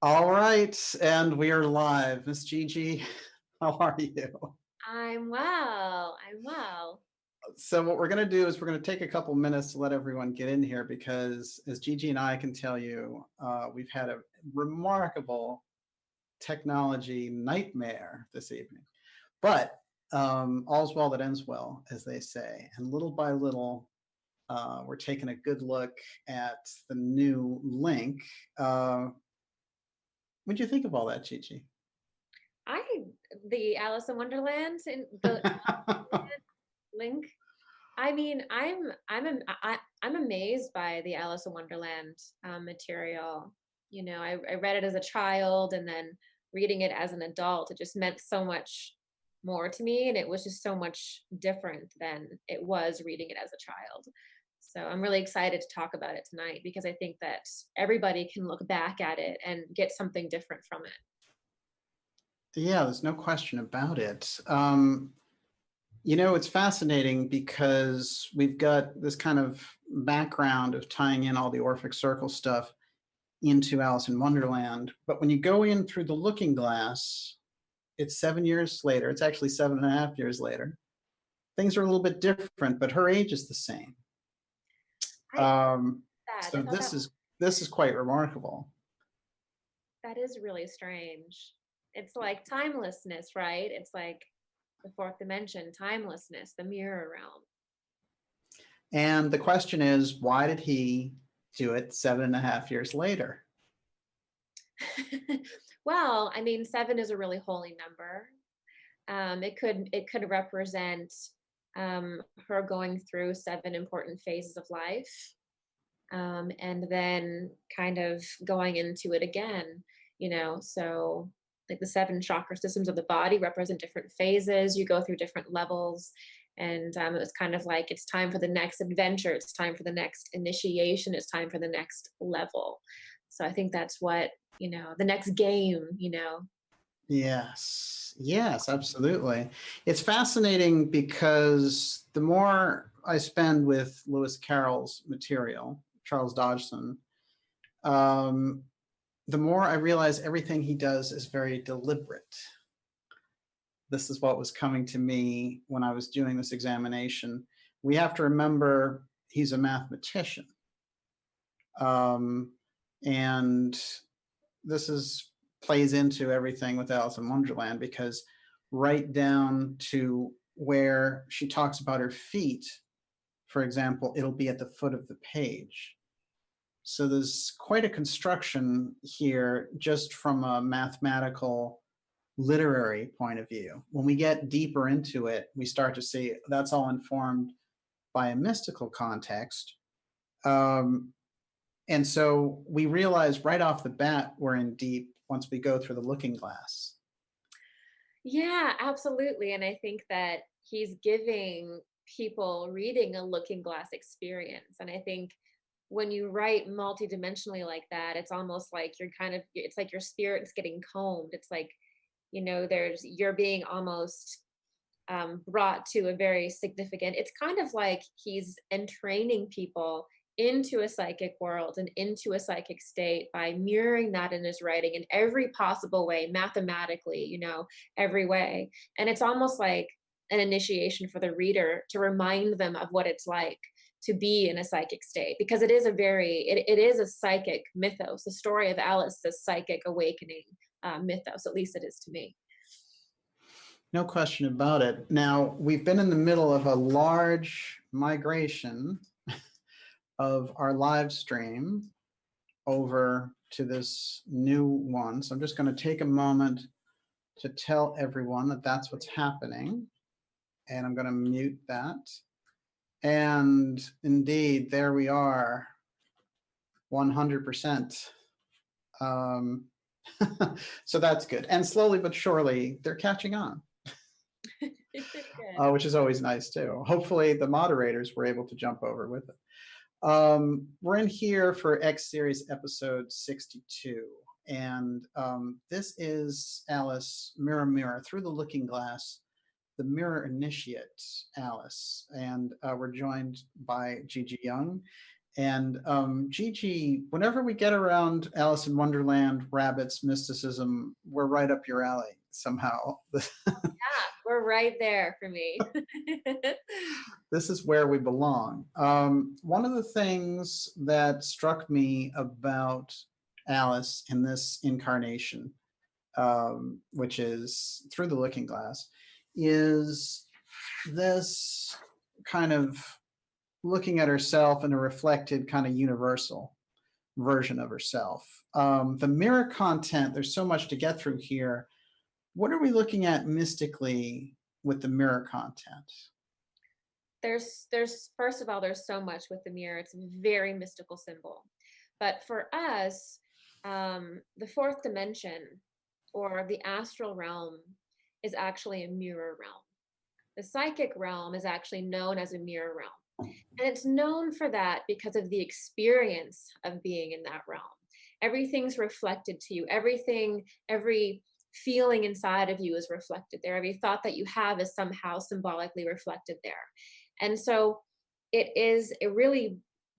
All right, and we are live. Miss Gigi, how are you? I'm well. I'm well. So what we're going to do is we're going to take a couple minutes to let everyone get in here because, as Gigi and I can tell you, we've had a remarkable technology nightmare this evening. But all's well that ends well, as they say. And little by little, we're taking a good look at the new link. What'd you think of all that, Gigi? The Alice in Wonderland and the link. I mean, I'm amazed by the Alice in Wonderland material. You know, I read it as a child, and then reading it as an adult, it just meant so much more to me, and it was just so much different than it was reading it as a child. So I'm really excited to talk about it tonight because I think that everybody can look back at it and get something different from it. Yeah, there's no question about it. You know, it's fascinating because we've got this kind of background of tying in all the Orphic Circle stuff into Alice in Wonderland. But when you go in through the looking glass, it's 7 years later. It's actually 7.5 years later. Things are a little bit different, but her age is the same. I So I thought this is quite remarkable. that is really strange. It's like timelessness, right? It's like the fourth dimension, timelessness, the mirror realm. And the question is, why did he do it 7.5 years later? Well, I mean, seven is a really holy number. It could represent her going through seven important phases of life, and then kind of going into it again. You know, so like the seven chakra systems of the body represent different phases. You go through different levels, and it was kind of like it's time for the next adventure. It's time for the next initiation. It's time for the next level. So I think that's what, the next game. Yes, yes, absolutely. It's fascinating because the more I spend with Lewis Carroll's material, Charles Dodgson, um, the more I realize everything he does is very deliberate. This is what was coming to me when I was doing this examination. We have to remember he's a mathematician. And this plays into everything with Alice in Wonderland because right down to where she talks about her feet, for example, it'll be at the foot of the page. So there's quite a construction here just from a mathematical literary point of view. When we get deeper into it, we start to see that's all informed by a mystical context. And so we realize right off the bat we're in deep once we go through the looking glass. Yeah, absolutely. And I think that he's giving people reading a looking glass experience. And I think when you write multidimensionally like that, it's almost like it's like your spirit's getting combed. It's like, you're being almost brought to a very significant, it's kind of like he's entraining people into a psychic world and into a psychic state by mirroring that in his writing in every possible way, mathematically, every way. And it's almost like an initiation for the reader to remind them of what it's like to be in a psychic state, because it is a psychic mythos. The story of Alice is a psychic awakening mythos, at least it is to me. No question about it. Now, we've been in the middle of a large migration of our live stream over to this new one. So I'm just going to take a moment to tell everyone that that's what's happening. And I'm going to mute that. And indeed, there we are, 100%. So that's good. And slowly but surely, they're catching on. Which is always nice too. Hopefully the moderators were able to jump over with it. We're in here for X Series episode 62. And this is Alice, Mirror, Mirror, Through the Looking Glass, the Mirror Initiate, Alice. And we're joined by Gigi Young. And Gigi, whenever we get around Alice in Wonderland, rabbits, mysticism, we're right up your alley somehow. Yeah, we're right there for me. This is where we belong. One of the things that struck me about Alice in this incarnation, which is Through the Looking Glass, is this kind of looking at herself in a reflected kind of universal version of herself. The mirror content, there's so much to get through here. What are we looking at mystically with the mirror content? There's first of all, there's so much with the mirror. It's a very mystical symbol. But for us, the fourth dimension or the astral realm is actually a mirror realm. The psychic realm is actually known as a mirror realm. And it's known for that because of the experience of being in that realm. Everything's reflected to you. Every feeling inside of you is reflected there. Every thought that you have is somehow symbolically reflected there. And so it really,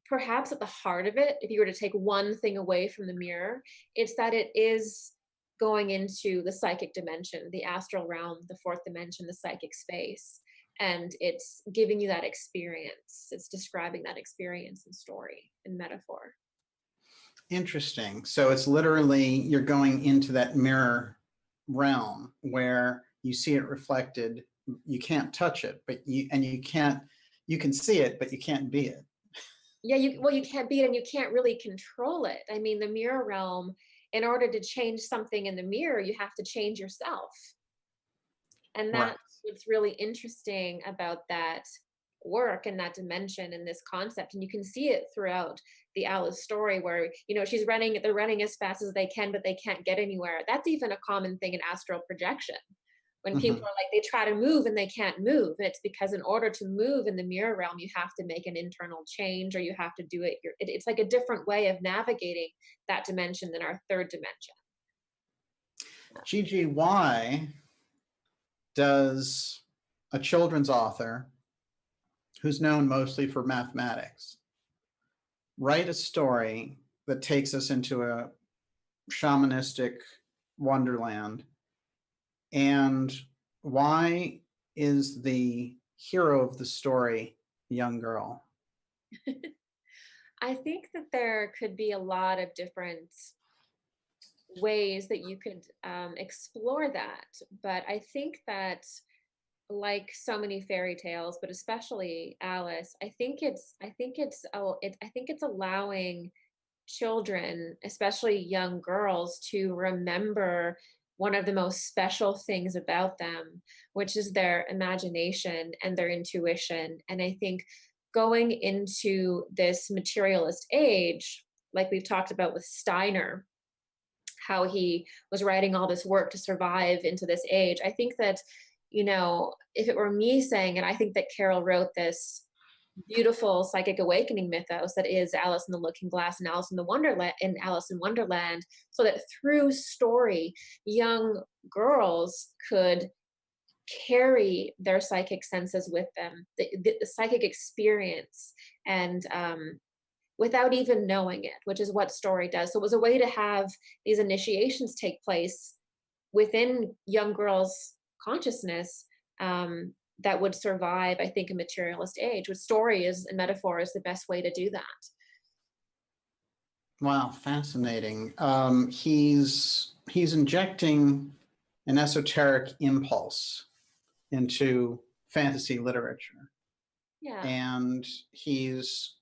perhaps at the heart of it, if you were to take one thing away from the mirror, it's that it is going into the psychic dimension, the astral realm, the fourth dimension, the psychic space. And it's giving you that experience. It's describing that experience in story and metaphor. Interesting. So it's literally, you're going into that mirror realm where you see it reflected. You can't touch it, but you can see it, but you can't be it. Yeah, you can't be it, and you can't really control it. I mean, the mirror realm, in order to change something in the mirror, you have to change yourself. And that's Right. what's really interesting about that work and that dimension and this concept. And you can see it throughout the Alice story where, they're running as fast as they can, but they can't get anywhere. That's even a common thing in astral projection. When people are like, they try to move and they can't move. And it's because in order to move in the mirror realm, you have to make an internal change, or you have to do it. It's like a different way of navigating that dimension than our third dimension. Gigi, why does a children's author who's known mostly for mathematics write a story that takes us into a shamanistic wonderland? And why is the hero of the story a young girl? I think that there could be a lot of different ways that you could explore that. But I think that, like so many fairy tales, but especially Alice, I think it's allowing children, especially young girls, to remember one of the most special things about them, which is their imagination and their intuition. And I think going into this materialist age, like we've talked about with Steiner, how he was writing all this work to survive into this age. I think that, if it were me saying it, I think that Carroll wrote this beautiful psychic awakening mythos that is Alice in the Looking Glass and Alice in Wonderland, so that through story, young girls could carry their psychic senses with them, the psychic experience, and without even knowing it, which is what story does. So it was a way to have these initiations take place within young girls' consciousness that would survive, I think, a materialist age. With story and metaphor is the best way to do that. Wow, fascinating. He's injecting an esoteric impulse into fantasy literature. Yeah. And he's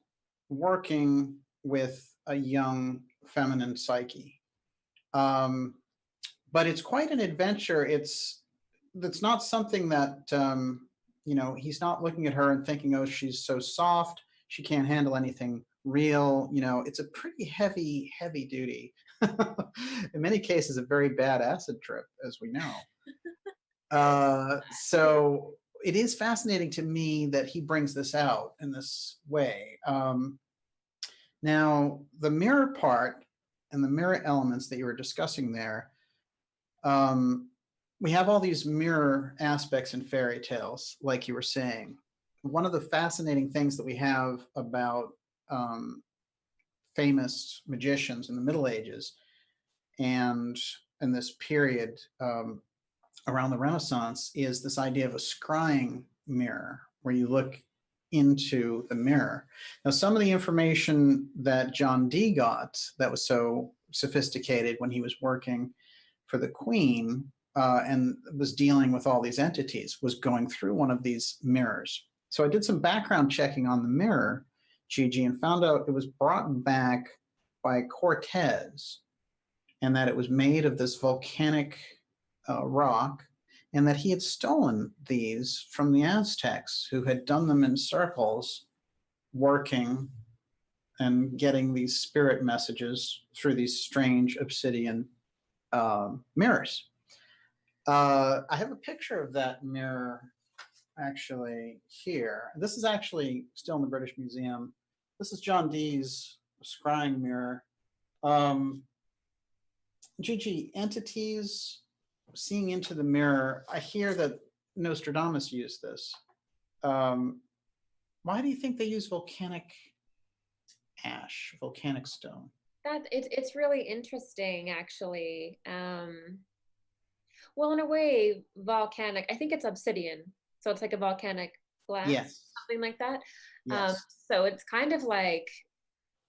working with a young feminine psyche. But it's quite an adventure. That's not something that, he's not looking at her and thinking, oh, she's so soft, she can't handle anything real. It's a pretty heavy duty, in many cases, a very bad acid trip, as we know. So it is fascinating to me that he brings this out in this way. Now, the mirror part and the mirror elements that you were discussing there, we have all these mirror aspects in fairy tales, like you were saying. One of the fascinating things that we have about famous magicians in the Middle Ages and in this period around the Renaissance is this idea of a scrying mirror, where you look into the mirror. Now, some of the information that John Dee got that was so sophisticated when he was working for the Queen and was dealing with all these entities was going through one of these mirrors. So I did some background checking on the mirror, Gigi, and found out it was brought back by Cortez, and that it was made of this volcanic rock, and that he had stolen these from the Aztecs, who had done them in circles, working and getting these spirit messages through these strange obsidian mirrors. I have a picture of that mirror actually here. This is actually still in the British Museum. This is John Dee's scrying mirror. Gigi, entities seeing into the mirror, I hear that Nostradamus used this. Why do you think they use volcanic ash, volcanic stone? It's really interesting, actually. Well, in a way, volcanic, I think it's obsidian. So it's like a volcanic glass, yes, something like that. Yes. So it's kind of like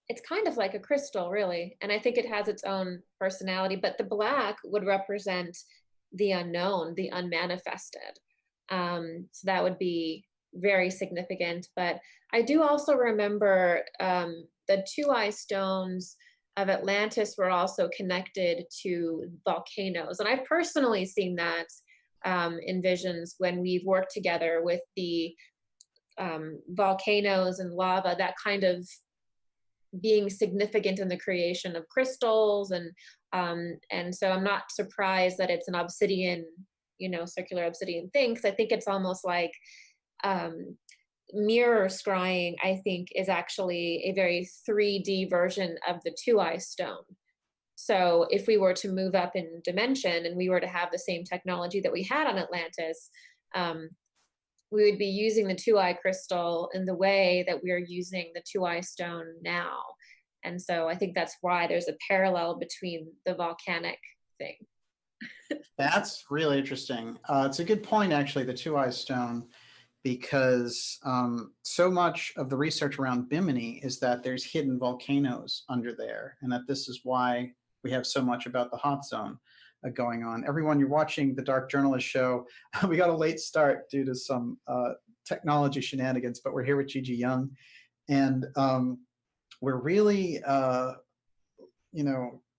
a crystal, really. And I think it has its own personality, but the black would represent the unknown, the unmanifested. So that would be very significant. But I do also remember the two-eye stones of Atlantis were also connected to volcanoes. And I've personally seen that in visions when we've worked together with the volcanoes and lava, that kind of being significant in the creation of crystals. And so I'm not surprised that it's an obsidian, circular obsidian thing, because I think it's almost like mirror scrying, I think, is actually a very 3D version of the two-eye stone. So if we were to move up in dimension and we were to have the same technology that we had on Atlantis, we would be using the two-eye crystal in the way that we are using the two-eye stone now. And so I think that's why there's a parallel between the volcanic thing. That's really interesting. It's a good point, actually, the two-eye stone, because so much of the research around Bimini is that there's hidden volcanoes under there, and that this is why we have so much about the hot zone going on. Everyone, you're watching the Dark Journalist Show. We got a late start due to some technology shenanigans, but we're here with Gigi Young, and we're really,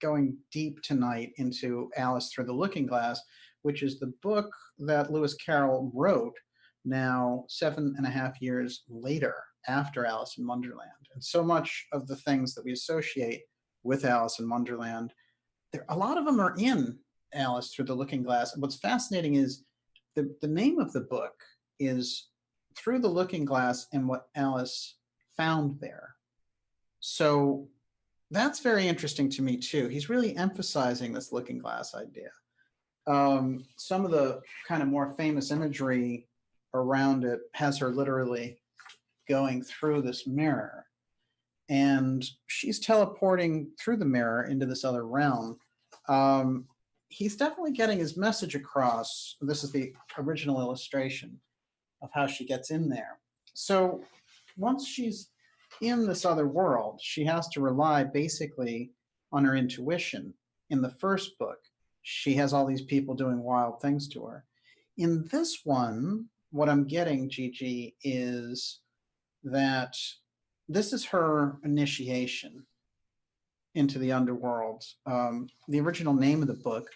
going deep tonight into Alice Through the Looking Glass, which is the book that Lewis Carroll wrote now 7.5 years later, after Alice in Wonderland. And so much of the things that we associate with Alice in Wonderland, a lot of them are in Alice Through the Looking Glass. And what's fascinating is the name of the book is Through the Looking Glass and What Alice Found There. So that's very interesting to me too. He's really emphasizing this looking glass idea. Some of the kind of more famous imagery around it has her literally going through this mirror, and she's teleporting through the mirror into this other realm. He's definitely getting his message across. This is the original illustration of how she gets in there. So once she's in this other world, she has to rely basically on her intuition. In the first book, she has all these people doing wild things to her. In this one, what I'm getting, Gigi, is that this is her initiation into the underworld. The original name of the book,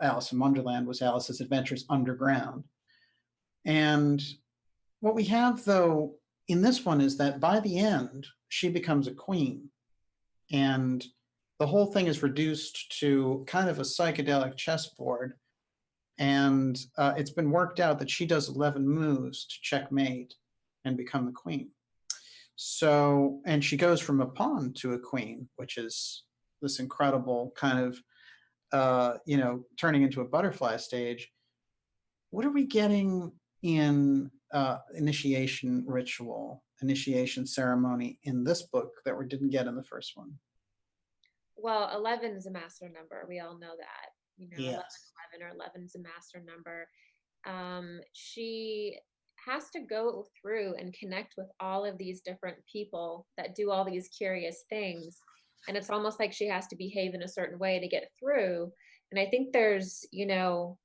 Alice in Wonderland, was Alice's Adventures Underground. And what we have, though, in this one is that by the end, she becomes a queen. And the whole thing is reduced to kind of a psychedelic chessboard. And it's been worked out that she does 11 moves to checkmate and become the queen. So, and she goes from a pawn to a queen, which is this incredible kind of, turning into a butterfly stage. What are we getting in initiation ritual initiation ceremony in this book that we didn't get in the first one? Well, 11 is a master number. We all know that. You know, Yes. 11, 11, or 11 is a master number. She has to go through and connect with all of these different people that do all these curious things. And it's almost like she has to behave in a certain way to get through. And I think there's, you know,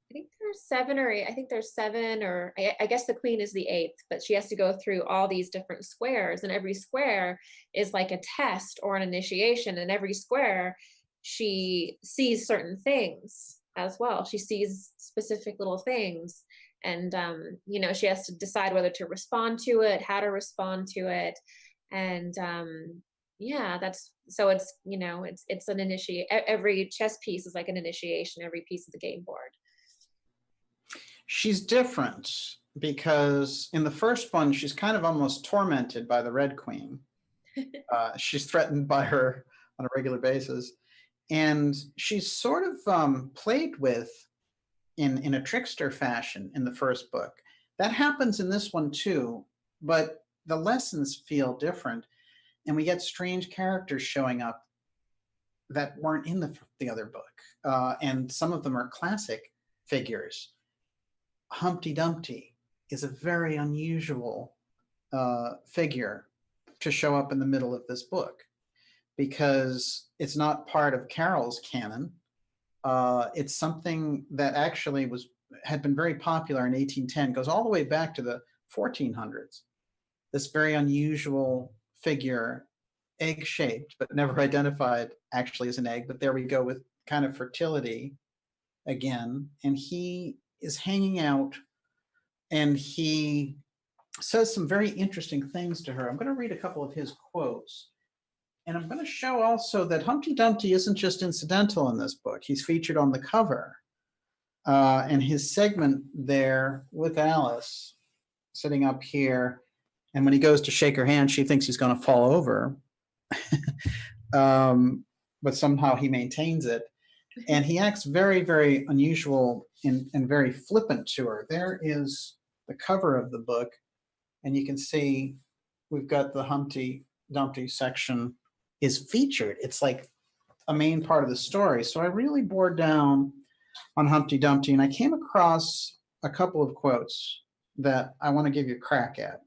I think there's seven or eight, I think there's seven, or I guess the queen is the eighth, but she has to go through all these different squares, and every square is like a test or an initiation. And every square, she sees certain things as well. She sees specific little things. And, you know, she has to decide whether to respond to it, how to respond to it. And, yeah, that's, so it's, you know, it's an initiate. Every chess piece is like an initiation, every piece of the game board. She's different because in the first one, she's kind of almost tormented by the Red Queen. She's threatened by her on a regular basis. And she's sort of played with in a trickster fashion in the first book. That happens in this one too, but the lessons feel different. And we get strange characters showing up that weren't in the other book. And some of them are classic figures. Humpty Dumpty is a very unusual figure to show up in the middle of this book because it's not part of CARROLL'S canon. It's something that actually had been very popular in 1810, goes all the way back to the 1400s. This very unusual figure, egg-shaped, but never identified actually as an egg, but there we go with kind of fertility again. And he is hanging out and he says some very interesting things to her. I'm going to read a couple of his quotes. And I'm going to show also that Humpty Dumpty isn't just incidental in this book. He's featured on the cover. And his segment there with Alice sitting up here. And when he goes to shake her hand, she thinks he's going to fall over. But somehow he maintains it. And he acts very, very unusual and very flippant to her. There is the cover of the book. And you can see we've got the Humpty Dumpty section is featured. It's like a main part of the story. So I really bore down on Humpty Dumpty, and I came across a couple of quotes that I want to give you a crack at.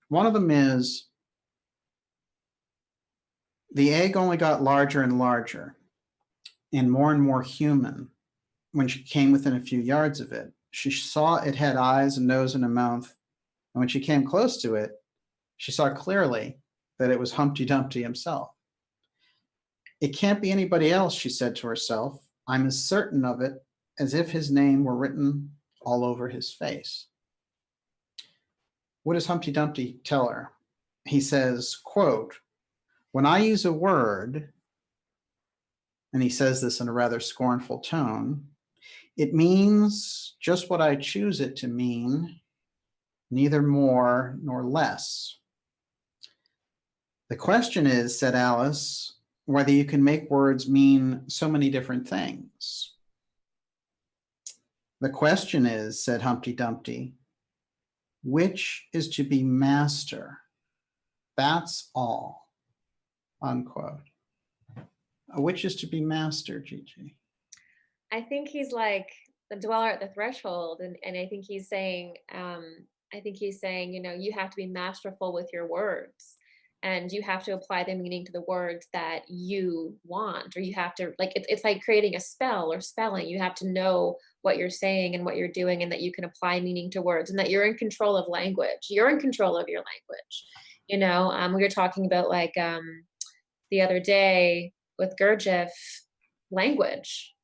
One of them is, "The egg only got larger and larger and more human when she came within a few yards of it. She saw it had eyes, a nose, and a mouth. And when she came close to it, she saw clearly that it was Humpty Dumpty himself. It can't be anybody else," she said to herself. "I'm as certain of it as if his name were written all over his face." What does Humpty Dumpty tell her? He says, quote, "When I use a word," and he says this in a rather scornful tone, "it means just what I choose it to mean, neither more nor less." "The question is," said Alice, "whether you can make words mean so many different things." "The question is," said Humpty Dumpty, "which is to be master? That's all." Unquote. Which is to be master, Gigi? I think he's like the dweller at the threshold, and I think he's saying, you know, you have to be masterful with your words, and you have to apply the meaning to the words that you want, or you have to, like, it's like creating a spell or spelling. You have to know what you're saying and what you're doing, and that you can apply meaning to words, and that you're in control of language. You're in control of your language. You know, we were talking about, like, the other day with Gurdjieff, language.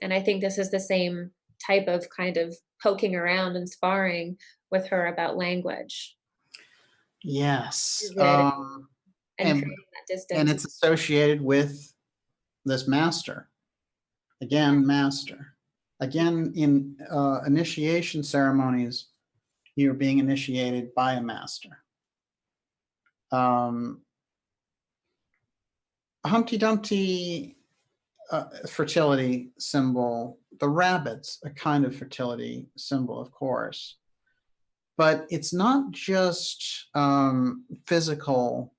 And I think this is the same type of kind of poking around and sparring with her about language. Yes. Is it, and creating that And distance. it's associated with this master. Again, master. Again, in initiation ceremonies, you're being initiated by a master. Humpty Dumpty, fertility symbol. The rabbit's a kind of fertility symbol, of course. But it's not just physical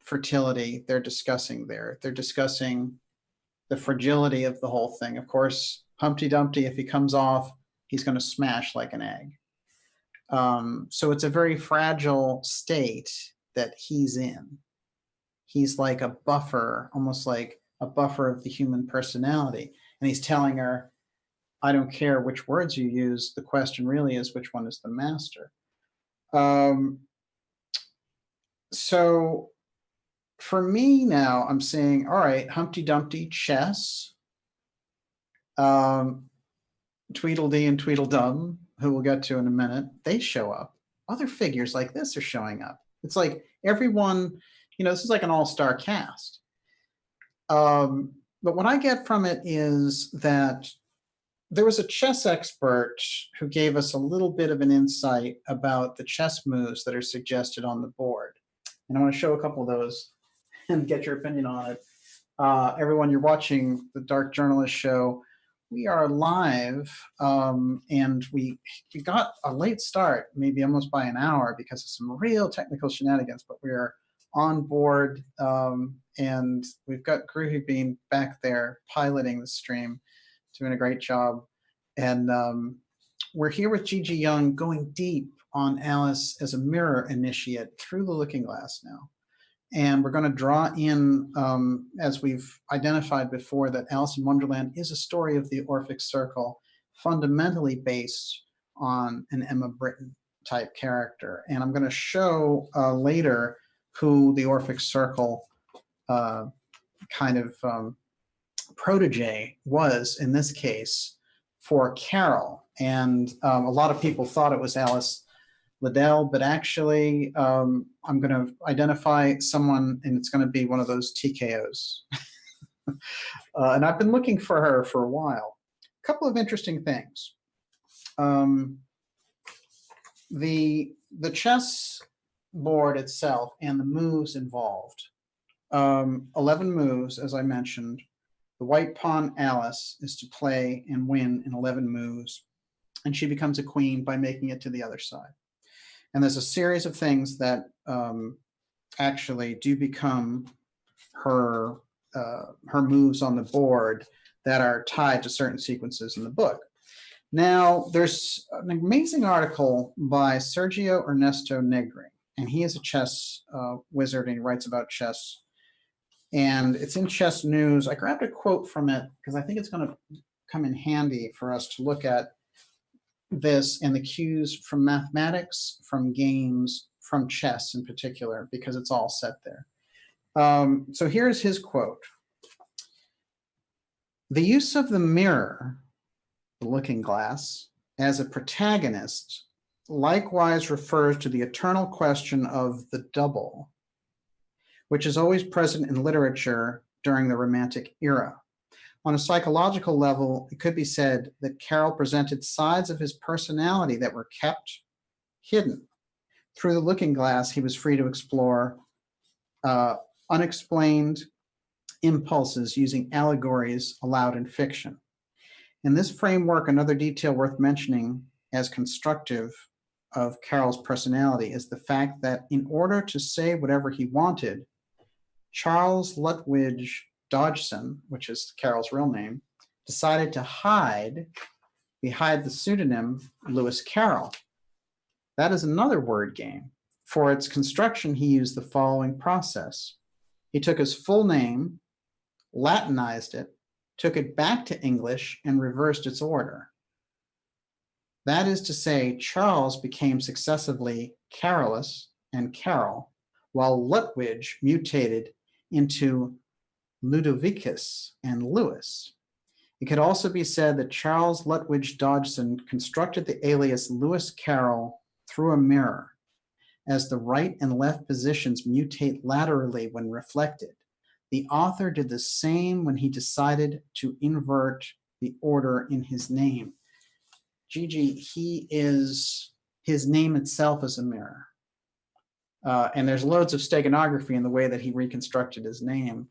fertility they're discussing there. They're discussing the fragility of the whole thing. Of course, Humpty Dumpty, if he comes off, he's going to smash like an egg. So it's a very fragile state that he's in. He's like a buffer, almost like a buffer of the human personality. And he's telling her, I don't care which words you use. The question really is, which one is the master? So for me now, I'm saying, all right, Humpty Dumpty, chess, Tweedledee and Tweedledum, who we'll get to in a minute, they show up. Other figures like this are showing up. It's like everyone, this is like an all-star cast. But what I get from it is that there was a chess expert who gave us a little bit of an insight about the chess moves that are suggested on the board. And I want to show a couple of those and get your opinion on it. Everyone, you're watching the Dark Journalist Show. We are live, and we got a late start, maybe almost by an hour, because of some real technical shenanigans, but we're on board, and we've got Groovy Bean back there piloting the stream, doing a great job. And we're here with Gigi Young, going deep on Alice as a mirror initiate through the looking glass now. And we're going to draw in, as we've identified before, that Alice in Wonderland is a story of the Orphic Circle, fundamentally based on an Emma Britton type character. And I'm going to show later who the Orphic Circle kind of protege was in this case for Carroll. And a lot of people thought it was Alice Liddell, but actually I'm going to identify someone, and it's going to be one of those TKOs. And I've been looking for her for a while. A couple of interesting things. The chess board itself and the moves involved. 11 moves, as I mentioned. The white pawn, Alice, is to play and win in 11 moves, and she becomes a queen by making it to the other side. And there's a series of things that actually do become her moves on the board that are tied to certain sequences in the book. Now, there's an amazing article by Sergio Ernesto Negri, and he is a chess wizard, and he writes about chess. And it's in Chess News. I grabbed a quote from it because I think it's going to come in handy for us to look at this and the cues from mathematics, from games, from chess in particular, because it's all set there. So here's his quote. The use of the mirror, the looking glass, as a protagonist likewise refers to the eternal question of the double, which is always present in literature during the Romantic era. On a psychological level, it could be said that Carroll presented sides of his personality that were kept hidden. Through the looking glass, he was free to explore unexplained impulses using allegories allowed in fiction. In this framework, another detail worth mentioning as constructive of Carroll's personality is the fact that in order to say whatever he wanted, Charles Lutwidge Dodgson, which is Carroll's real name, decided to hide behind the pseudonym Lewis Carroll. That is another word game. For its construction, he used the following process. He took his full name, Latinized it, took it back to English, and reversed its order. That is to say, Charles became successively Carolus and Carroll, while Lutwidge mutated into Ludovicus and Lewis. It could also be said that Charles Lutwidge Dodgson constructed the alias Lewis Carroll through a mirror, as the right and left positions mutate laterally when reflected. The author did the same when he decided to invert the order in his name. Gigi, his name itself is a mirror. And there's loads of steganography in the way that he reconstructed his name.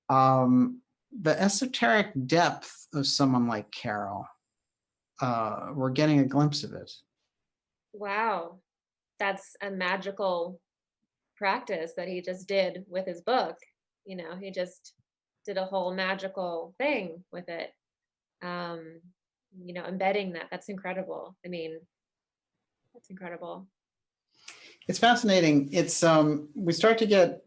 The esoteric depth of someone like Carroll, we're getting a glimpse of it. Wow. That's a magical practice that he just did with his book. You know, he just did a whole magical thing with it. Um, you know, embedding that. That's incredible. I mean, that's incredible. It's fascinating. It's we start to get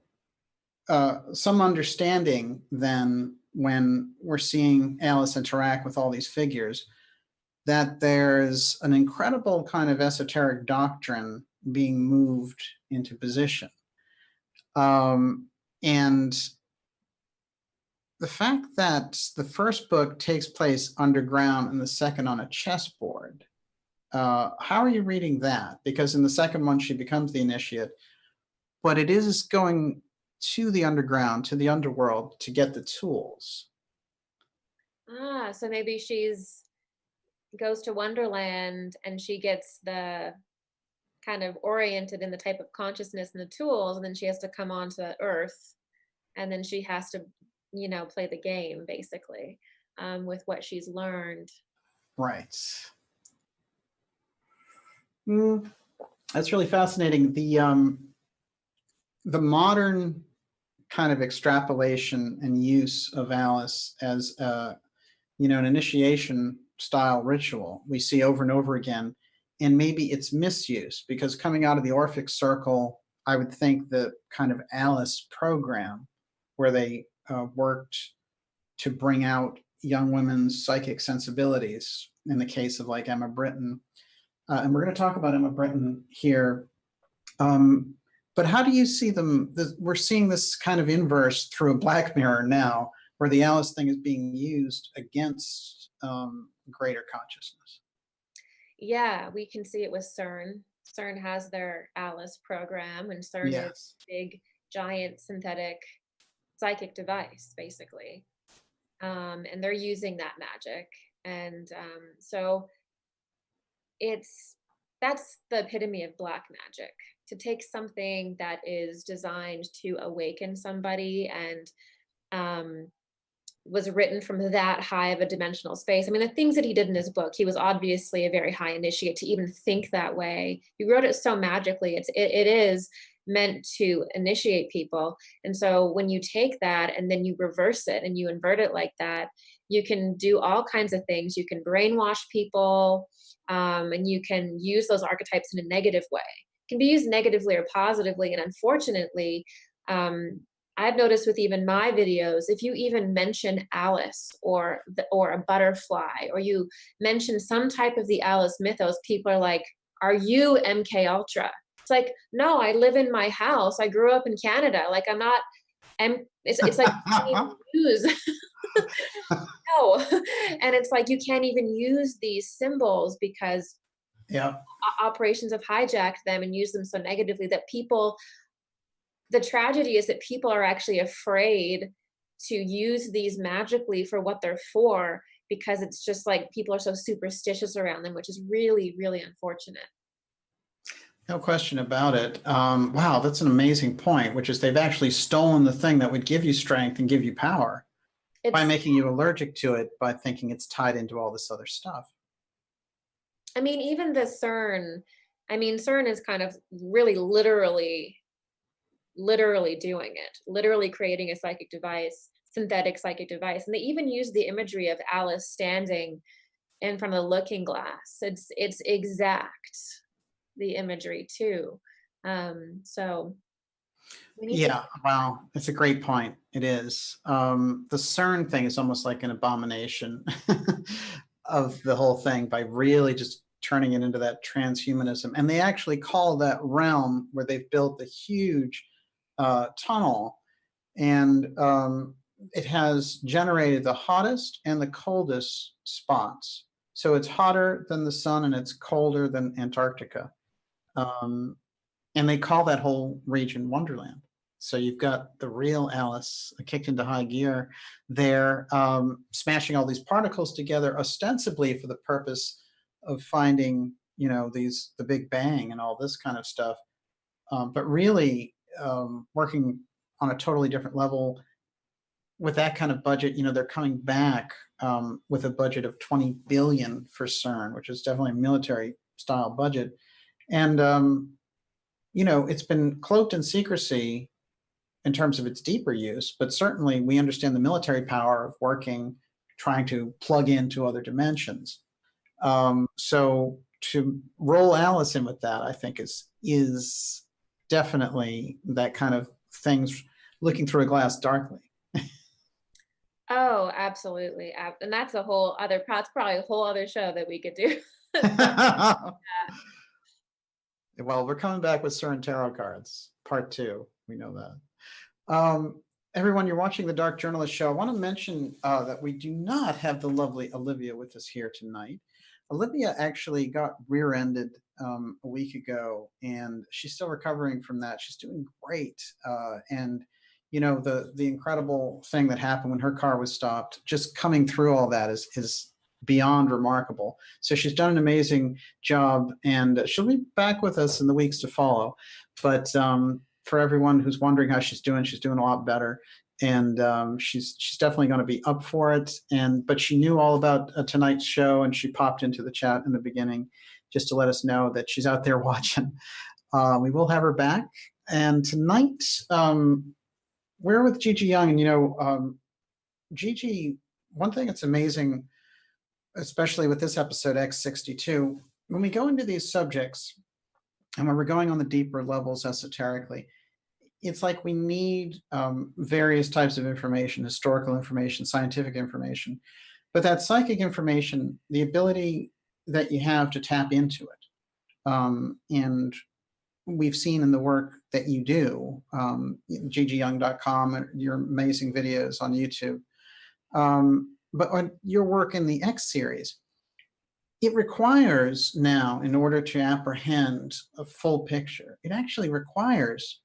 some understanding then when we're seeing Alice interact with all these figures, that there's an incredible kind of esoteric doctrine being moved into position. And the fact that the first book takes place underground and the second on a chessboard, how are you reading that? Because in the second one, she becomes the initiate, but it is going to the underground, to the underworld, to get the tools. Ah, so maybe she's goes to Wonderland and she gets the kind of oriented in the type of consciousness and the tools, and then she has to come onto Earth, and then she has to, you know, play the game basically, with what she's learned. Right. That's really fascinating. The modern kind of extrapolation and use of Alice as you know, an initiation style ritual we see over and over again, and maybe its misuse, because coming out of the Orphic Circle, I would think the kind of Alice program where they worked to bring out young women's psychic sensibilities in the case of like Emma Britton. And we're going to talk about Emma Britton here. But how do you see them? We're seeing this kind of inverse through a Black Mirror now, where the Alice thing is being used against greater consciousness. Yeah, we can see it with CERN. CERN has their Alice program, and CERN is Yes. a big, giant synthetic psychic device, basically. And they're using that magic. And so that's the epitome of black magic, to take something that is designed to awaken somebody and was written from that high of a dimensional space. I mean, the things that he did in his book, he was obviously a very high initiate to even think that way. He wrote it so magically. It is meant to initiate people. And so when you take that and then you reverse it and you invert it like that, you can do all kinds of things. You can brainwash people, and you can use those archetypes in a negative way. It can be used negatively or positively. And unfortunately, I've noticed with even my videos, if you even mention Alice or a butterfly, or you mention some type of the Alice mythos, people are like, "Are you MK Ultra?" It's like, no, I live in my house. I grew up in Canada. Like, I'm not. It's like use no, and it's like you can't even use these symbols because Yeah. operations have hijacked them and used them so negatively that people. The tragedy is that people are actually afraid to use these magically for what they're for, because it's just like people are so superstitious around them, which is really, really unfortunate. No question about it. Wow, that's an amazing point, which is they've actually stolen the thing that would give you strength and give you power by It's, making you allergic to it by thinking it's tied into all this other stuff. I mean, even the CERN, I mean, CERN is kind of really literally doing it, literally creating a psychic device, synthetic psychic device. And they even use the imagery of Alice standing in front of the looking glass. It's exact, the imagery too. So we need to. Yeah, wow, it's a great point. It is. The CERN thing is almost like an abomination of the whole thing by really just turning it into that transhumanism. And they actually call that realm where they've built the huge tunnel, and it has generated the hottest and the coldest spots. So it's hotter than the sun and it's colder than Antarctica. Um, and they call that whole region Wonderland. So you've got the real Alice kicked into high gear there, smashing all these particles together, ostensibly for the purpose of finding, you know, the Big Bang and all this kind of stuff, but really working on a totally different level with that kind of budget. You know, they're coming back with a budget of 20 billion for CERN, which is definitely a military style budget. And, you know, it's been cloaked in secrecy in terms of its deeper use, but certainly we understand the military power of working, trying to plug into other dimensions. So to roll Alice in with that, I think is definitely that kind of things, looking through a glass darkly. Oh, absolutely. And that's a whole other, that's probably a whole other show that we could do. Well, we're coming back with CERN tarot cards, part 2. We know that. Everyone, you're watching the Dark Journalist Show. I want to mention that we do not have the lovely Olivia with us here tonight. Olivia actually got rear-ended a week ago, and she's still recovering from that. She's doing great. And, you know, the incredible thing that happened when her car was stopped, just coming through all that is beyond remarkable. So she's done an amazing job, and she'll be back with us in the weeks to follow. But for everyone who's wondering how she's doing a lot better, and she's definitely going to be up for it. But she knew all about tonight's show, and she popped into the chat in the beginning just to let us know that she's out there watching. We will have her back, and tonight we're with Gigi Young, and you know, Gigi. One thing that's amazing, especially with this episode X62, when we go into these subjects and when we're going on the deeper levels esoterically, it's like we need various types of information, historical information, scientific information, but that psychic information, the ability that you have to tap into it. And we've seen in the work that you do, gigiyoung.com, your amazing videos on YouTube, but on your work in the X series, it requires now, in order to apprehend a full picture, it actually requires,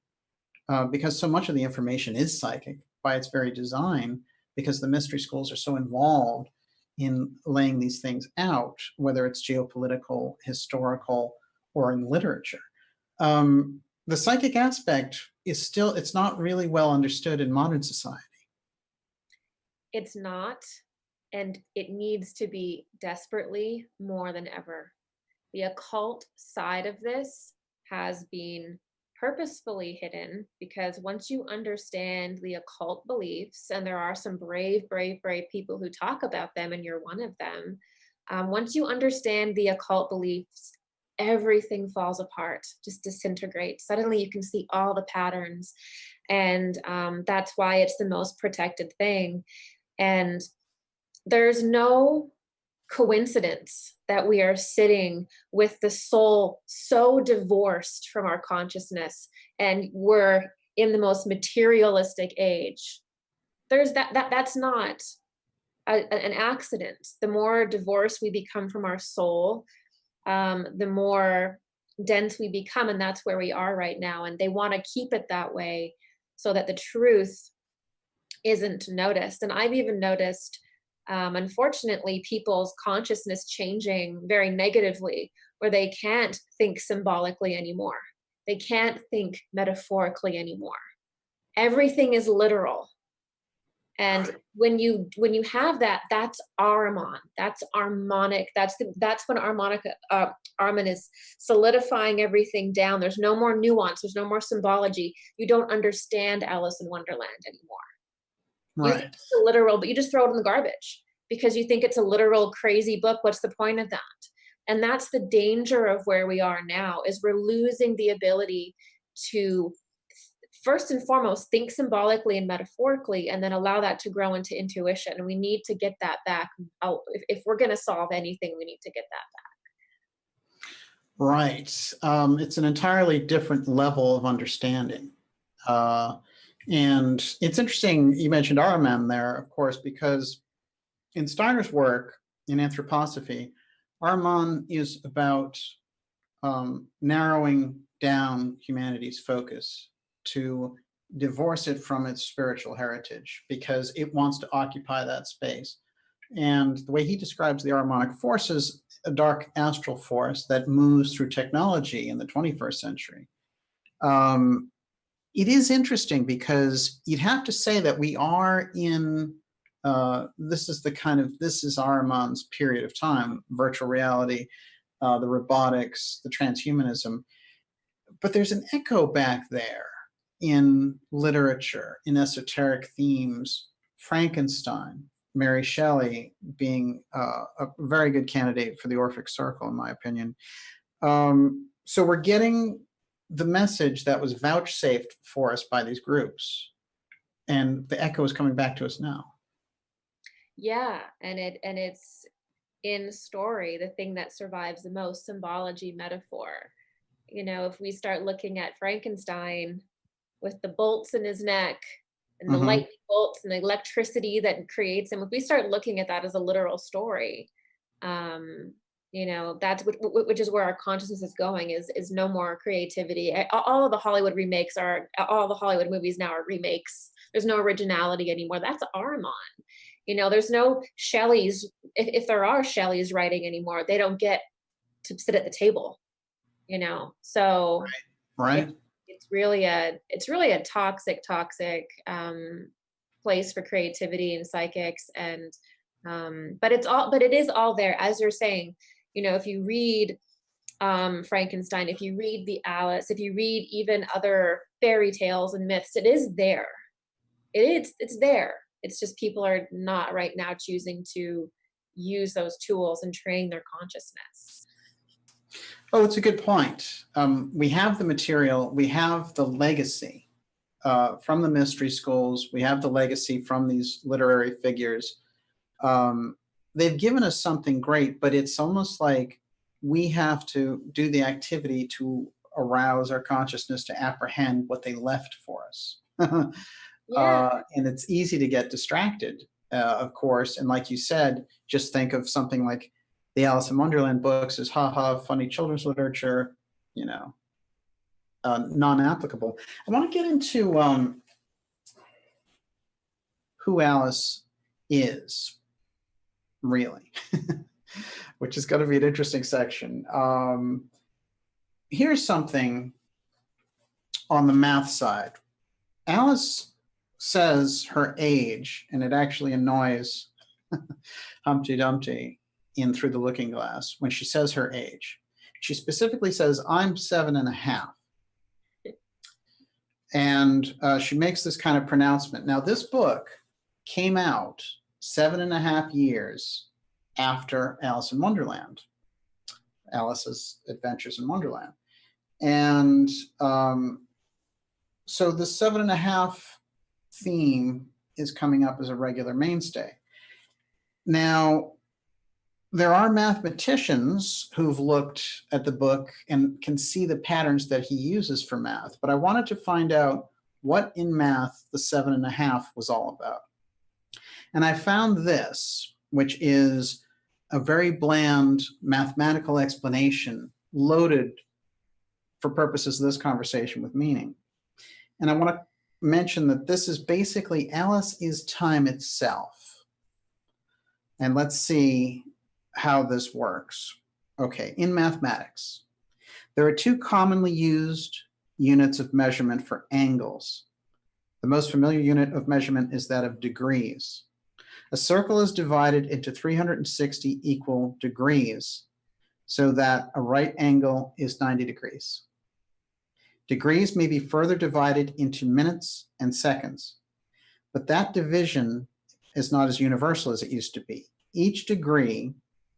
because so much of the information is psychic by its very design, because the mystery schools are so involved in laying these things out, whether it's geopolitical, historical, or in literature. The psychic aspect is still, it's not really well understood in modern society. It's not, and it needs to be desperately more than ever. The occult side of this has been purposefully hidden, because once you understand the occult beliefs, and there are some brave people who talk about them, and you're one of them, once you understand the occult beliefs, everything falls apart, just disintegrates. Suddenly you can see all the patterns, and that's why it's the most protected thing. And there's no coincidence that we are sitting with the soul so divorced from our consciousness, and we're in the most materialistic age. There's that's not an accident. The more divorced we become from our soul, the more dense we become, and that's where we are right now. And they want to keep it that way so that the truth isn't noticed. And I've even noticed, unfortunately, people's consciousness changing very negatively, where they can't think symbolically anymore. They can't think metaphorically anymore. Everything is literal. And when you have that, that's Ahriman, that's harmonic, that's when Ahriman is solidifying everything down. There's no more nuance, there's no more symbology. You don't understand Alice in Wonderland anymore. Right. You think it's a literal, but you just throw it in the garbage because you think it's a literal crazy book. What's the point of that? And that's the danger of where we are now, is we're losing the ability to, first and foremost, think symbolically and metaphorically, and then allow that to grow into intuition. And we need to get that back. If we're going to solve anything, we need to get that back. Right. It's an entirely different level of understanding. And it's interesting you mentioned Ahriman there, of course, because in Steiner's work in anthroposophy, Ahriman is about narrowing down humanity's focus to divorce it from its spiritual heritage, because it wants to occupy that space. And the way he describes the Ahrimanic force is a dark astral force that moves through technology in the 21st century. It is interesting because you'd have to say that we are in, this is Ahriman's period of time, virtual reality, the robotics, the transhumanism. But there's an echo back there in literature, in esoteric themes. Frankenstein, Mary Shelley being a very good candidate for the Orphic Circle, in my opinion. So we're getting the message that was vouchsafed for us by these groups, and the echo is coming back to us now. Yeah, and it's in story, the thing that survives the most, symbology, metaphor. You know, if we start looking at Frankenstein with the bolts in his neck and the lightning bolts and the electricity that creates him, if we start looking at that as a literal story, you know, that's which is where our consciousness is going, is no more creativity. All of the Hollywood remakes all the Hollywood movies now are remakes. There's no originality anymore. That's Armon. You know, there's no Shelleys. If there are Shelleys writing anymore, they don't get to sit at the table, you know? So right. It's really a toxic place for creativity and psychics. And but it is all there, as you're saying. You know, if you read Frankenstein, if you read the Alice, if you read even other fairy tales and myths, it is there. It's there. It's just people are not right now choosing to use those tools and train their consciousness. Oh, it's a good point. We have the material, we have the legacy from the mystery schools, we have the legacy from these literary figures. They've given us something great, but it's almost like we have to do the activity to arouse our consciousness to apprehend what they left for us. Yeah. And it's easy to get distracted, of course. And like you said, just think of something like the Alice in Wonderland books as funny children's literature, you know, non-applicable. I want to get into who Alice is, really, which is going to be an interesting section. Here's something on the math side. Alice says her age, and it actually annoys Humpty Dumpty in Through the Looking Glass when she says her age. She specifically says, I'm 7.5. And she makes this kind of pronouncement. Now, this book came out 7.5 years after Alice in Wonderland, Alice's Adventures in Wonderland. And so the 7.5 theme is coming up as a regular mainstay. Now, there are mathematicians who've looked at the book and can see the patterns that he uses for math, but I wanted to find out what in math the 7.5 was all about. And I found this, which is a very bland mathematical explanation loaded for purposes of this conversation with meaning. And I want to mention that this is basically Alice is time itself. And let's see how this works. Okay, in mathematics, there are two commonly used units of measurement for angles. The most familiar unit of measurement is that of degrees. A circle is divided into 360 equal degrees so that a right angle is 90 degrees. Degrees may be further divided into minutes and seconds, but that division is not as universal as it used to be. Each degree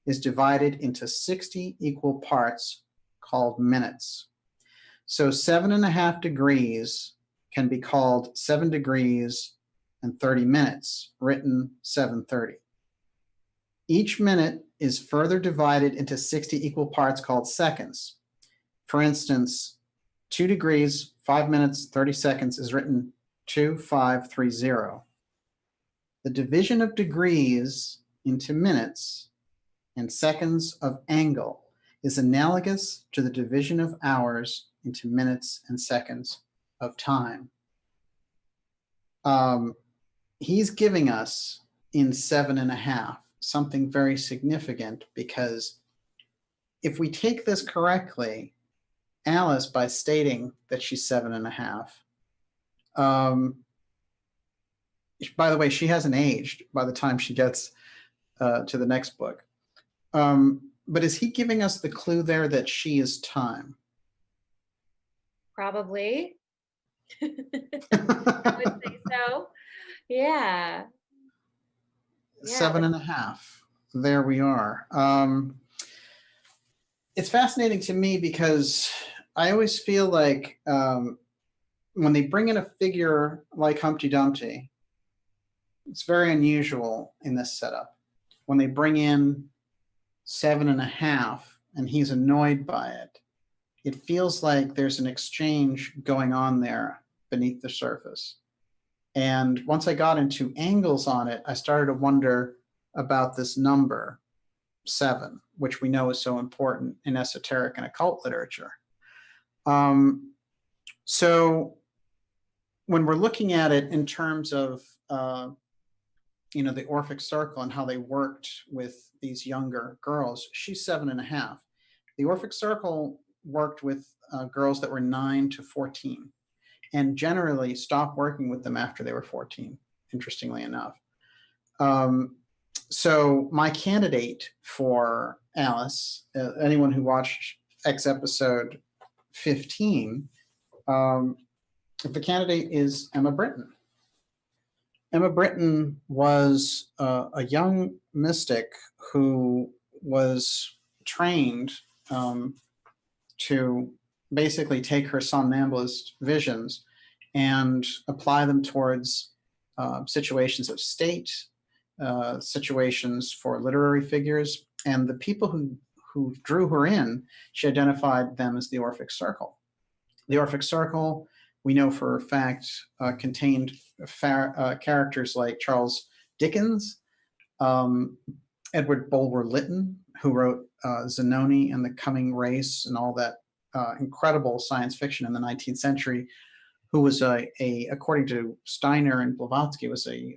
is divided into 60 equal parts called minutes. So 7.5 degrees can be called 7 degrees and 30 minutes, written 7:30. Each minute is further divided into 60 equal parts called seconds. For instance, 2 degrees, 5 minutes, 30 seconds is written 2530. The division of degrees into minutes and seconds of angle is analogous to the division of hours into minutes and seconds of time. He's giving us in 7.5 something very significant, because if we take this correctly, Alice, by stating that she's 7.5, by the way, she hasn't aged by the time she gets to the next book. But is he giving us the clue there that she is time? Probably. I would say so. Yeah. Yeah. 7.5. There we are. It's fascinating to me because I always feel like when they bring in a figure like Humpty Dumpty, it's very unusual in this setup. When they bring in 7.5 and he's annoyed by it, it feels like there's an exchange going on there beneath the surface. And once I got into angles on it, I started to wonder about this number 7, which we know is so important in esoteric and occult literature. So when we're looking at it in terms of the Orphic Circle and how they worked with these younger girls, she's 7.5. The Orphic Circle worked with girls that were 9 to 14 and generally stopped working with them after they were 14, interestingly enough. So my candidate for Alice, anyone who watched X episode 15, the candidate is Emma Britton. Emma Britton was a young mystic who was trained to basically take her somnambulist visions and apply them towards situations of state, situations for literary figures, and the people who drew her in, she identified them as the Orphic Circle. The Orphic Circle, we know for a fact, contained characters like Charles Dickens, Edward Bulwer-Lytton, who wrote Zanoni and the Coming Race and all that incredible science fiction in the 19th century, who was according to Steiner and Blavatsky, was a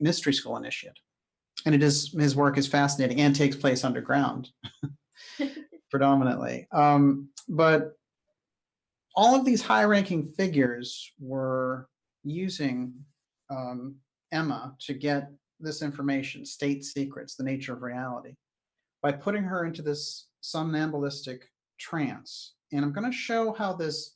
mystery school initiate. And his work is fascinating and takes place underground predominantly. But all of these high-ranking figures were using Emma to get this information, state secrets, the nature of reality, by putting her into this somnambulistic trance. And I'm going to show how this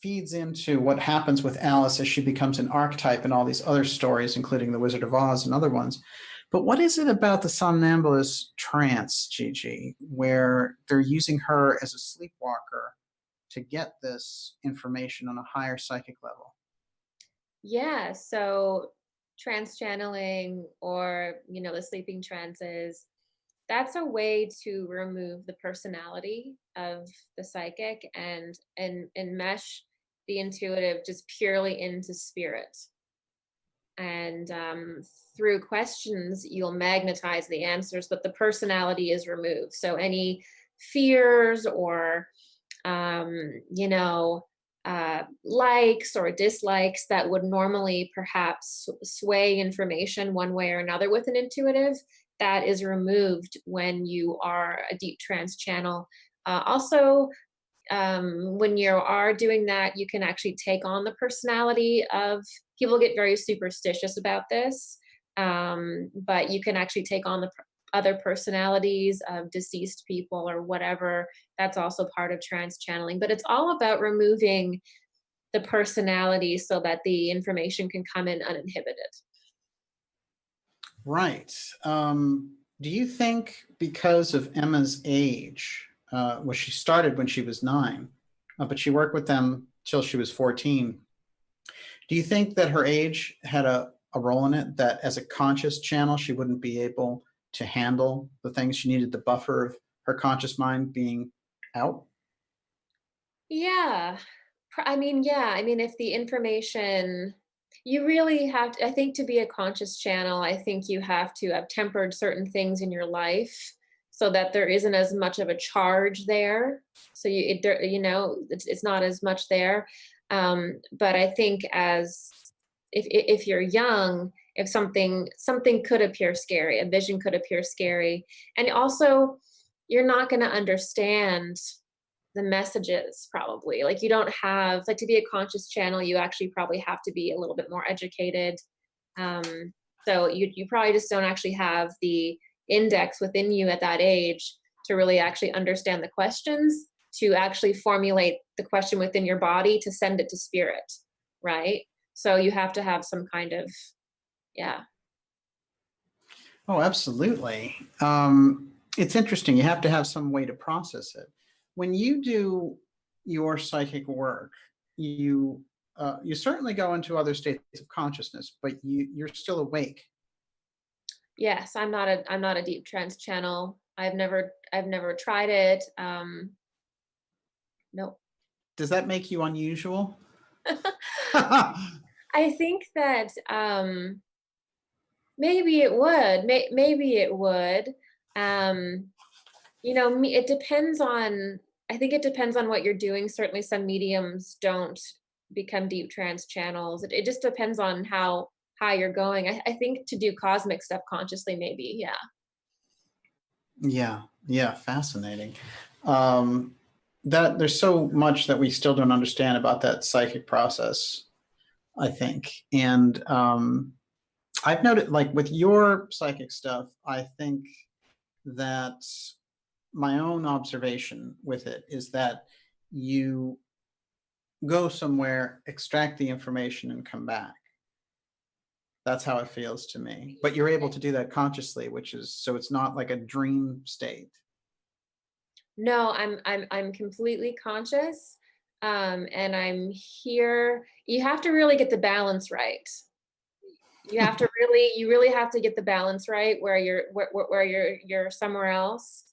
feeds into what happens with Alice as she becomes an archetype in all these other stories, including The Wizard of Oz and other ones. But what is it about the somnambulist trance, Gigi, where they're using her as a sleepwalker to get this information on a higher psychic level? Yeah, so trance channeling, or the sleeping trances, that's a way to remove the personality of the psychic and mesh the intuitive just purely into spirit. And through questions, you'll magnetize the answers, but the personality is removed. So any fears or likes or dislikes that would normally perhaps sway information one way or another with an intuitive, that is removed when you are a deep trance channel. Also, when you are doing that, you can actually take on the personality of people. Get very superstitious about this, but you can actually take on the other personalities of deceased people or whatever. That's also part of trance channeling, but it's all about removing the personality so that the information can come in uninhibited. Right. Do you think because of Emma's age, well, she started when she was 9, but she worked with them till she was 14. Do you think that her age had a role in it, that as a conscious channel, she wouldn't be able to handle the things she needed, the buffer of her conscious mind being out? Yeah. If the information, you really have to, I think, to be a conscious channel, I think you have to have tempered certain things in your life so that there isn't as much of a charge there. So it's not as much there. But I think if you're young, if something could appear scary, a vision could appear scary, and also you're not going to understand the messages probably. Like, you don't have, like, to be a conscious channel, you actually probably have to be a little bit more educated. So you probably just don't actually have the index within you at that age to really actually understand the questions, to actually formulate the question within your body, to send it to spirit, right? So you have to have some kind of, yeah. Oh, absolutely. It's interesting. You have to have some way to process it. When you do your psychic work, you certainly go into other states of consciousness, but you're still awake. Yes, I'm not a deep trance channel. I've never tried it. No. Does that make you unusual? I think that maybe it would. Maybe it would. You know, it depends on. I think it depends on what you're doing. Certainly, some mediums don't become deep trance channels. It just depends on how high you're going. I think to do cosmic stuff consciously, maybe, yeah. Yeah, fascinating. That there's so much that we still don't understand about that psychic process, I think. And I've noted, like with your psychic stuff, I think that my own observation with it is that you go somewhere, extract the information, and come back. That's how it feels to me. But you're able to do that consciously, which is, so it's not like a dream state. No, I'm completely conscious, and I'm here. You have to really get the balance right. You really have to get the balance right where you're somewhere else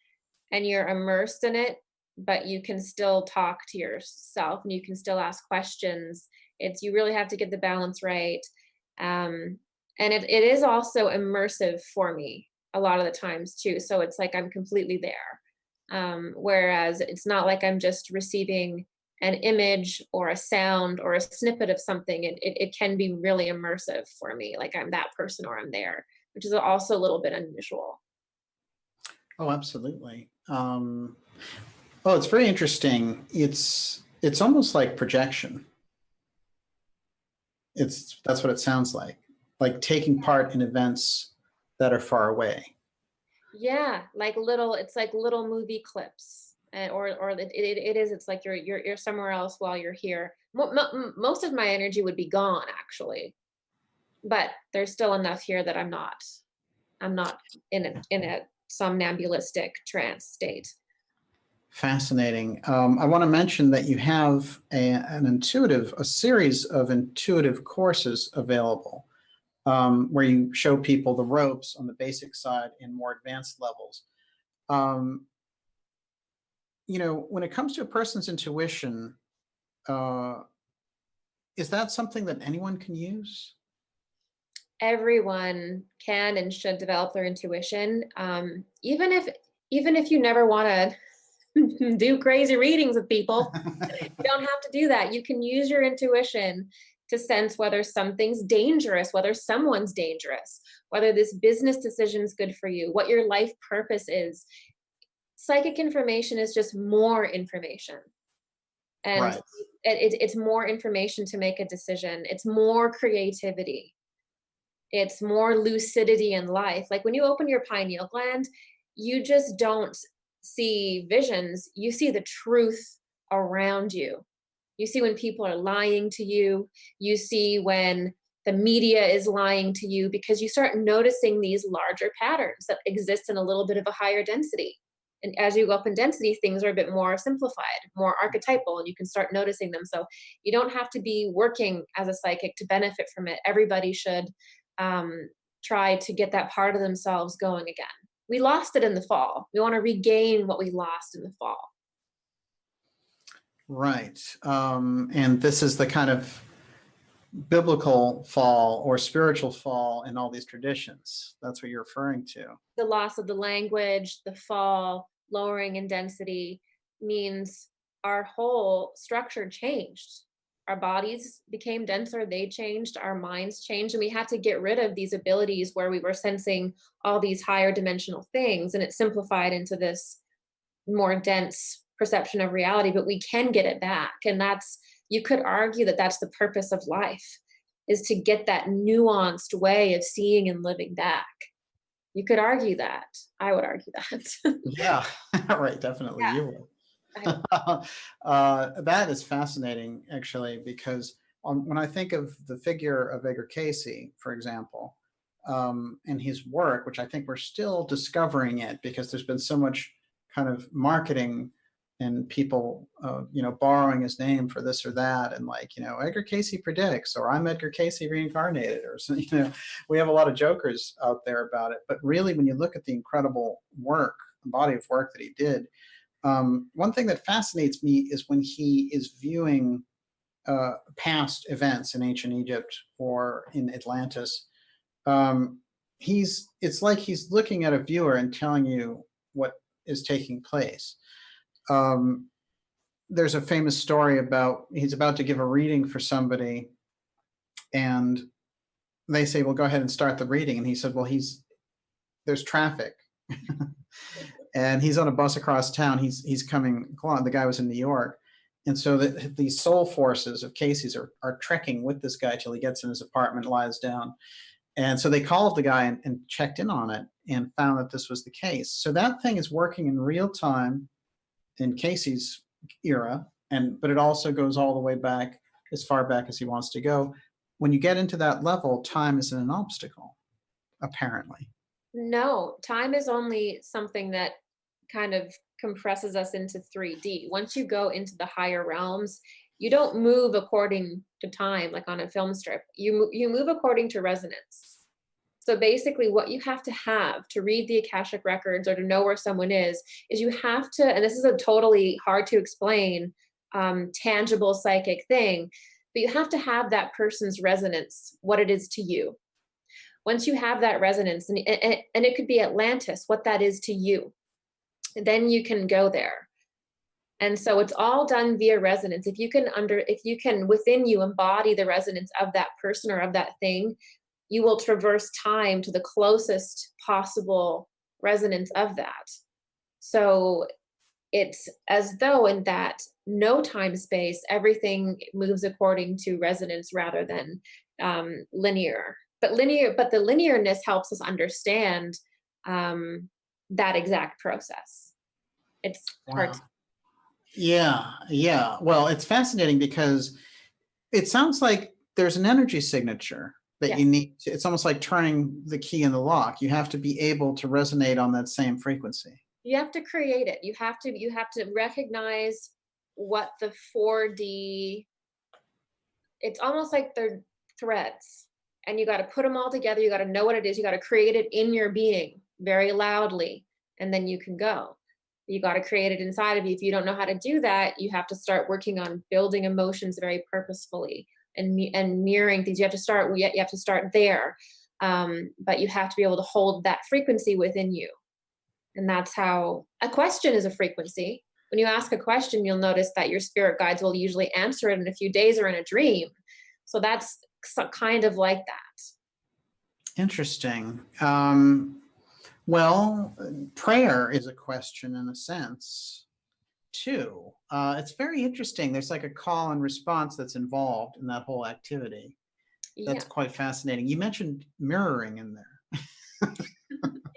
and you're immersed in it, but you can still talk to yourself and you can still ask questions. You really have to get the balance right. And it is also immersive for me a lot of the times too. So it's like I'm completely there. Whereas it's not like I'm just receiving an image or a sound or a snippet of something. It can be really immersive for me, like I'm that person or I'm there, which is also a little bit unusual. Oh, absolutely. Oh, it's very interesting. It's almost like projection. That's what it sounds like taking part in events that are far away. Yeah, it's like little movie clips, it is. It's like you're somewhere else while you're here. Most of my energy would be gone actually, but there's still enough here that I'm not in a somnambulistic trance state. Fascinating. I want to mention that you have a series of intuitive courses available, where you show people the ropes on the basic side and more advanced levels. You know, when it comes to a person's intuition, is that something that anyone can use? Everyone can and should develop their intuition, even if you never want to do crazy readings with people. You don't have to do that. You can use your intuition to sense whether something's dangerous, whether someone's dangerous, whether this business decision is good for you, what your life purpose is. Psychic information is just more information. And Right. it's more information to make a decision. It's more creativity. It's more lucidity in life. Like when you open your pineal gland, you just don't see visions. You see the truth around you. You see when people are lying to you. You see when the media is lying to you, because you start noticing these larger patterns that exist in a little bit of a higher density. And as you go up in density, things are a bit more simplified, more archetypal, and you can start noticing them. So you don't have to be working as a psychic to benefit from it. Everybody should try to get that part of themselves going again. We lost it in the fall. We want to regain what we lost in the fall. Right. And this is the kind of biblical fall or spiritual fall in all these traditions. That's what you're referring to. The loss of the language, the fall, lowering in density means our whole structure changed. Our bodies became denser, they changed, our minds changed, and we had to get rid of these abilities where we were sensing all these higher dimensional things, and it simplified into this more dense perception of reality, but we can get it back. And you could argue that that's the purpose of life, is to get that nuanced way of seeing and living back. You could argue that. I would argue that. Yeah, right, definitely, Yeah. you will. I, That is fascinating, actually, because when I think of the figure of Edgar Casey, for example, and his work, which I think we're still discovering it because there's been so much kind of marketing and people, borrowing his name for this or that, and like, Edgar Casey predicts, or I'm Edgar Casey reincarnated, or so, we have a lot of jokers out there about it. But really, when you look at the incredible work, body of work that he did, one thing that fascinates me is when he is viewing past events in ancient Egypt or in Atlantis. Um, it's like he's looking at a viewer and telling you what is taking place. Um, there's a famous story about he's about to give a reading for somebody, and they say, "Well, go ahead and start the reading." And he said, "Well, there's traffic." And he's on a bus across town. He's coming along. The guy was in New York, and so these soul forces of Casey's are trekking with this guy till he gets in his apartment, lies down. And so they called the guy and checked in on it and found that this was the case. So that thing is working in real time in Casey's era, but it also goes all the way back, as far back as he wants to go. When you get into that level, time isn't an obstacle, apparently. no, time is only something that kind of compresses us into 3D. Once you go into the higher realms, you don't move according to time like on a film strip. You move according to resonance. So basically, what you have to read the Akashic records or to know where someone is you have to, and this is a totally hard to explain, tangible psychic thing, but you have to have that person's resonance, what it is to you. Once you have that resonance, and it could be Atlantis, what that is to you, then you can go there. And so it's all done via resonance. If you can within you embody the resonance of that person or of that thing, you will traverse time to the closest possible resonance of that. So it's as though in that no time space, everything moves according to resonance rather than linear. But the linearness helps us understand that exact process. It's hard Wow. Yeah, yeah. Well, it's fascinating because it sounds like there's an energy signature that you yes. need to, it's almost like turning the key in the lock. You have to be able to resonate on that same frequency. You have to create it. You have to recognize what the 4D, it's almost like they're threads, and you got to put them all together. You got to know what it is. You got to create it in your being very loudly, and then you can go. You got to create it inside of you. If you don't know how to do that, you have to start working on building emotions very purposefully and mirroring things. You have to start there, but you have to be able to hold that frequency within you. And that's how a question is a frequency. When you ask a question, you'll notice that your spirit guides will usually answer it in a few days or in a dream. So that's kind of like that. Interesting. Well, prayer is a question in a sense, too. It's very interesting. There's like a call and response that's involved in that whole activity. That's Yeah. quite fascinating. You mentioned mirroring in there.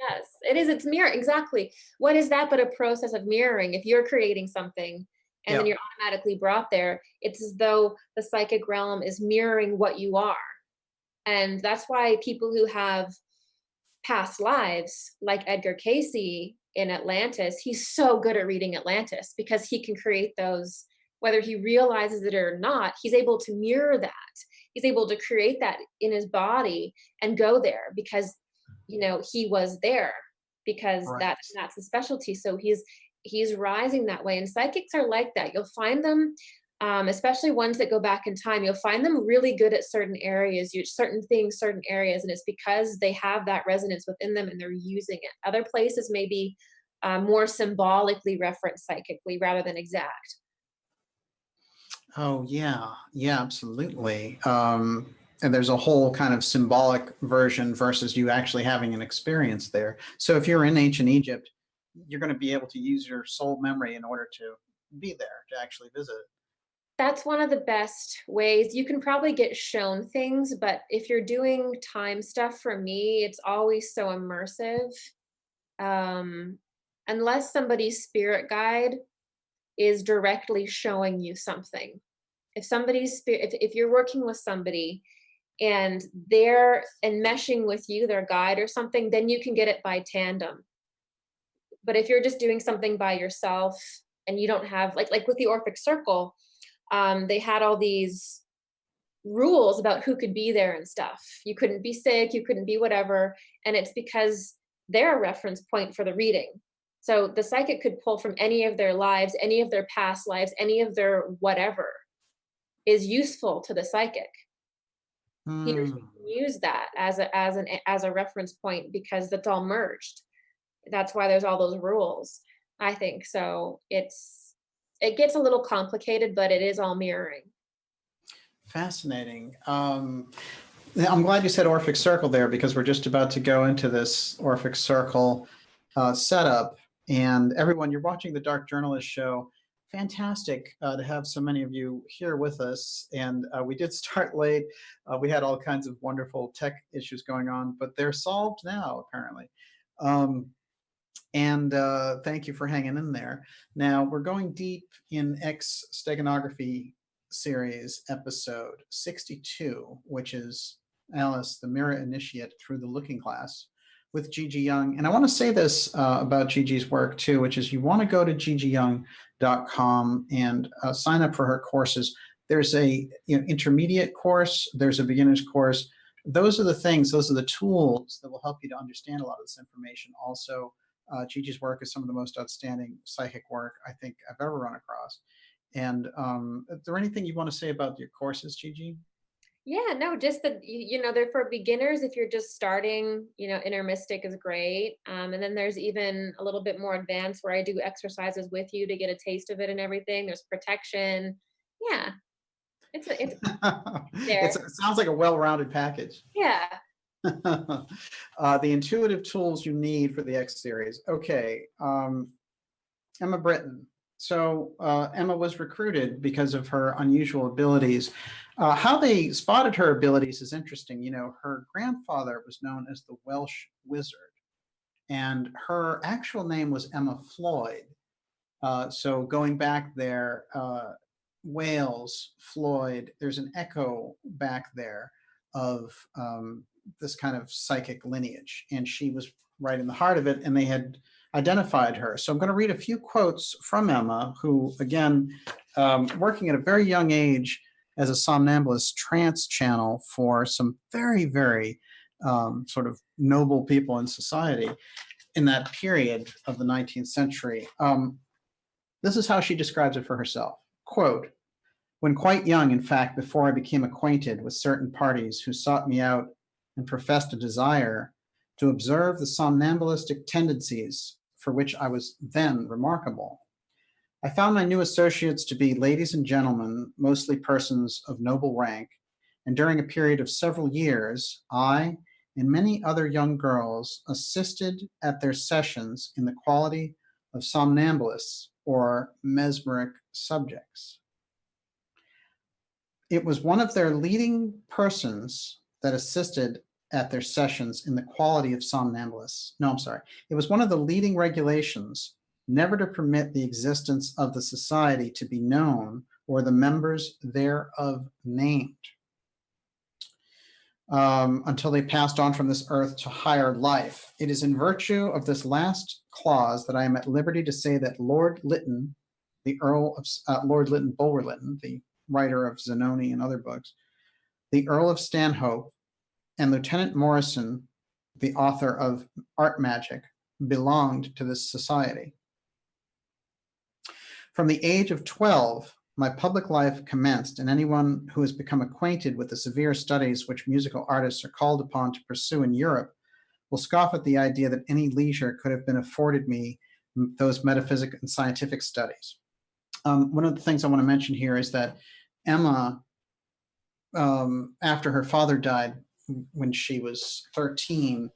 Yes, it is. It's mirror. Exactly. What is that but a process of mirroring? If you're creating something and then Yeah. you're automatically brought there, it's as though the psychic realm is mirroring what you are. And that's why people who have past lives, like Edgar Casey in Atlantis, he's so good at reading Atlantis because he can create those, whether he realizes it or not, he's able to mirror that. He's able to create that in his body and go there because he was there, because Right. that's the specialty. So he's rising that way. And psychics are like that. You'll find them, especially ones that go back in time, you'll find them really good at certain areas, certain things, certain areas, and it's because they have that resonance within them and they're using it. Other places may be more symbolically referenced psychically rather than exact. Oh, yeah. Yeah, absolutely. And there's a whole kind of symbolic version versus you actually having an experience there. So if you're in ancient Egypt, you're going to be able to use your soul memory in order to be there, to actually visit. That's one of the best ways. You can probably get shown things, but if you're doing time stuff, for me, it's always so immersive. Um, unless somebody's spirit guide is directly showing you something. If somebody's spirit, if you're working with somebody and they're enmeshing with you, their guide or something, then you can get it by tandem. But if you're just doing something by yourself and you don't have like with the Orphic Circle, they had all these rules about who could be there and stuff. You couldn't be sick, you couldn't be whatever, and it's because they're a reference point for the reading. So the psychic could pull from any of their lives, any of their past lives, any of their whatever is useful to the psychic. He or she Hmm. can use that as a reference point because that's all merged. That's why there's all those rules. I think so. It gets a little complicated, but it is all mirroring. Fascinating. I'm glad you said Orphic Circle there, because we're just about to go into this Orphic Circle setup. And everyone, you're watching the Dark Journalist Show. Fantastic to have so many of you here with us. And we did start late. We had all kinds of wonderful tech issues going on, but they're solved now, apparently. And thank you for hanging in there. Now, we're going deep in X steganography series episode 62, which is Alice, the Mirror Initiate Through the Looking Glass, with Gigi Young. And I want to say this about Gigi's work too, which is you want to go to gigiyoung.com and sign up for her courses. There's a intermediate course, there's a beginner's course. Those are the things, those are the tools that will help you to understand a lot of this information. Also, Gigi's work is some of the most outstanding psychic work I think I've ever run across. And is there anything you want to say about your courses, Gigi? Yeah, no, just that they're for beginners. If you're just starting, Inner Mystic is great. And then there's even a little bit more advanced where I do exercises with you to get a taste of it and everything. There's protection. Yeah, it's there. It sounds like a well-rounded package. Yeah. The intuitive tools you need for the X series. Okay, Emma Britton. So Emma was recruited because of her unusual abilities. How they spotted her abilities is interesting. Her grandfather was known as the Welsh Wizard, and her actual name was Emma Floyd. So going back there, Wales, Floyd, there's an echo back there of this kind of psychic lineage, and she was right in the heart of it, and they had identified her. So I'm going to read a few quotes from Emma, who, again, working at a very young age as a somnambulist trance channel for some very, very sort of noble people in society in that period of the 19th century. This is how she describes it for herself. Quote, "When quite young, in fact, before I became acquainted with certain parties who sought me out and professed a desire to observe the somnambulistic tendencies for which I was then remarkable, I found my new associates to be ladies and gentlemen, mostly persons of noble rank, and during a period of several years, I and many other young girls assisted at their sessions in the quality of somnambulists or mesmeric subjects. It was one of their leading persons that assisted at their sessions in the quality of somnambulists. No, I'm sorry. It was one of the leading regulations never to permit the existence of the society to be known or the members thereof named until they passed on from this earth to higher life. It is in virtue of this last clause that I am at liberty to say that Lord Lytton, the Earl of Lord Lytton Bulwer Lytton, the writer of Zanoni and other books, the Earl of Stanhope, and Lieutenant Morrison, the author of Art Magic, belonged to this society. From the age of 12, my public life commenced, and anyone who has become acquainted with the severe studies which musical artists are called upon to pursue in Europe will scoff at the idea that any leisure could have been afforded me those metaphysic and scientific studies. One of the things I want to mention here is that Emma, after her father died when she was 13,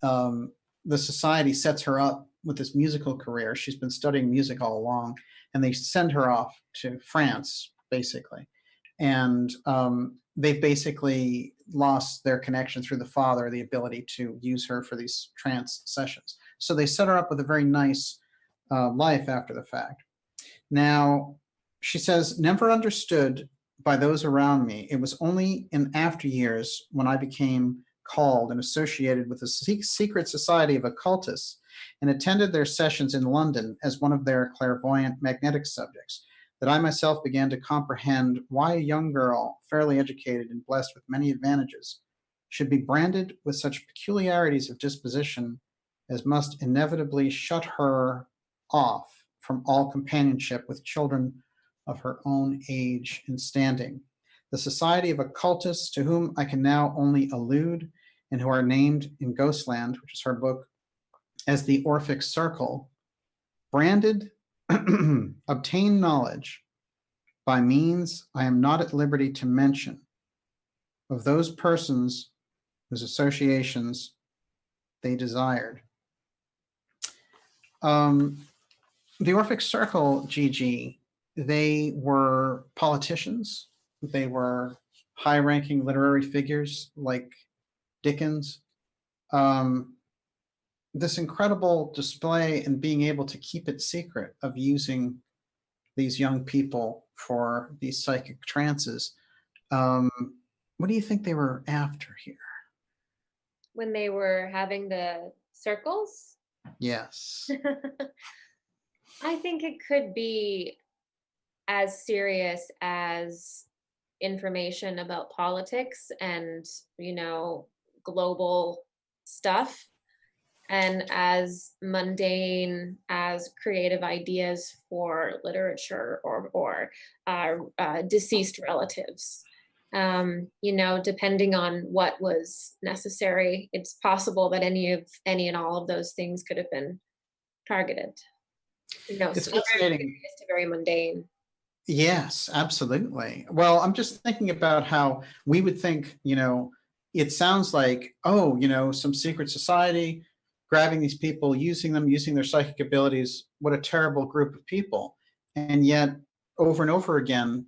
the society sets her up with this musical career. She's been studying music all along, and they send her off to France basically. And they've basically lost their connection through the father, the ability to use her for these trance sessions. So they set her up with a very nice life after the fact. Now, she says, never understood by those around me. It was only in after years when I became called and associated with the secret society of occultists and attended their sessions in London as one of their clairvoyant magnetic subjects, that I myself began to comprehend why a young girl, fairly educated and blessed with many advantages, should be branded with such peculiarities of disposition as must inevitably shut her off from all companionship with children of her own age and standing. The Society of Occultists, to whom I can now only allude, and who are named in Ghostland, which is her book, as the Orphic Circle, branded, obtain knowledge by means I am not at liberty to mention of those persons whose associations they desired. The Orphic Circle, Gigi, they were politicians. They were high-ranking literary figures like Dickens. This incredible display and being able to keep it secret of using these young people for these psychic trances. What do you think they were after here? When they were having the circles? Yes. I think it could be as serious as information about politics and, you know, global stuff, and as mundane as creative ideas for literature or deceased relatives. You know, depending on what was necessary, it's possible that any and all of those things could have been targeted. You know, It's so very fascinating. serious to very mundane. Yes, absolutely. Well, I'm just thinking about how we would think, you know, it sounds like, oh, you know, some secret society grabbing these people, using them, using their psychic abilities. What a terrible group of people. And yet, over and over again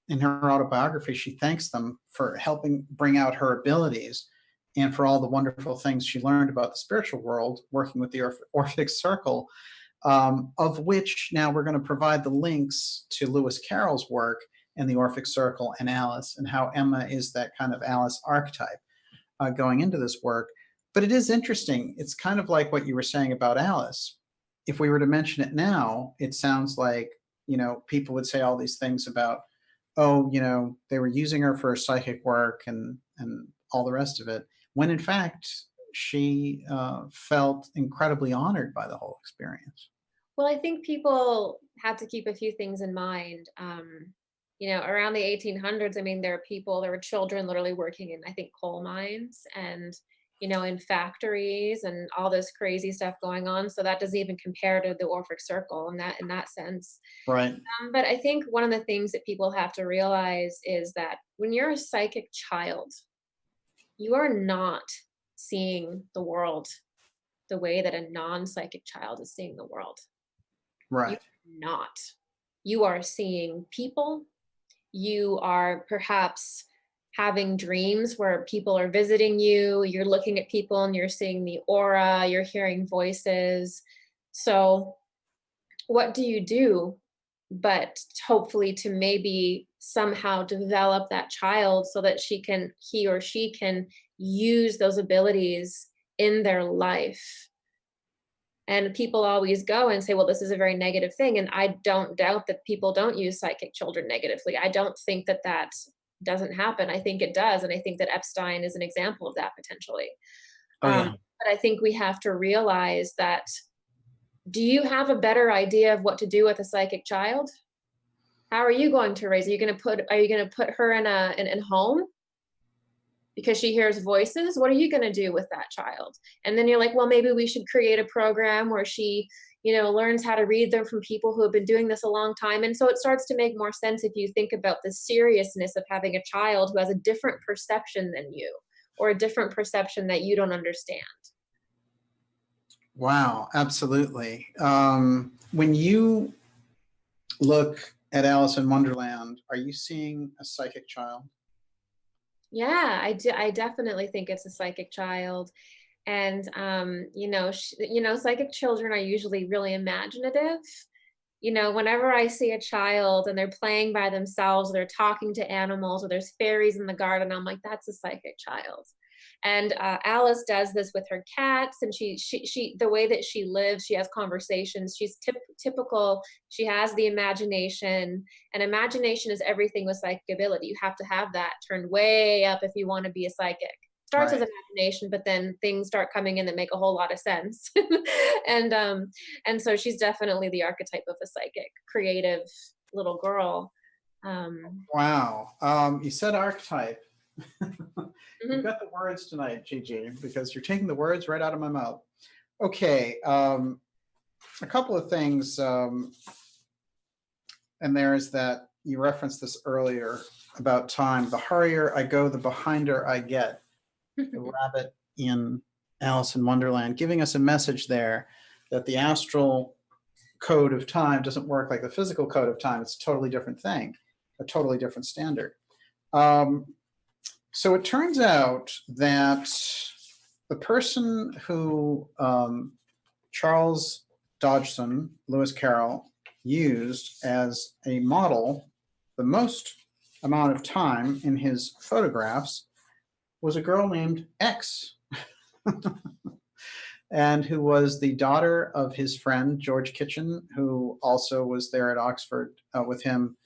in her autobiography, she thanks them for helping bring out her abilities and for all the wonderful things she learned about the spiritual world working with the Orphic Circle. Of which now we're going to provide the links to Lewis Carroll's work in the Orphic Circle and Alice, and how Emma is that kind of Alice archetype going into this work. But it is interesting. It's kind of like what you were saying about Alice. If we were to mention it now, it sounds like, you know, people would say all these things about, oh, you know, they were using her for her psychic work and all the rest of it, when in fact, she felt incredibly honored by the whole experience. Well, I think people have to keep a few things in mind. You know, around the 1800s, I mean, there were children literally working in, I think, coal mines and, you know, in factories and all this crazy stuff going on. So that doesn't even compare to the Orphic Circle in that sense. Right. But I think one of the things that people have to realize is that when you're a psychic child, you are not seeing the world the way that a non-psychic child is seeing the world. Right. You're not. You are seeing people. You are perhaps having dreams where people are visiting you. You're looking at people and you're seeing the aura. You're hearing voices. So what do you do but hopefully to maybe somehow develop that child so that he or she can use those abilities in their life? And people always go and say, well, this is a very negative thing. And I don't doubt that people don't use psychic children negatively. I don't think that doesn't happen. I think it does. And I think that Epstein is an example of that potentially. Oh, yeah. But I think we have to realize that, do you have a better idea of what to do with a psychic child? How are you going to raise? Are you going to put her in a home because she hears voices? What are you going to do with that child? And then you're like, well, maybe we should create a program where she, you know, learns how to read them from people who have been doing this a long time. And so it starts to make more sense if you think about the seriousness of having a child who has a different perception than you, or a different perception that you don't understand. Wow, absolutely. When you look at Alice in Wonderland, are you seeing a psychic child? Yeah, I do. I definitely think it's a psychic child. And psychic children are usually really imaginative. Whenever I see a child and they're playing by themselves, they're talking to animals, or there's fairies in the garden, I'm like, that's a psychic child. And Alice does this with her cats, and she the way that she lives, she has conversations. She's typical. She has the imagination, and imagination is everything with psychic ability. You have to have that turned way up if you want to be a psychic. Starts Right. as imagination, but then things start coming in that make a whole lot of sense. and and so she's definitely the archetype of a psychic, creative little girl. Wow. You said archetype. You've Mhm. got the words tonight, Gigi, because you're taking the words right out of my mouth. Okay. A couple of things, and there is that you referenced this earlier about time. The hurrier I go, the behinder I get. The rabbit in Alice in Wonderland, giving us a message there that the astral code of time doesn't work like the physical code of time. It's a totally different thing, a totally different standard. So it turns out that the person who Charles Dodgson, Lewis Carroll, used as a model the most amount of time in his photographs was a girl named X, and who was the daughter of his friend George Kitchen, who also was there at Oxford with him.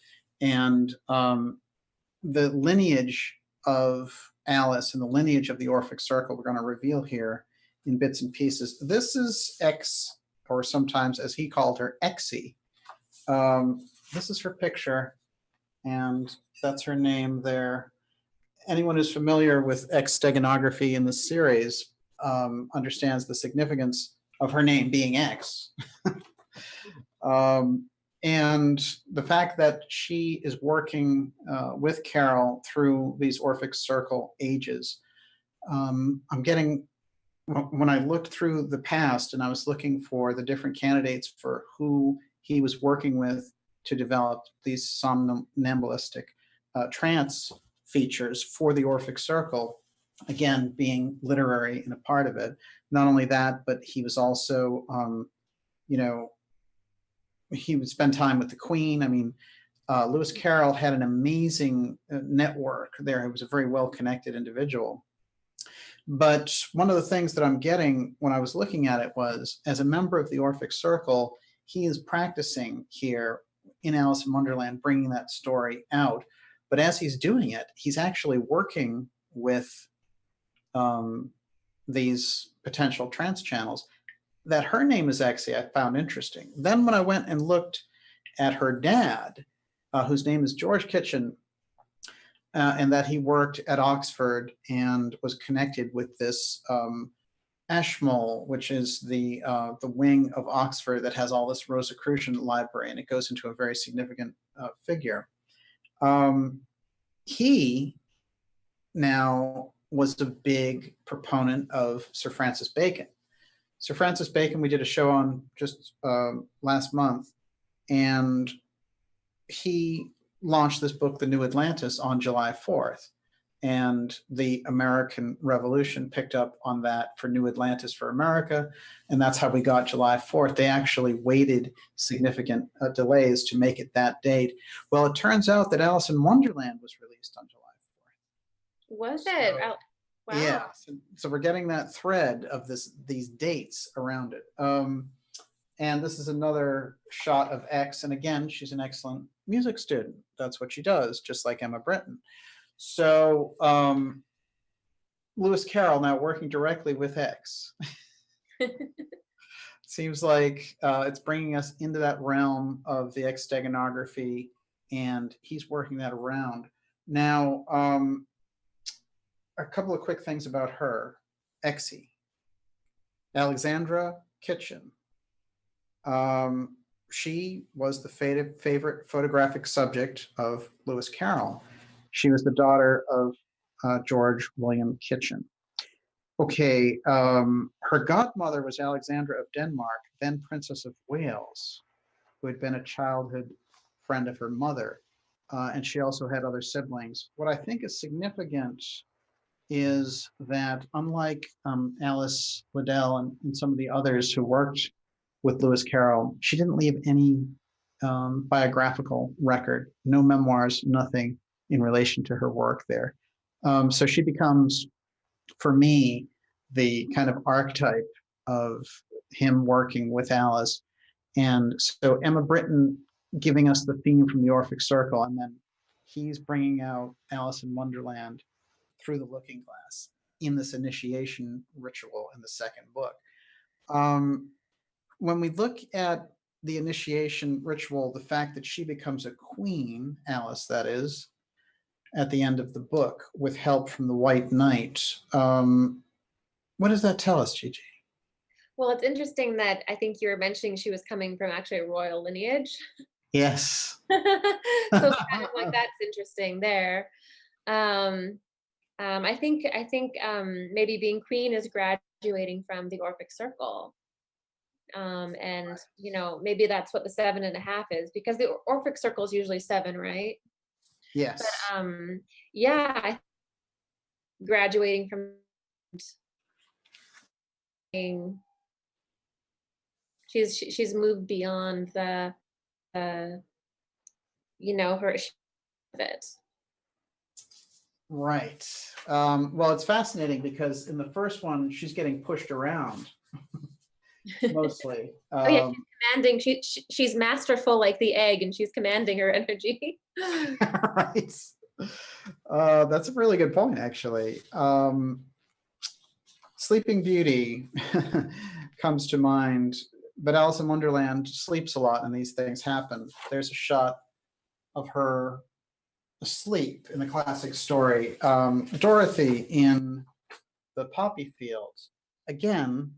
And the lineage of Alice and the lineage of the Orphic Circle we're going to reveal here in bits and pieces. This is X, or sometimes, as he called her, Exie. This is her picture, and that's her name there. Anyone who's familiar with X steganography in the series understands the significance of her name being X. And the fact that she is working with Carroll through these Orphic Circle ages. I'm getting, when I looked through the past and I was looking for the different candidates for who he was working with to develop these somnambulistic trance features for the Orphic Circle, again, being literary and a part of it. Not only that, but he was also, he would spend time with the Queen. I mean, Lewis Carroll had an amazing network there. He was a very well-connected individual. But one of the things that I'm getting when I was looking at it was, as a member of the Orphic Circle, he is practicing here in Alice in Wonderland, bringing that story out. But as he's doing it, he's actually working with these potential trance channels. That her name is Exie, I found interesting. Then when I went and looked at her dad, whose name is George Kitchen, and that he worked at Oxford and was connected with this Ashmole, which is the wing of Oxford that has all this Rosicrucian library, and it goes into a very significant figure. He now was a big proponent of Sir Francis Bacon. Sir Francis Bacon, we did a show on just last month, and he launched this book, The New Atlantis, on July 4th. And the American Revolution picked up on that for New Atlantis for America. And that's how we got July 4th. They actually waited significant delays to make it that date. Well, it turns out that Alice in Wonderland was released on July 4th. Was it? So, Wow. yeah. So we're getting that thread of these dates around it. And this is another shot of X. And again, she's an excellent music student. That's what she does, just like Emma Britton. So Lewis Carroll now working directly with X. Seems like it's bringing us into that realm of the X steganography, and he's working that around. Now, a couple of quick things about her. Exie. Alexandra Kitchen. She was the favorite photographic subject of Lewis Carroll. She was the daughter of George William Kitchen. Okay, her godmother was Alexandra of Denmark, then Princess of Wales, who had been a childhood friend of her mother. And she also had other siblings. What I think is significant is that unlike Alice Liddell and some of the others who worked with Lewis Carroll, she didn't leave any biographical record, no memoirs, nothing in relation to her work there. So she becomes, for me, the kind of archetype of him working with Alice. And so Emma Britton giving us the theme from the Orphic Circle, and then he's bringing out Alice in Wonderland through the looking glass in this initiation ritual in the second book. When we look at the initiation ritual, the fact that she becomes a queen, Alice that is, at the end of the book with help from the White Knight, what does that tell us, Gigi? Well, it's interesting that I think you were mentioning she was coming from actually a royal lineage. Yes. So it's kind of like that's interesting there. I think maybe being queen is graduating from the Orphic Circle. And you know, maybe that's what the 7.5 is, because the Orphic Circle is usually 7, right? Yes. But yeah, graduating from she's moved beyond the you know, her it. Right. Well, it's fascinating because in the first one, she's getting pushed around mostly. Oh yeah, she's commanding. She's masterful like the egg, and she's commanding her energy. Right. That's a really good point, actually. Sleeping Beauty comes to mind, but Alice in Wonderland sleeps a lot and these things happen. There's a shot of her asleep in the classic story. Dorothy in the poppy fields, again,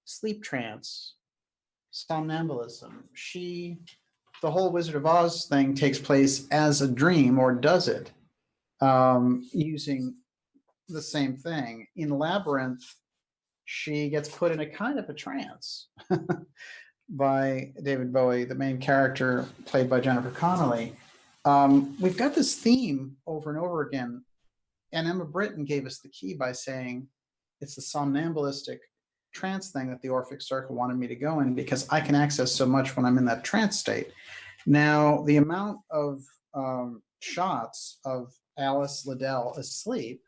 sleep trance, somnambulism. The whole Wizard of Oz thing takes place as a dream, or does it? Using the same thing. In Labyrinth, she gets put in a kind of a trance by David Bowie, the main character played by Jennifer Connelly. We've got this theme over and over again, and Emma Britton gave us the key by saying it's the somnambulistic trance thing that the Orphic Circle wanted me to go in, because I can access so much when I'm in that trance state. Now, the amount of shots of Alice Liddell asleep,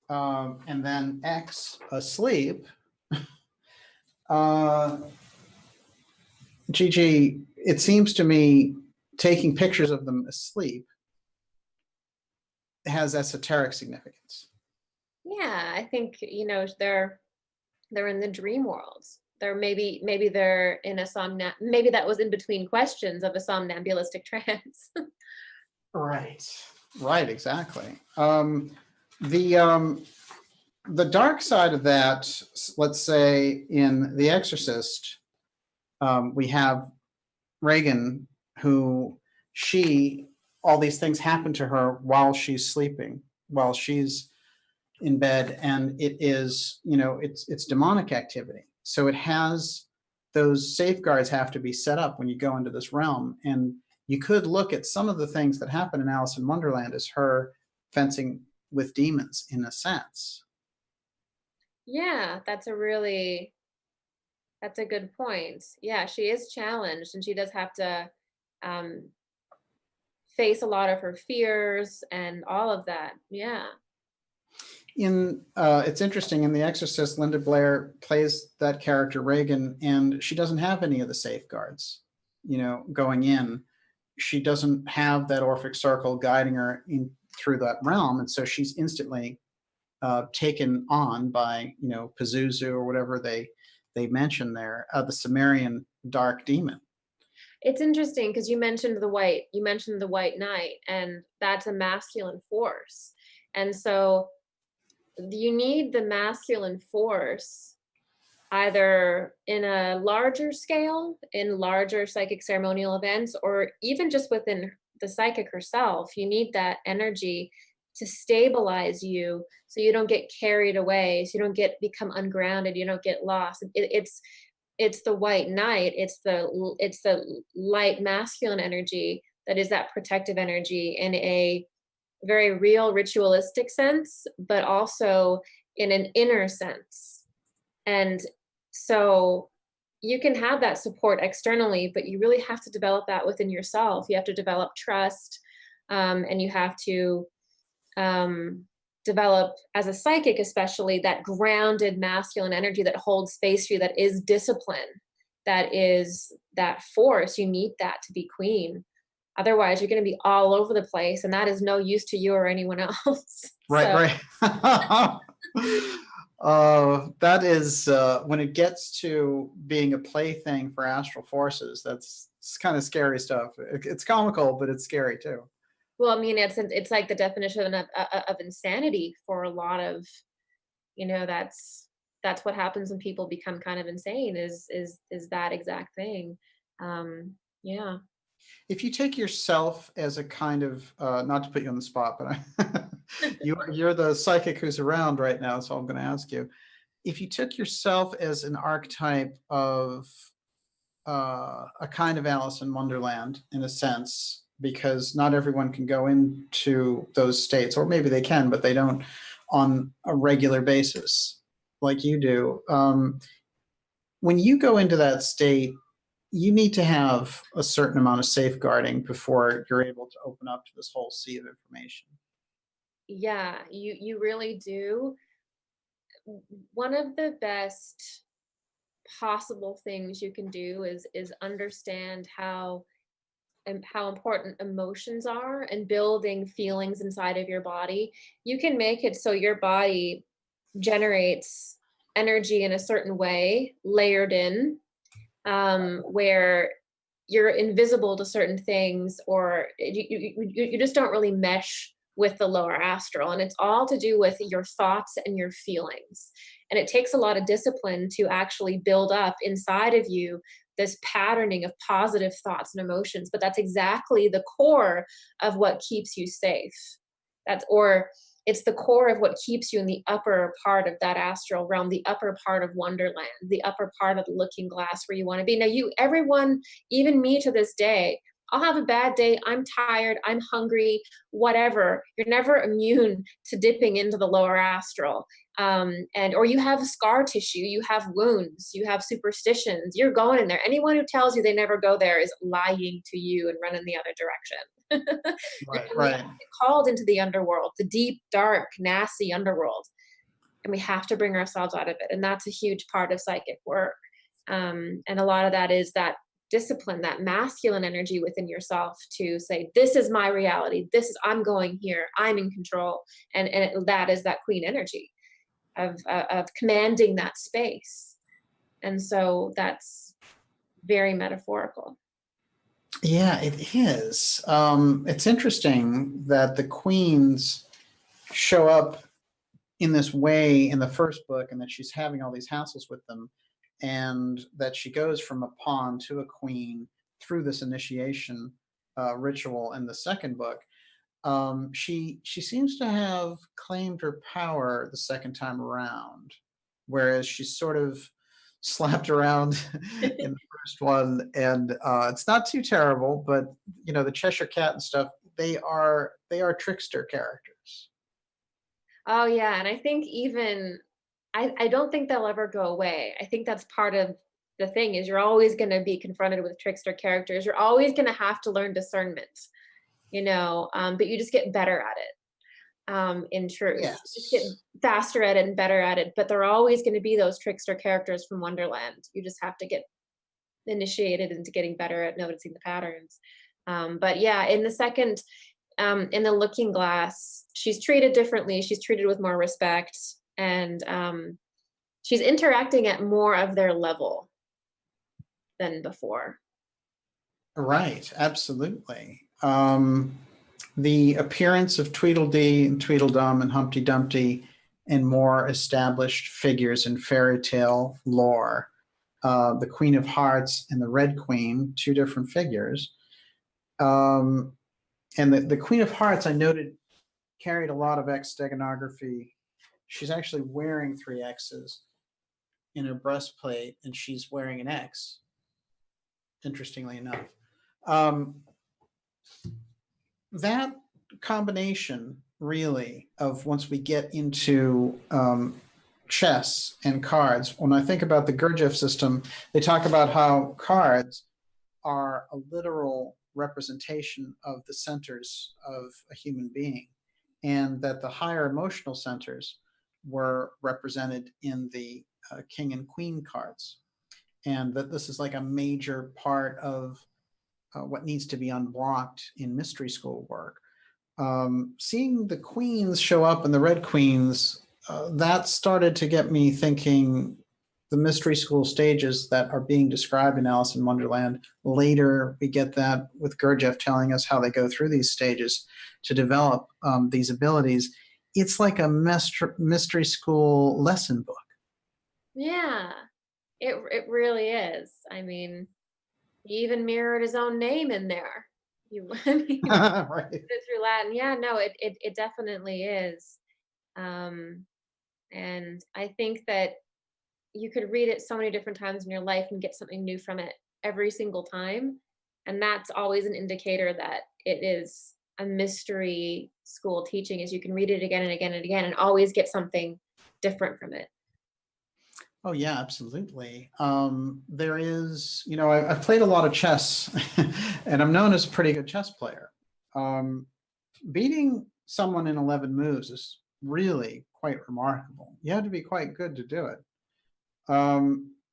and then X asleep, Gigi, it seems to me taking pictures of them asleep has esoteric significance. Yeah, I think, you know, they're in the dream world. They're maybe they're in a maybe that was in between questions of a somnambulistic trance. Right, exactly. The dark side of that, let's say in The Exorcist, we have Regan, who all these things happen to her while she's sleeping, while she's in bed, and it is, you know, it's demonic activity. So it has, those safeguards have to be set up when you go into this realm. And you could look at some of the things that happen in Alice in Wonderland as her fencing with demons, in a sense. Yeah, that's a good point. Yeah, she is challenged, and she does have to face a lot of her fears and all of that. Yeah. It's interesting, in The Exorcist, Linda Blair plays that character Regan, and she doesn't have any of the safeguards, you know, going in. She doesn't have that Orphic Circle guiding her in through that realm, and so she's instantly taken on by, you know, Pazuzu, or whatever they mention there, the Sumerian dark demon. It's interesting because you mentioned the White Knight, and that's a masculine force. And so you need the masculine force either in a larger scale, in larger psychic ceremonial events, or even just within the psychic herself. You need that energy to stabilize you so you don't get carried away, so you don't become ungrounded, you don't get lost. it's the white knight, it's the light masculine energy that is that protective energy in a very real ritualistic sense, but also in an inner sense. And so you can have that support externally, but you really have to develop that within yourself. You have to develop trust, and you have to develop, as a psychic especially, that grounded masculine energy that holds space for you, that is discipline, that is that force. You need that to be queen. Otherwise, you're going to be all over the place, and that is no use to you or anyone else. Right, right. That is, when it gets to being a plaything for astral forces, that's kind of scary stuff. It's comical, but it's scary too. Well, I mean, it's like the definition of insanity for a lot of, that's what happens when people become kind of insane, is that exact thing. Yeah. If you take yourself as a kind of, not to put you on the spot, but you're the psychic who's around right now, so I'm going to ask you, if you took yourself as an archetype of a kind of Alice in Wonderland, in a sense, because not everyone can go into those states, or maybe they can, but they don't on a regular basis like you do. When you go into that state, you need to have a certain amount of safeguarding before you're able to open up to this whole sea of information. Yeah, you really do. One of the best possible things you can do is understand how important emotions are, and building feelings inside of your body. You can make it so your body generates energy in a certain way, layered in, where you're invisible to certain things, or you just don't really mesh with the lower astral. And it's all to do with your thoughts and your feelings. And it takes a lot of discipline to actually build up inside of you this patterning of positive thoughts and emotions. But that's exactly the core of what keeps you safe. It's the core of what keeps you in the upper part of that astral realm, the upper part of Wonderland, the upper part of the looking glass where you want to be. Now, everyone, even me to this day, I'll have a bad day. I'm tired. I'm hungry, whatever. You're never immune to dipping into the lower astral. Or you have scar tissue, you have wounds, you have superstitions, you're going in there. Anyone who tells you they never go there is lying to you and running the other direction. Right, And we right. get called into the underworld, the deep, dark, nasty underworld. And we have to bring ourselves out of it. And that's a huge part of psychic work. And a lot of that is that discipline, that masculine energy within yourself to say, this is my reality. I'm going here. I'm in control. And that is that queen energy of commanding that space. And so that's very metaphorical. Yeah, it is. It's interesting that the queens show up in this way in the first book, and that she's having all these hassles with them, and that she goes from a pawn to a queen through this initiation ritual in the second book. She seems to have claimed her power the second time around, whereas she's sort of slapped around in the first one, and it's not too terrible. But the Cheshire Cat and stuff, they are trickster characters. Oh yeah, and I think I don't think they'll ever go away. I think that's part of the thing, is you're always going to be confronted with trickster characters. You're always going to have to learn discernment, but you just get better at it. In truth, Yes. you just get faster at it and better at it. But there are always going to be those trickster characters from Wonderland. You just have to get initiated into getting better at noticing the patterns. But yeah, in the second, in the Looking Glass, she's treated differently. She's treated with more respect, and she's interacting at more of their level than before. Right, absolutely. The appearance of Tweedledee and Tweedledum and Humpty Dumpty and more established figures in fairy tale lore, the Queen of Hearts and the Red Queen, two different figures. And the Queen of Hearts, I noted, carried a lot of X steganography. She's actually wearing 3 X's. in her breastplate, and she's wearing an X, interestingly enough. That combination, really, of once we get into chess and cards, when I think about the Gurdjieff system, they talk about how cards are a literal representation of the centers of a human being, and that the higher emotional centers were represented in the king and queen cards, and that this is like a major part of what needs to be unblocked in mystery school work. Seeing the queens show up and the red queens, that started to get me thinking the mystery school stages that are being described in Alice in Wonderland. Later, we get that with Gurdjieff telling us how they go through these stages to develop these abilities. It's like a mystery school lesson book. Yeah, it really is. I mean, he even mirrored his own name in there. I mean, Right. through Latin. Yeah, no, it definitely is. And I think that you could read it so many different times in your life and get something new from it every single time. And that's always an indicator that it is a mystery school teaching, is you can read it again and again and again and always get something different from it. Oh yeah, absolutely. There is, I've played a lot of chess and I'm known as a pretty good chess player. Beating someone in 11 moves is really quite remarkable. You have to be quite good to do it.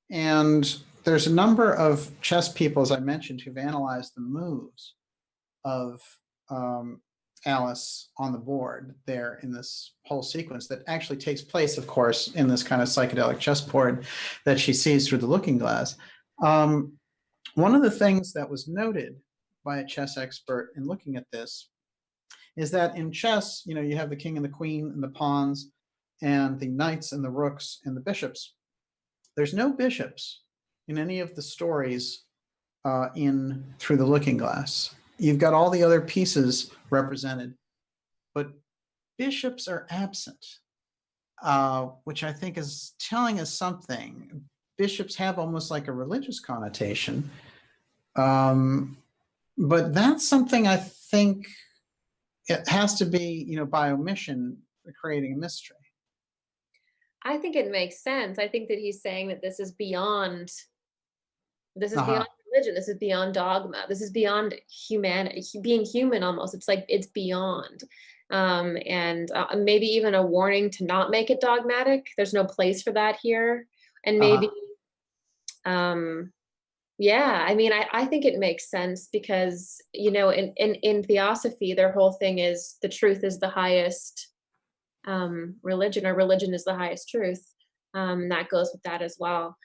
And there's a number of chess people, as I mentioned, who've analyzed the moves of Alice on the board there in this whole sequence that actually takes place, of course, in this kind of psychedelic chessboard that she sees through the looking glass. One of the things that was noted by a chess expert in looking at this is that in chess, you have the king and the queen and the pawns and the knights and the rooks and the bishops. There's no bishops in any of the stories in Through the Looking Glass. You've got all the other pieces represented, but bishops are absent, which I think is telling us something. Bishops have almost like a religious connotation, but that's something I think it has to be, by omission, creating a mystery. I think it makes sense. I think that he's saying that this is beyond religion. This is beyond dogma. This is beyond humanity, being human almost. It's like it's beyond. And maybe even a warning to not make it dogmatic. There's no place for that here. And maybe, yeah, I mean, I think it makes sense because, in theosophy, their whole thing is the truth is the highest religion, or religion is the highest truth. That goes with that as well.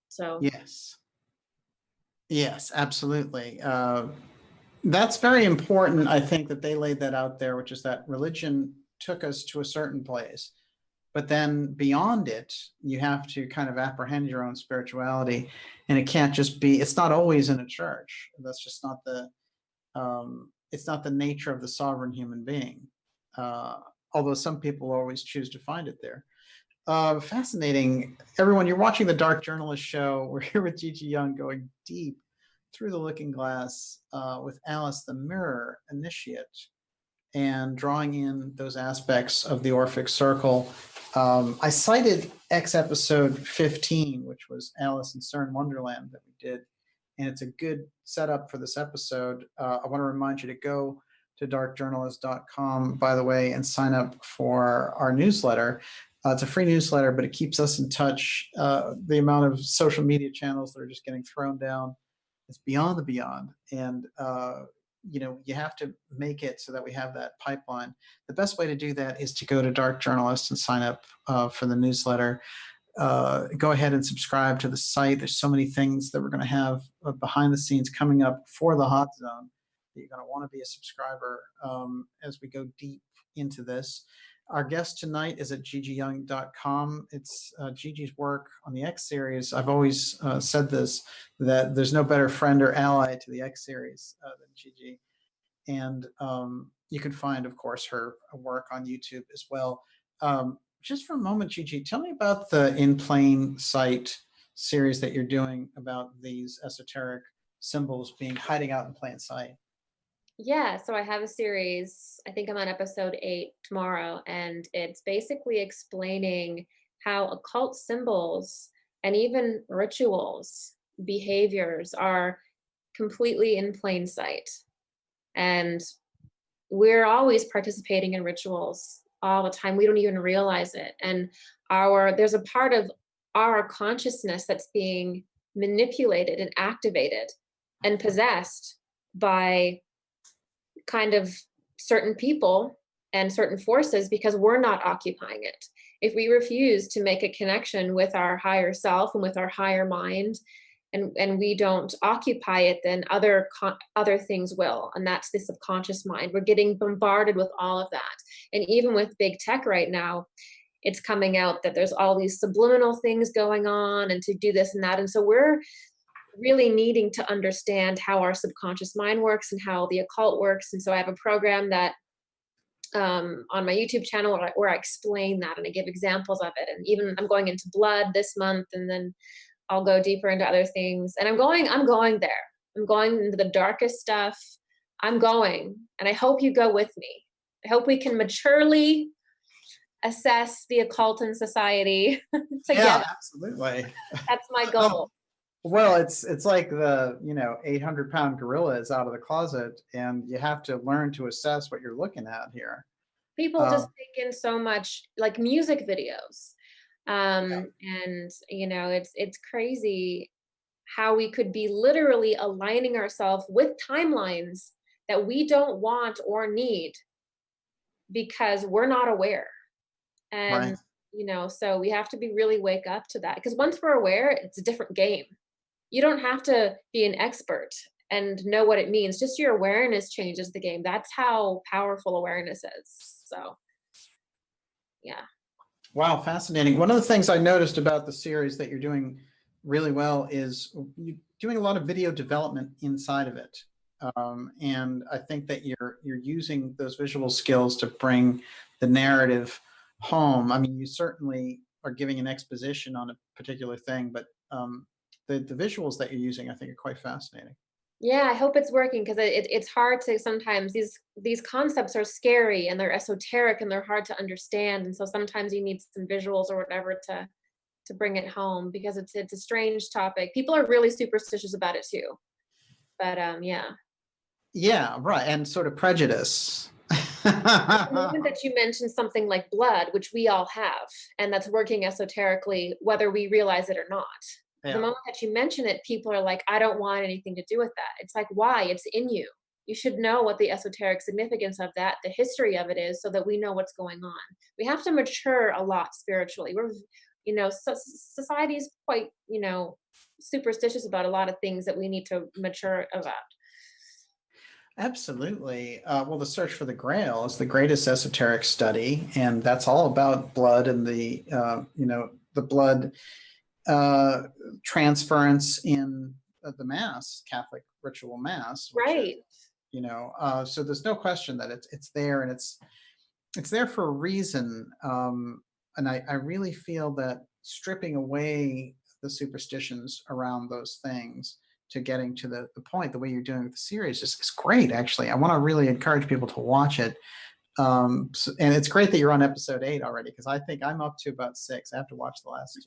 So yes, absolutely. That's very important. I think that they laid that out there, which is that religion took us to a certain place, but then beyond it, you have to kind of apprehend your own spirituality, and it can't just be. It's not always in a church. That's just not the. It's not the nature of the sovereign human being. Although some people always choose to find it there. Fascinating. Everyone, you're watching the Dark Journalist Show. We're here with Gigi Young, going deep through the looking glass with Alice, the Mirror Initiate, and drawing in those aspects of the Orphic Circle. I cited X episode 15, which was Alice in CERN Wonderland that we did, and it's a good setup for this episode. I want to remind you to go to darkjournalist.com, by the way, and sign up for our newsletter. It's a free newsletter, but it keeps us in touch. The amount of social media channels that are just getting thrown down, it's beyond the beyond. And, you have to make it so that we have that pipeline. The best way to do that is to go to Dark Journalist and sign up for the newsletter. Go ahead and subscribe to the site. There's so many things that we're going to have behind the scenes coming up for the Hot Zone that you're going to want to be a subscriber as we go deep into this. Our guest tonight is at gigiyoung.com. It's Gigi's work on the X series. I've always said this, that there's no better friend or ally to the X series than Gigi. And you can find, of course, her work on YouTube as well. just for a moment, Gigi, tell me about the In Plain Sight series that you're doing about these esoteric symbols being hiding out in plain sight. Yeah, so I have a series. I think I'm on episode 8 tomorrow, and it's basically explaining how occult symbols and even rituals, behaviors are completely in plain sight. And we're always participating in rituals all the time. We don't even realize it. And there's a part of our consciousness that's being manipulated and activated and possessed by kind of certain people and certain forces because we're not occupying it. If we refuse to make a connection with our higher self and with our higher mind, and we don't occupy it, then other things will, and that's the subconscious mind. We're getting bombarded with all of that. And even with big tech right now, it's coming out that there's all these subliminal things going on and to do this and that. And so we're really needing to understand how our subconscious mind works and how the occult works. And so I have a program that on my YouTube channel where I explain that and I give examples of it. And even I'm going into blood this month, and then I'll go deeper into other things. And I'm going there. I'm going into the darkest stuff. I'm going, and I hope you go with me. I hope we can maturely assess the occult in society together. Yeah, absolutely. That's my goal. Well, it's like the 800-pound gorilla is out of the closet, and you have to learn to assess what you're looking at here. People just take in so much, like music videos, and it's crazy how we could be literally aligning ourselves with timelines that we don't want or need because we're not aware. And right. So we have to be really wake up to that, because once we're aware, it's a different game. You don't have to be an expert and know what it means. Just your awareness changes the game. That's how powerful awareness is. So, yeah. Wow, fascinating. One of the things I noticed about the series that you're doing really well is you're doing a lot of video development inside of it. And I think that you're using those visual skills to bring the narrative home. I mean, you certainly are giving an exposition on a particular thing, but the visuals that you're using, I think, are quite fascinating. Yeah, I hope it's working, because it's hard to sometimes, these concepts are scary and they're esoteric and they're hard to understand. And so sometimes you need some visuals or whatever to bring it home, because it's a strange topic. People are really superstitious about it too. But yeah. Yeah, right. And sort of prejudice. The moment that you mention something like blood, which we all have, and that's working esoterically, whether we realize it or not. Yeah. The moment that you mention it, people are like, I don't want anything to do with that. It's like, why? It's in you. You should know what the esoteric significance of that, the history of it is, so that we know what's going on. We have to mature a lot spiritually. Society is quite, superstitious about a lot of things that we need to mature about. Absolutely. Well, the search for the Grail is the greatest esoteric study, and that's all about blood and the blood transference in the Mass, Catholic ritual Mass. Right. So there's no question that it's there, and it's there for a reason. And I really feel that stripping away the superstitions around those things to getting to the point, the way you're doing with the series is great, actually. I want to really encourage people to watch it. And it's great that you're on episode 8 already, because I think I'm up to about 6. I have to watch the last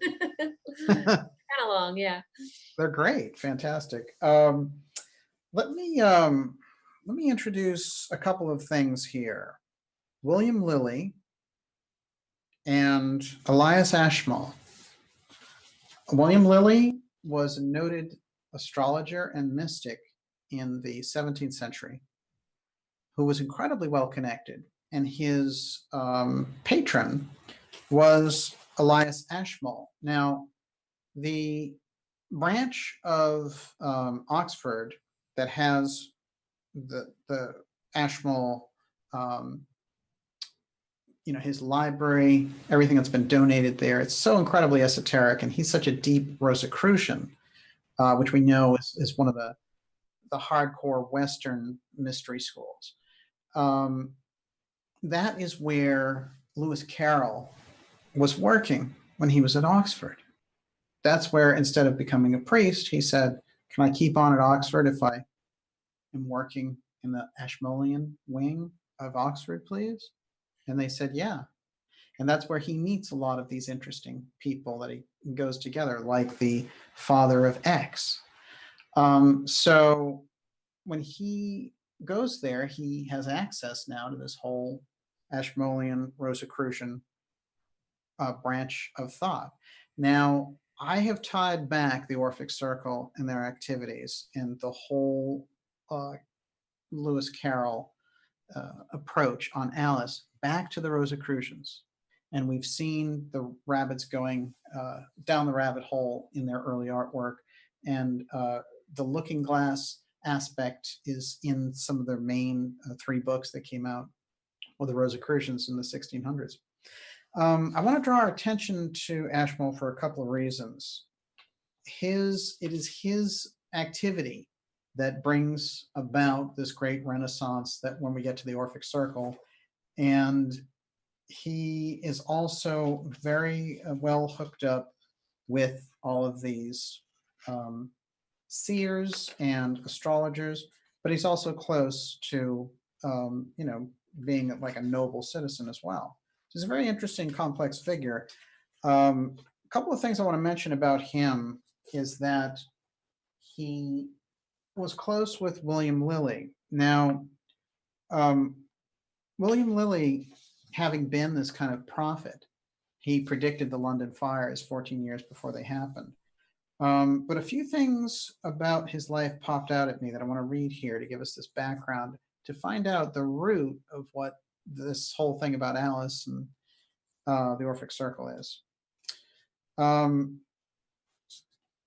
2. Kind of long, yeah. They're great, fantastic. Let me introduce a couple of things here. William Lilly and Elias Ashmole. William Lilly was a noted astrologer and mystic in the 17th century who was incredibly well connected, and his patron was Elias Ashmole. Now, the branch of Oxford that has the Ashmole, his library, everything that's been donated there, it's so incredibly esoteric, and he's such a deep Rosicrucian, which we know is one of the hardcore Western mystery schools. That is where Lewis Carroll was working when he was at Oxford. That's where, instead of becoming a priest, he said, can I keep on at Oxford if I am working in the Ashmolean wing of Oxford, please? And they said, yeah. And that's where he meets a lot of these interesting people that he goes together, like the father of X. So when he goes there, he has access now to this whole Ashmolean Rosicrucian branch of thought. Now, I have tied back the Orphic Circle and their activities and the whole Lewis Carroll approach on Alice back to the Rosicrucians. And we've seen the rabbits going down the rabbit hole in their early artwork. And the looking glass aspect is in some of their main 3 books that came out with the Rosicrucians in the 1600s. I want to draw our attention to Ashmole for a couple of reasons. It is his activity that brings about this great renaissance that when we get to the Orphic Circle. And he is also very well hooked up with all of these seers and astrologers, but he's also close to, being like a noble citizen as well. He's a very interesting, complex figure. A couple of things I want to mention about him is that he was close with William Lilly. Now, William Lilly, having been this kind of prophet, he predicted the London fires 14 years before they happened. But a few things about his life popped out at me that I want to read here to give us this background to find out the root of what this whole thing about Alice and the Orphic Circle is. One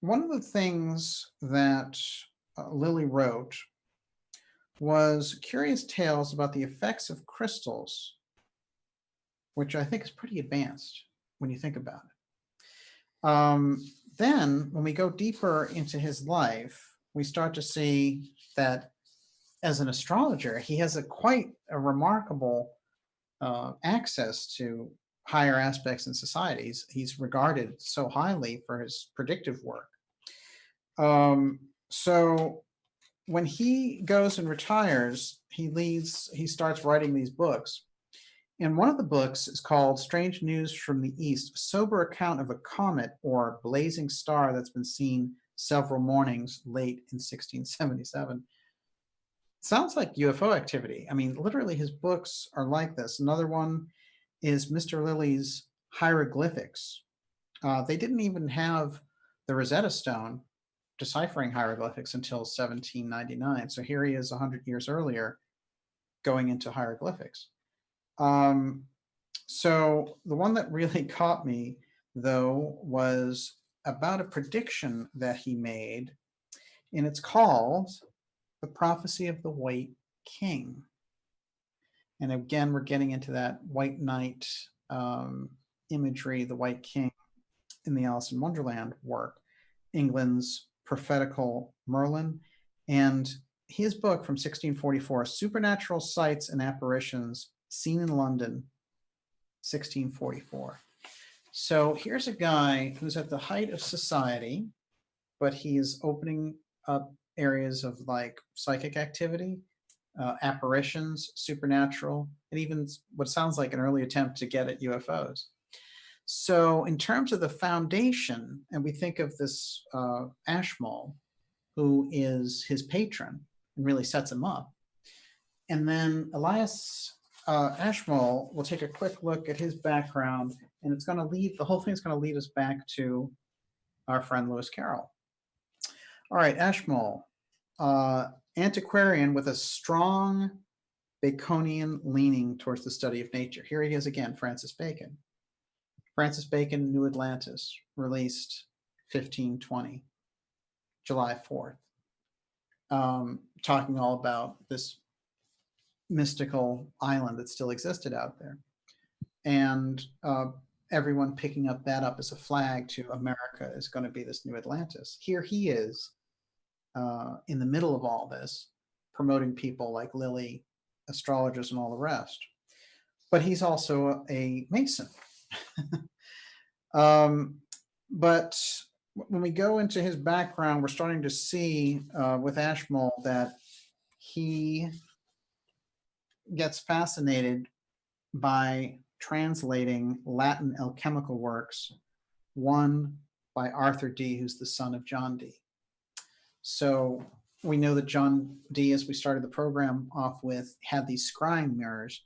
of the things that Lilly wrote was curious tales about the effects of crystals, which I think is pretty advanced when you think about it. Then, when we go deeper into his life, we start to see that as an astrologer, he has quite a remarkable access to higher aspects in societies. He's regarded so highly for his predictive work. So when he goes and retires, he starts writing these books. And one of the books is called Strange News from the East, a sober account of a comet or blazing star that's been seen several mornings late in 1677. Sounds like UFO activity. I mean, literally his books are like this. Another one is Mr. Lilly's hieroglyphics. They didn't even have the Rosetta Stone deciphering hieroglyphics until 1799. So here he is 100 years earlier going into hieroglyphics. So the one that really caught me, though, was about a prediction that he made, and it's called The Prophecy of the White King. And again, we're getting into that white knight imagery, the White King in the Alice in Wonderland work, England's prophetical Merlin. And his book from 1644, Supernatural Sights and Apparitions Seen in London, 1644. So here's a guy who's at the height of society, but he is opening up areas of like psychic activity, apparitions, supernatural, and even what sounds like an early attempt to get at UFOs. So in terms of the foundation, and we think of this Ashmole, who is his patron and really sets him up. And then Elias Ashmole, we'll take a quick look at his background, and it's going to lead, the whole thing's going to lead us back to our friend Lewis Carroll. All right, Ashmole, antiquarian with a strong Baconian leaning towards the study of nature. Here he is again, Francis Bacon. Francis Bacon, New Atlantis, released 1520, July 4th, talking all about this mystical island that still existed out there. And everyone picking up that up as a flag to America is going to be this New Atlantis. Here he is in the middle of all this, promoting people like Lilly, astrologers, and all the rest. But he's also a Mason. But when we go into his background, we're starting to see with Ashmole that he gets fascinated by translating Latin alchemical works, one by Arthur Dee, who's the son of John Dee. So we know that John Dee, as we started the program off with, had these scrying mirrors.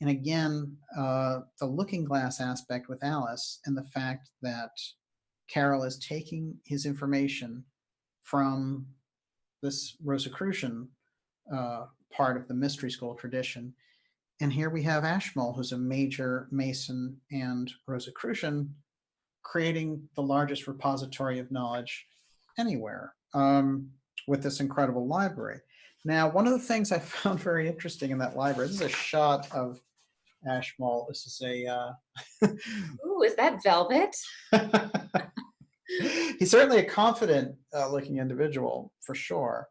And again, the looking glass aspect with Alice, and the fact that Carroll is taking his information from this Rosicrucian part of the mystery school tradition. And here we have Ashmole, who's a major Mason and Rosicrucian, creating the largest repository of knowledge anywhere with this incredible library. Now, one of the things I found very interesting in that library, this is a shot of Ashmole. This is a... Ooh, is that velvet? He's certainly a confident looking individual, for sure.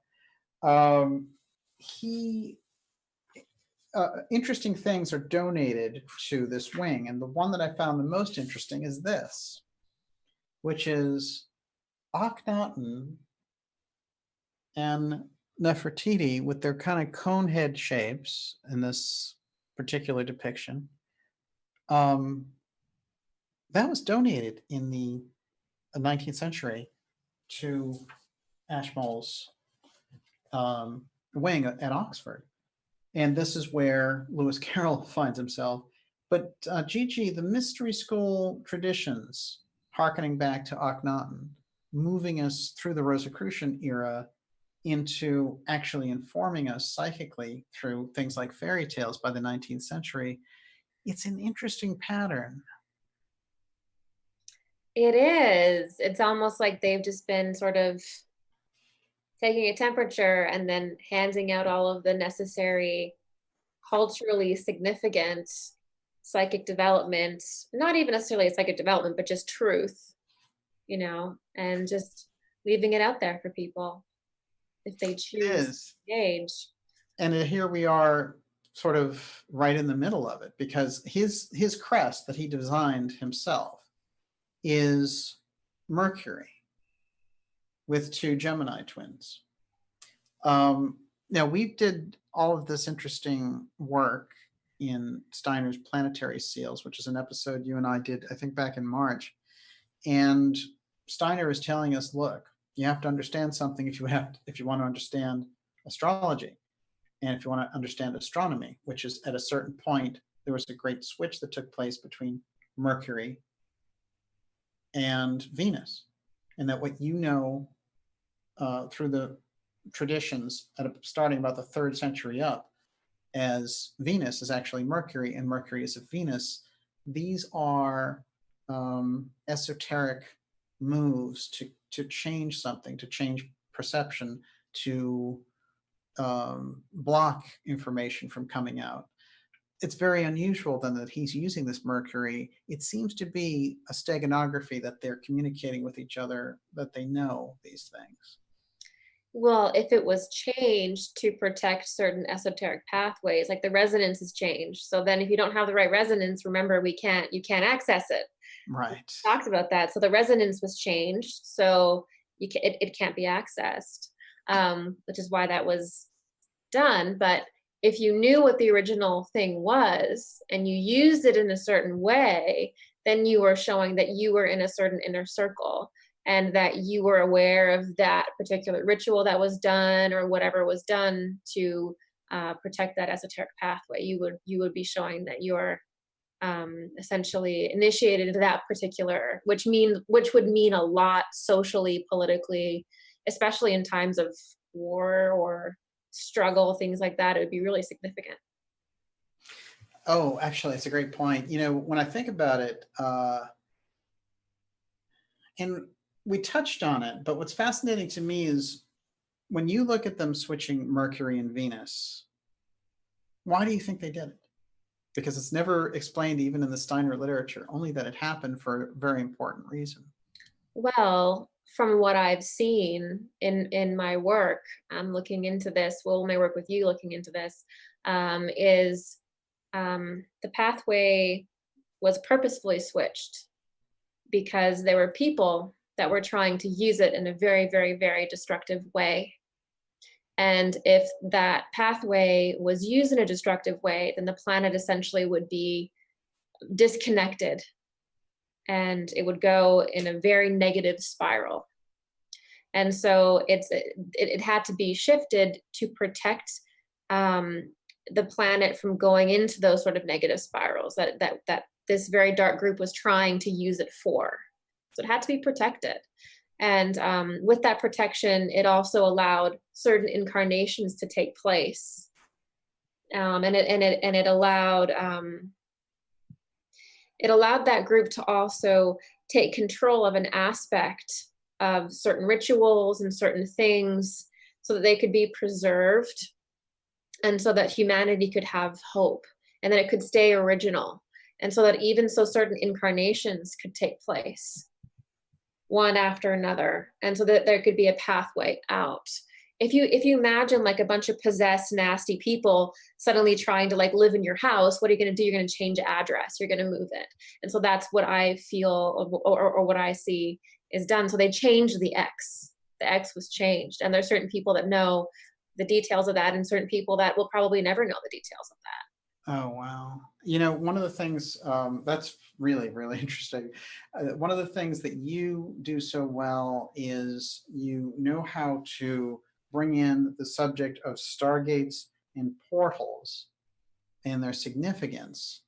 Interesting things are donated to this wing, and the one that I found the most interesting is this, which is Akhenaten and Nefertiti with their kind of cone head shapes in this particular depiction. That was donated in the 19th century to Ashmole's wing at Oxford. And this is where Lewis Carroll finds himself. But Gigi, the mystery school traditions, harkening back to Akhenaten, moving us through the Rosicrucian era into actually informing us psychically through things like fairy tales by the 19th century, it's an interesting pattern. It is. It's almost like they've just been sort of taking a temperature and then handing out all of the necessary culturally significant psychic development, not even necessarily a psychic development, but just truth, you know, and just leaving it out there for people if they choose to engage. And here we are sort of right in the middle of it, because his crest that he designed himself is Mercury with two Gemini twins. Now, we did all of this interesting work in Steiner's Planetary Seals, which is an episode you and I did, I think, back in March. And Steiner is telling us, look, you have to understand something if you want to understand astrology, and if you want to understand astronomy, which is at a certain point, there was a great switch that took place between Mercury and Venus. And that what you know through the traditions starting about the 3rd century up as Venus is actually Mercury, and Mercury is a Venus. These are esoteric moves to change something, to change perception, to block information from coming out. It's very unusual then that he's using this Mercury. It seems to be a steganography, that they're communicating with each other, that they know these things. Well, if it was changed to protect certain esoteric pathways, like the resonance is changed. So then if you don't have the right resonance, remember, you can't access it. Right. We talked about that. So the resonance was changed. So it can't be accessed, which is why that was done. But if you knew what the original thing was and you used it in a certain way, then you were showing that you were in a certain inner circle, and that you were aware of that particular ritual that was done, or whatever was done to protect that esoteric pathway. You would be showing that you're essentially initiated into that particular, which would mean a lot socially, politically, especially in times of war or struggle, things like that. It would be really significant. Oh, actually, it's a great point. You know, when I think about it, and we touched on it, but what's fascinating to me is when you look at them switching Mercury and Venus, why do you think they did it? Because it's never explained, even in the Steiner literature, only that it happened for a very important reason. Well, from what I've seen in my work, I'm looking into this, well, my work with you looking into this, is the pathway was purposefully switched because there were people that were trying to use it in a very, very, very destructive way. And if that pathway was used in a destructive way, then the planet essentially would be disconnected and it would go in a very negative spiral. And so it had to be shifted to protect the planet from going into those sort of negative spirals that this very dark group was trying to use it for. So it had to be protected. And with that protection, it also allowed certain incarnations to take place. And it allowed that group to also take control of an aspect of certain rituals and certain things so that they could be preserved and so that humanity could have hope and that it could stay original. And so that even so certain incarnations could take place one after another. And so that there could be a pathway out. If you imagine like a bunch of possessed, nasty people suddenly trying to like live in your house, what are you going to do? You're going to change address. You're going to move it. And so that's what I feel or what I see is done. So they changed the X. The X was changed. And there's certain people that know the details of that and certain people that will probably never know the details of that. Oh, wow. You know, one of the things that's really, really interesting. One of the things that you do so well is you know how to bring in the subject of stargates and portals and their significance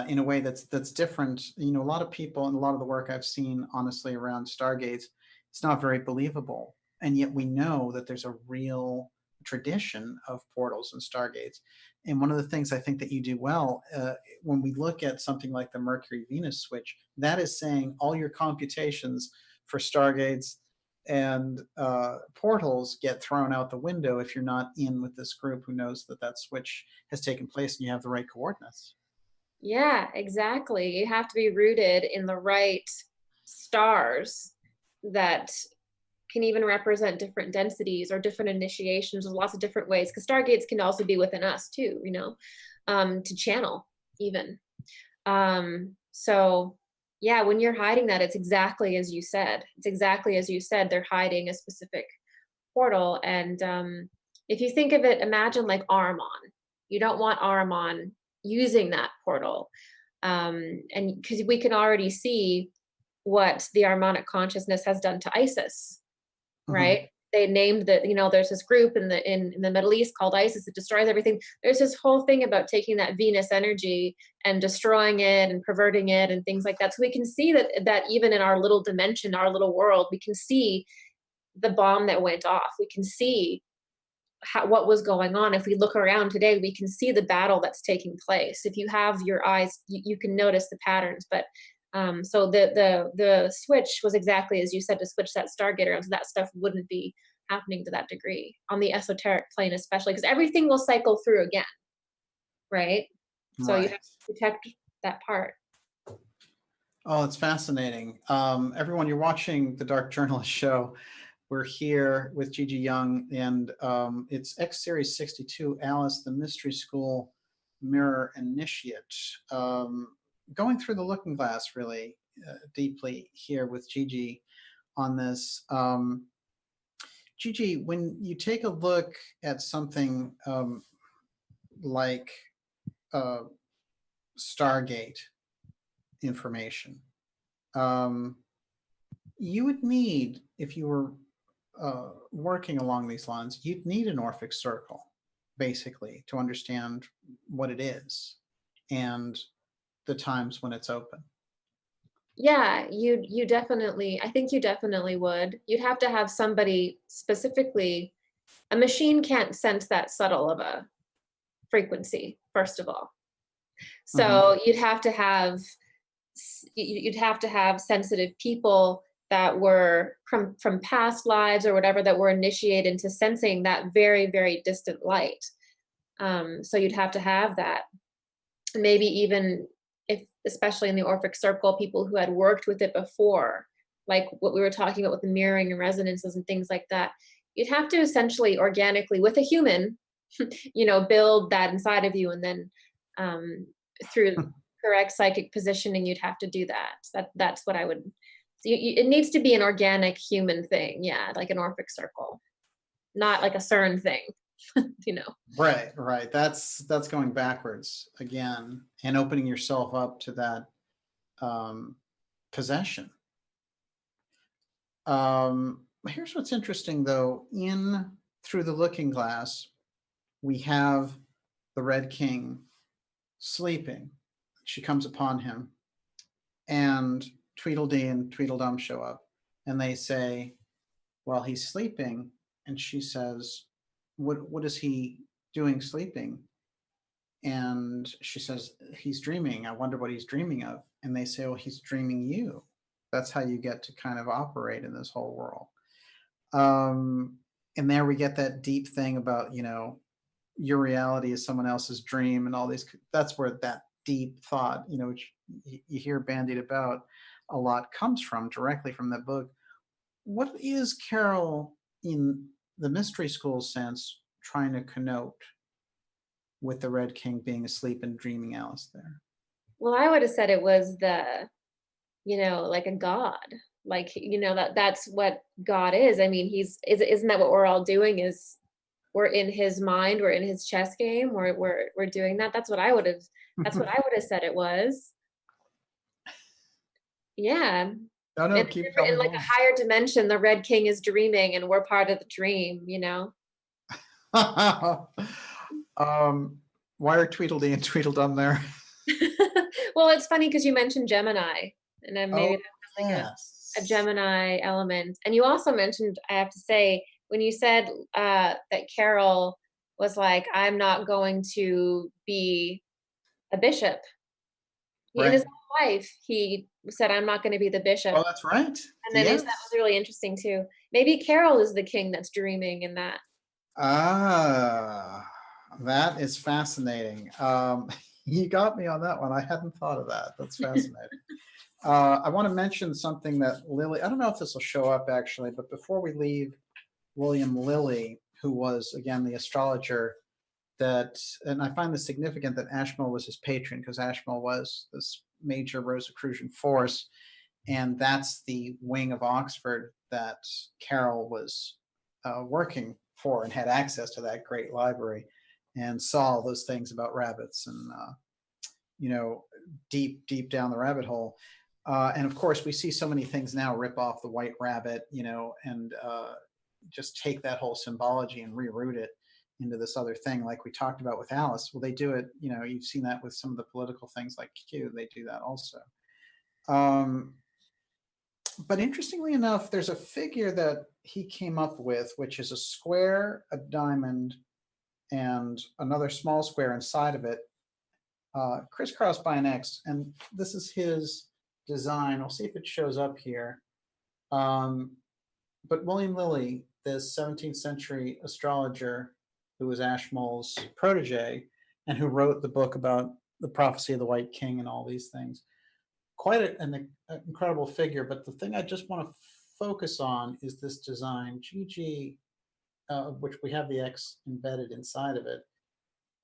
in a way that's different. You know, a lot of people and a lot of the work I've seen, honestly, around stargates, it's not very believable. And yet we know that there's a real tradition of portals and stargates. And one of the things I think that you do well, when we look at something like the Mercury-Venus switch, that is saying all your computations for stargates and portals get thrown out the window if you're not in with this group who knows that that switch has taken place and you have the right coordinates. Yeah, exactly. You have to be rooted in the right stars that can even represent different densities or different initiations. There's lots of different ways, because stargates can also be within us too, you know, to channel even. So yeah, when you're hiding that, it's exactly as you said. It's exactly as you said. They're hiding a specific portal. And if you think of it, imagine like Ahriman. You don't want Ahriman using that portal. And because we can already see what the Ahrimanic consciousness has done to ISIS, right? Mm-hmm. They named that, you know, there's this group in the Middle East called ISIS that destroys everything. There's this whole thing about taking that Venus energy and destroying it and perverting it and things like that. So we can see that even in our little dimension, our little world, we can see the bomb that went off. We can see what was going on. If we look around today, we can see the battle that's taking place. If you have your eyes, you can notice the patterns. But so the switch was exactly as you said, to switch that Stargate around, so that stuff wouldn't be happening to that degree on the esoteric plane, especially because everything will cycle through again, right? So you have to protect that part. Oh, it's fascinating. Everyone, you're watching the Dark Journalist show. We're here with Gigi Young, and it's X Series 62, Alice, the Mystery School Mirror Initiate. Going through the looking glass really deeply here with Gigi on this. Gigi, when you take a look at something like Stargate information, you would need, if you were working along these lines, you'd need an Orphic Circle, basically, to understand what it is and the times when it's open. Yeah, you definitely, I think you definitely would. You'd have to have somebody specifically, a machine can't sense that subtle of a frequency, first of all. So you'd have to have sensitive people that were from past lives or whatever, that were initiated into sensing that very, very distant light. So you'd have to have that. Maybe even, if especially in the Orphic Circle, people who had worked with it before, like what we were talking about with the mirroring and resonances and things like that. You'd have to essentially organically, with a human, you know, build that inside of you, and then through correct psychic positioning, you'd have to do that. That's what I would. So it needs to be an organic human thing, yeah, like an Orphic Circle, not like a CERN thing, you know. Right, right. That's going backwards again and opening yourself up to that possession. Here's what's interesting though. In Through the Looking Glass, we have the Red King sleeping. She comes upon him, and Tweedledee and Tweedledum show up, and they say, well, he's sleeping. And she says, what is he doing sleeping? And she says, he's dreaming. I wonder what he's dreaming of. And they say, well, he's dreaming you. That's how you get to kind of operate in this whole world. And there we get that deep thing about, you know, your reality is someone else's dream and all these. That's where that deep thought, you know, which you hear bandied about a lot, comes from, directly from that book. What is Carroll, in the mystery school sense, trying to connote with the Red King being asleep and dreaming Alice there? Well, I would have said it was you know, like a god. Like, you know, that's what God is. I mean, isn't that what we're all doing, is we're in his mind, we're in his chess game, we're doing that. That's what I would have said it was. Yeah. No, no, keep In going like on. a higher dimension, the Red King is dreaming and we're part of the dream, you know? Why are Tweedledee and Tweedledum there? Well, it's funny because you mentioned Gemini, and then maybe Oh, that was like yes. a Gemini element. And you also mentioned, I have to say, when you said that Carroll was like, I'm not going to be a bishop. In his Right. own life, he said, I'm not going to be the bishop. Oh, that's right. And then Yes. that was really interesting too. Maybe Carroll is the king that's dreaming in that. Ah, that is fascinating. You got me on that one. I hadn't thought of that. That's fascinating. I want to mention something that Lily, I don't know if this will show up actually, but before we leave, William Lilly, who was, again, the astrologer that, and I find this significant that Ashmole was his patron, because Ashmole was this major Rosicrucian force, and that's the wing of Oxford that Carroll was working for, and had access to that great library and saw those things about rabbits and, you know, deep down the rabbit hole. And of course, we see so many things now rip off the white rabbit, you know, and just take that whole symbology and reroute it into this other thing, like we talked about with Alice. Well, they do it, you know, you've seen that with some of the political things like Q, they do that also. But interestingly enough, there's a figure that he came up with, which is a square, a diamond, and another small square inside of it, crisscrossed by an X. And this is his design. We'll see if it shows up here. But William Lilly, this 17th century astrologer who was Ashmole's protege and who wrote the book about the prophecy of the White King and all these things, quite an incredible figure. But the thing I just want to focus on is this design, Gigi, which we have the X embedded inside of it.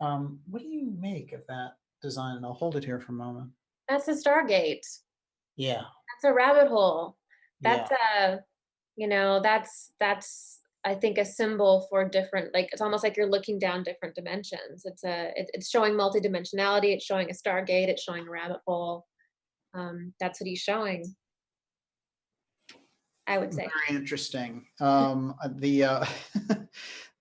What do you make of that design? And I'll hold it here for a moment. That's a Stargate. Yeah. That's a rabbit hole. Yeah. That's a, you know, that's I think a symbol for different, like, it's almost like you're looking down different dimensions. It's showing multidimensionality, it's showing a Stargate, it's showing a rabbit hole. That's what he's showing, I would say. Very interesting. The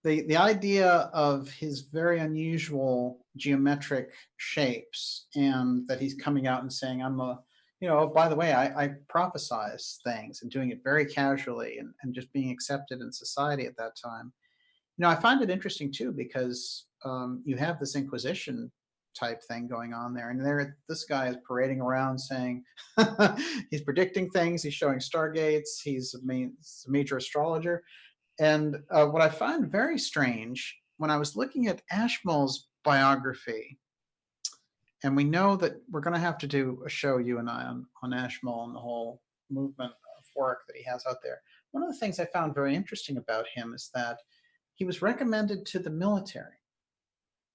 the idea of his very unusual geometric shapes, and that he's coming out and saying, I'm a, you know, by the way, I prophesize things, and doing it very casually, and just being accepted in society at that time. You know, I find it interesting too, because you have this Inquisition type thing going on there, and there this guy is parading around saying he's predicting things, he's showing stargates, he's a major astrologer. And what I find very strange, when I was looking at Ashmole's biography, and we know that we're going to have to do a show, you and I, on Ashmole and the whole movement of work that he has out there. One of the things I found very interesting about him is that he was recommended to the military.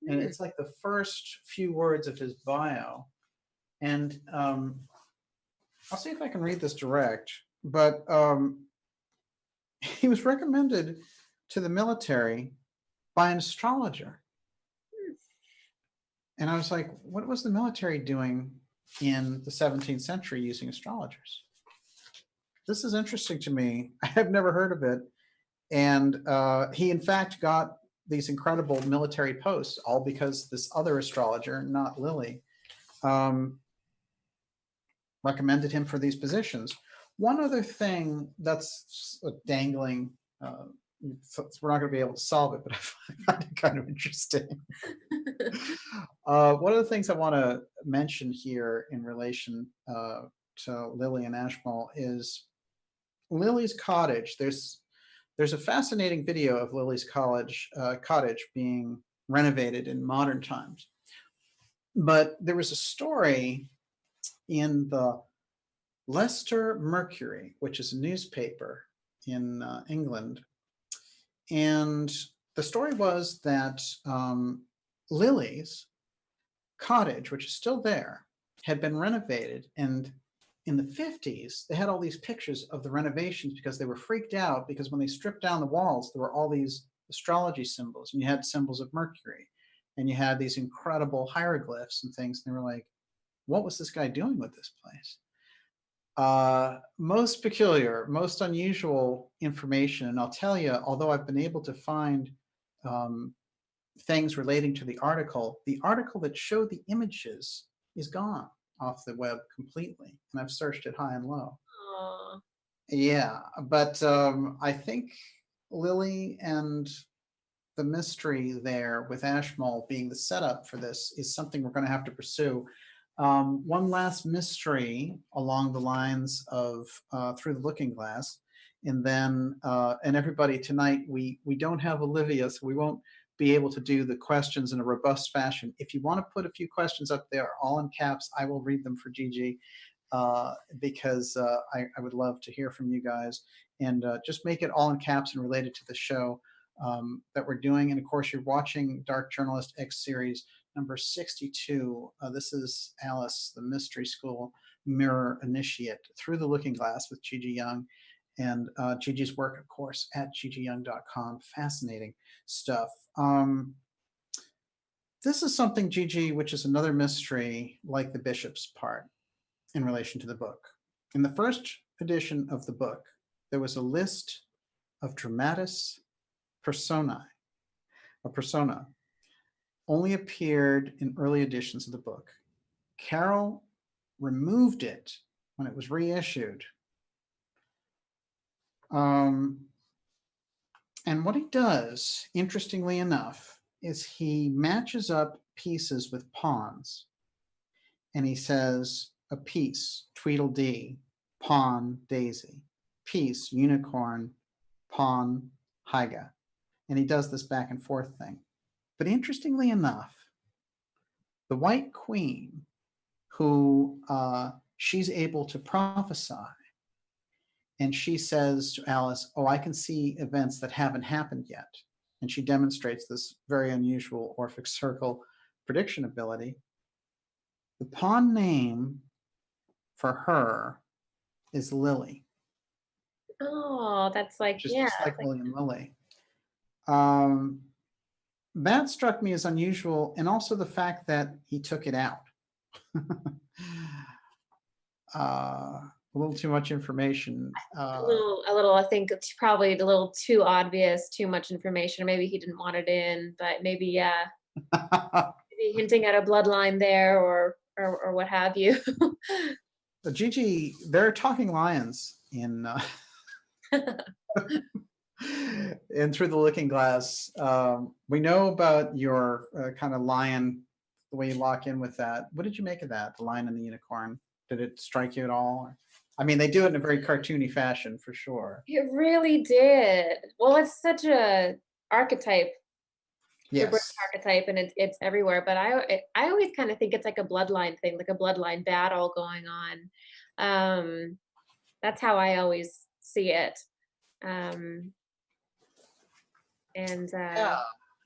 And it's like the first few words of his bio. And I'll see if I can read this direct, but he was recommended to the military by an astrologer. And I was like, what was the military doing in the 17th century using astrologers? This is interesting to me. I have never heard of it. And he, in fact, got these incredible military posts, all because this other astrologer, not Lily, recommended him for these positions. One other thing that's a dangling, we're not going to be able to solve it, but I find it kind of interesting. One of the things I want to mention here in relation to Lily and Ashmole is Lily's cottage. There's a fascinating video of Lily's cottage being renovated in modern times. But there was a story in the Leicester Mercury, which is a newspaper in England. And the story was that Lily's cottage, which is still there, had been renovated. And in the 50s, they had all these pictures of the renovations because they were freaked out, because when they stripped down the walls, there were all these astrology symbols, and you had symbols of Mercury, and you had these incredible hieroglyphs and things. And they were like, what was this guy doing with this place? Most peculiar, most unusual information. And I'll tell you, although I've been able to find things relating to the article that showed the images is gone off the web completely. And I've searched it high and low. Aww. Yeah, but I think Lily and the mystery there with Ashmole being the setup for this is something we're going to have to pursue. One last mystery along the lines of Through the Looking Glass, and then and everybody, tonight we don't have Olivia, so we won't be able to do the questions in a robust fashion. If you want to put a few questions up there, all in caps, I will read them for Gigi, because I would love to hear from you guys, and just make it all in caps and related to the show that we're doing. And of course, you're watching Dark Journalist X series number 62. This is Alice, the Mystery School Mirror Initiate, Through the Looking Glass with Gigi Young. And Gigi's work, of course, at gigiyoung.com. Fascinating stuff. This is something, Gigi, which is another mystery, like the bishop's part in relation to the book. In the first edition of the book, there was a list of dramatis personae. A persona only appeared in early editions of the book. Carroll removed it when it was reissued. And what he does, interestingly enough, is he matches up pieces with pawns. And he says, a piece, Tweedledee, pawn, daisy. Piece, unicorn, pawn, Hyga. And he does this back and forth thing. But interestingly enough, the White Queen, who she's able to prophesy, and she says to Alice, oh, I can see events that haven't happened yet. And she demonstrates this very unusual Orphic Circle prediction ability. The pawn name for her is Lily. Oh, that's like, Just, yeah. just like William Lily. That struck me as unusual, and also the fact that he took it out. A little too much information. A little, I think it's probably a little too obvious, too much information. Maybe he didn't want it in, but maybe, yeah. Maybe hinting at a bloodline there or what have you. Gigi, there are talking lions in in Through the Looking Glass. We know about your kind of lion, the way you lock in with that. What did you make of that, the lion and the unicorn? Did it strike you at all? I mean, they do it in a very cartoony fashion, for sure. It really did. Well, it's such a archetype. Yes. The British archetype, and it's everywhere. But I always kind of think it's like a bloodline thing, like a bloodline battle going on. That's how I always see it.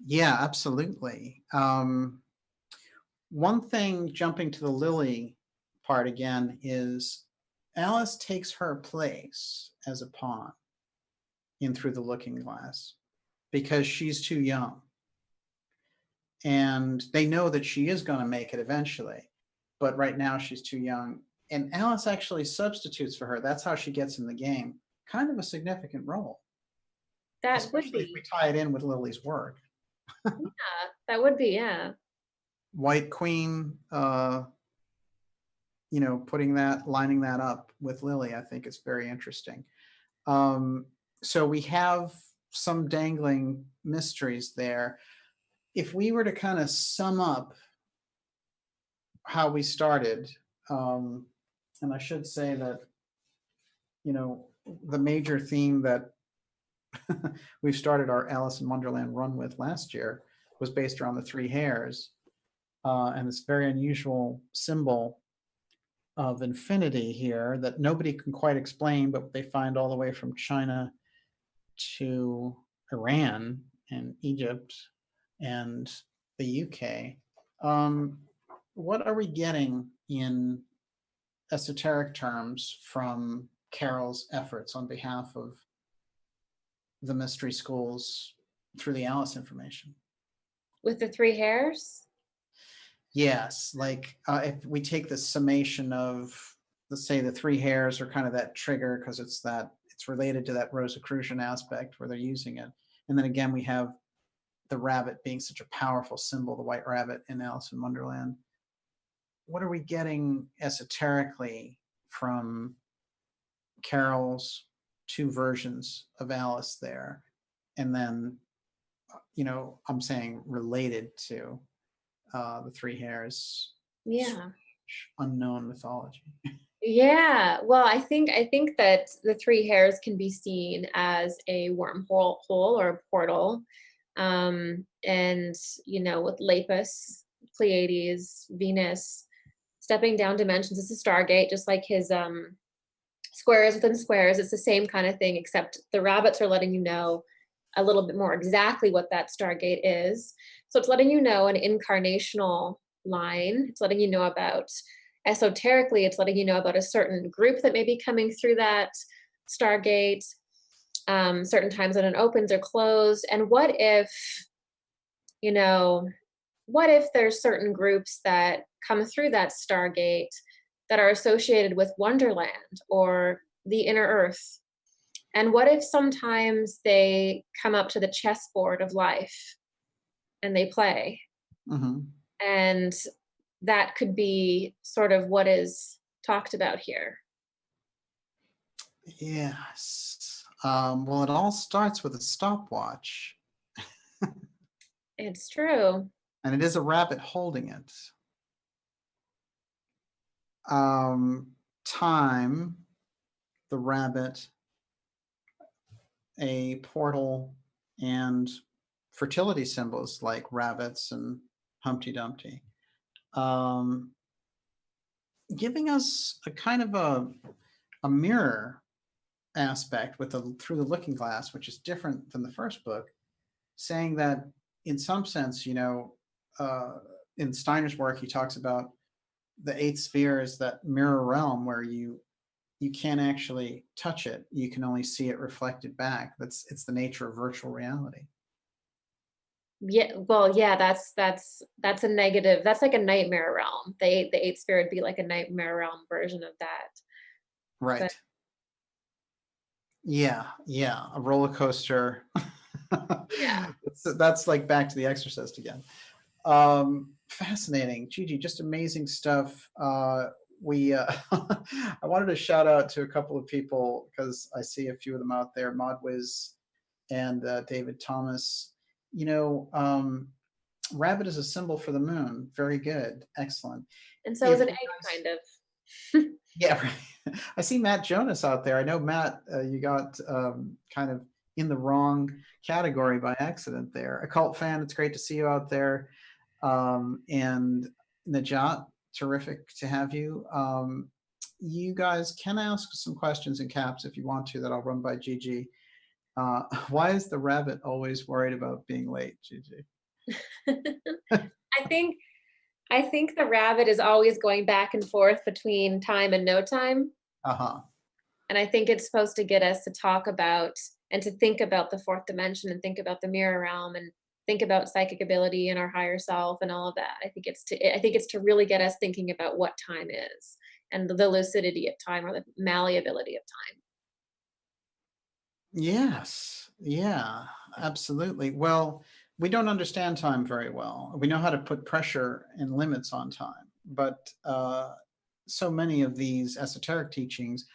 Yeah, absolutely. One thing, jumping to the Lily part again is Alice takes her place as a pawn in Through the Looking Glass because she's too young. And they know that she is going to make it eventually, but right now she's too young. And Alice actually substitutes for her. That's how she gets in the game. Kind of a significant role. That would Especially if be. we tie it in with Lily's work. Yeah, that would be, yeah. White Queen, you know, lining that up with Lily, I think is very interesting. So we have some dangling mysteries there. If we were to kind of sum up how we started, and I should say that, you know, the major theme that we've started our Alice in Wonderland run with last year was based around the three hairs, and this very unusual symbol of infinity here that nobody can quite explain, but they find all the way from China to Iran and Egypt and the UK. What are we getting in esoteric terms from Carroll's efforts on behalf of the mystery schools through the Alice information? With the three hairs? Yes, like if we take the summation of, let's say the three hairs are kind of that trigger because it's related to that Rosicrucian aspect where they're using it. And then again, we have the rabbit being such a powerful symbol, the white rabbit in Alice in Wonderland. What are we getting esoterically from Carroll's two versions of Alice there? And then, you know, I'm saying related to the three hairs. Yeah. Unknown mythology. Yeah, well, I think that the three hairs can be seen as a wormhole or a portal, and you know, with Lapis, Pleiades, Venus, stepping down dimensions. It's a Stargate, just like his squares within squares. It's the same kind of thing, except the rabbits are letting you know a little bit more exactly what that Stargate is. So it's letting you know an incarnational line. It's letting you know about, esoterically, it's letting you know about a certain group that may be coming through that Stargate, certain times when it opens or closed. And what if, you know, what if there's certain groups that come through that Stargate that are associated with Wonderland or the inner earth? And what if sometimes they come up to the chessboard of life and they play? Mm-hmm. And that could be sort of what is talked about here. Yes. Well, it all starts with a stopwatch. It's true. And it is a rabbit holding it. Time, the rabbit, a portal, and fertility symbols like rabbits and Humpty Dumpty. Giving us a kind of a mirror aspect with Through the Looking Glass, which is different than the first book, saying that in some sense, you know, in Steiner's work, he talks about the eighth sphere is that mirror realm where you can't actually touch it. You can only see it reflected back. It's the nature of virtual reality. Yeah, well, yeah, that's a negative. That's like a nightmare realm. The eighth sphere would be like a nightmare realm version of that. Right. But yeah, a roller coaster. yeah. That's like back to The Exorcist again. Fascinating, Gigi, just amazing stuff. We I wanted to shout out to a couple of people because I see a few of them out there, Modwiz and David Thomas. You know, rabbit is a symbol for the moon. Very good, excellent. And so is an egg, kind of. Yeah, right. I see Matt Jonas out there. I know, Matt, you got kind of in the wrong category by accident there. Occult fan, it's great to see you out there. And Najat, terrific to have you. You guys can ask some questions in caps if you want to that I'll run by Gigi. Why is the rabbit always worried about being late, Gigi? I think I think the rabbit is always going back and forth between time and no time. Uh-huh. And I think it's supposed to get us to talk about and to think about the fourth dimension and think about the mirror realm and think about psychic ability and our higher self and all of that. I think it's to really get us thinking about what time is and the lucidity of time or the malleability of time. Yes. Yeah, absolutely. Well, we don't understand time very well. We know how to put pressure and limits on time, but so many of these esoteric teachings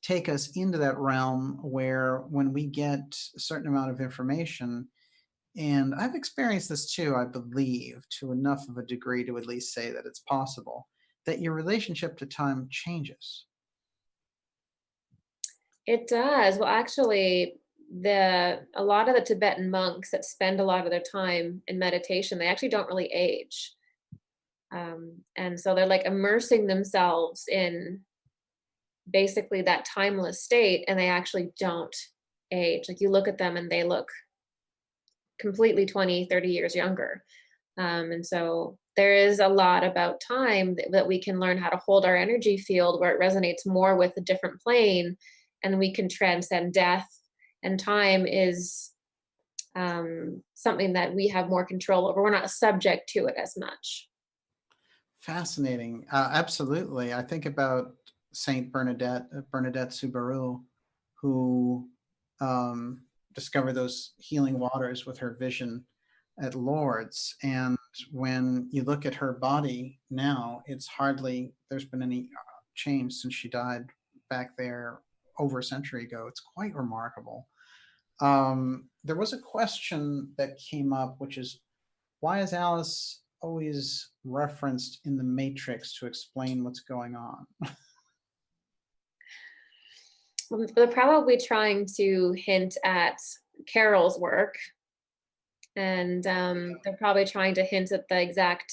take us into that realm where when we get a certain amount of information, and I've experienced this too, I believe, to enough of a degree to at least say that it's possible, that your relationship to time changes. It does. Well, actually, the a lot of the Tibetan monks that spend a lot of their time in meditation, they actually don't really age. And so they're like immersing themselves in basically that timeless state, and they actually don't age. Like you look at them and they look completely 20, 30 years younger. And so there is a lot about time that we can learn how to hold our energy field where it resonates more with a different plane and we can transcend death. And time is something that we have more control over. We're not subject to it as much. Fascinating. Absolutely. I think about Saint Bernadette, Bernadette Subaru, who discovered those healing waters with her vision at Lourdes. And when you look at her body now, it's hardly, there's been any change since she died back there over a century ago. It's quite remarkable. There was a question that came up, which is why is Alice always referenced in the Matrix to explain what's going on? They're probably trying to hint at Carol's work, and they're probably trying to hint at the exact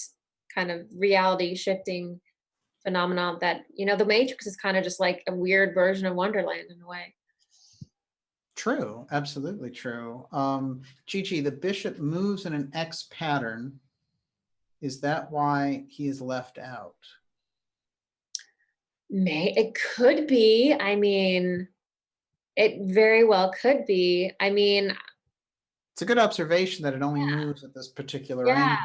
kind of reality shifting phenomenon that, the Matrix is kind of just like a weird version of Wonderland in a way. True, absolutely true. Gigi, the bishop moves in an X pattern. Is that why he is left out? It could be. I mean, it very well could be. I mean, It's a good observation that it only moves at this particular yeah, angle.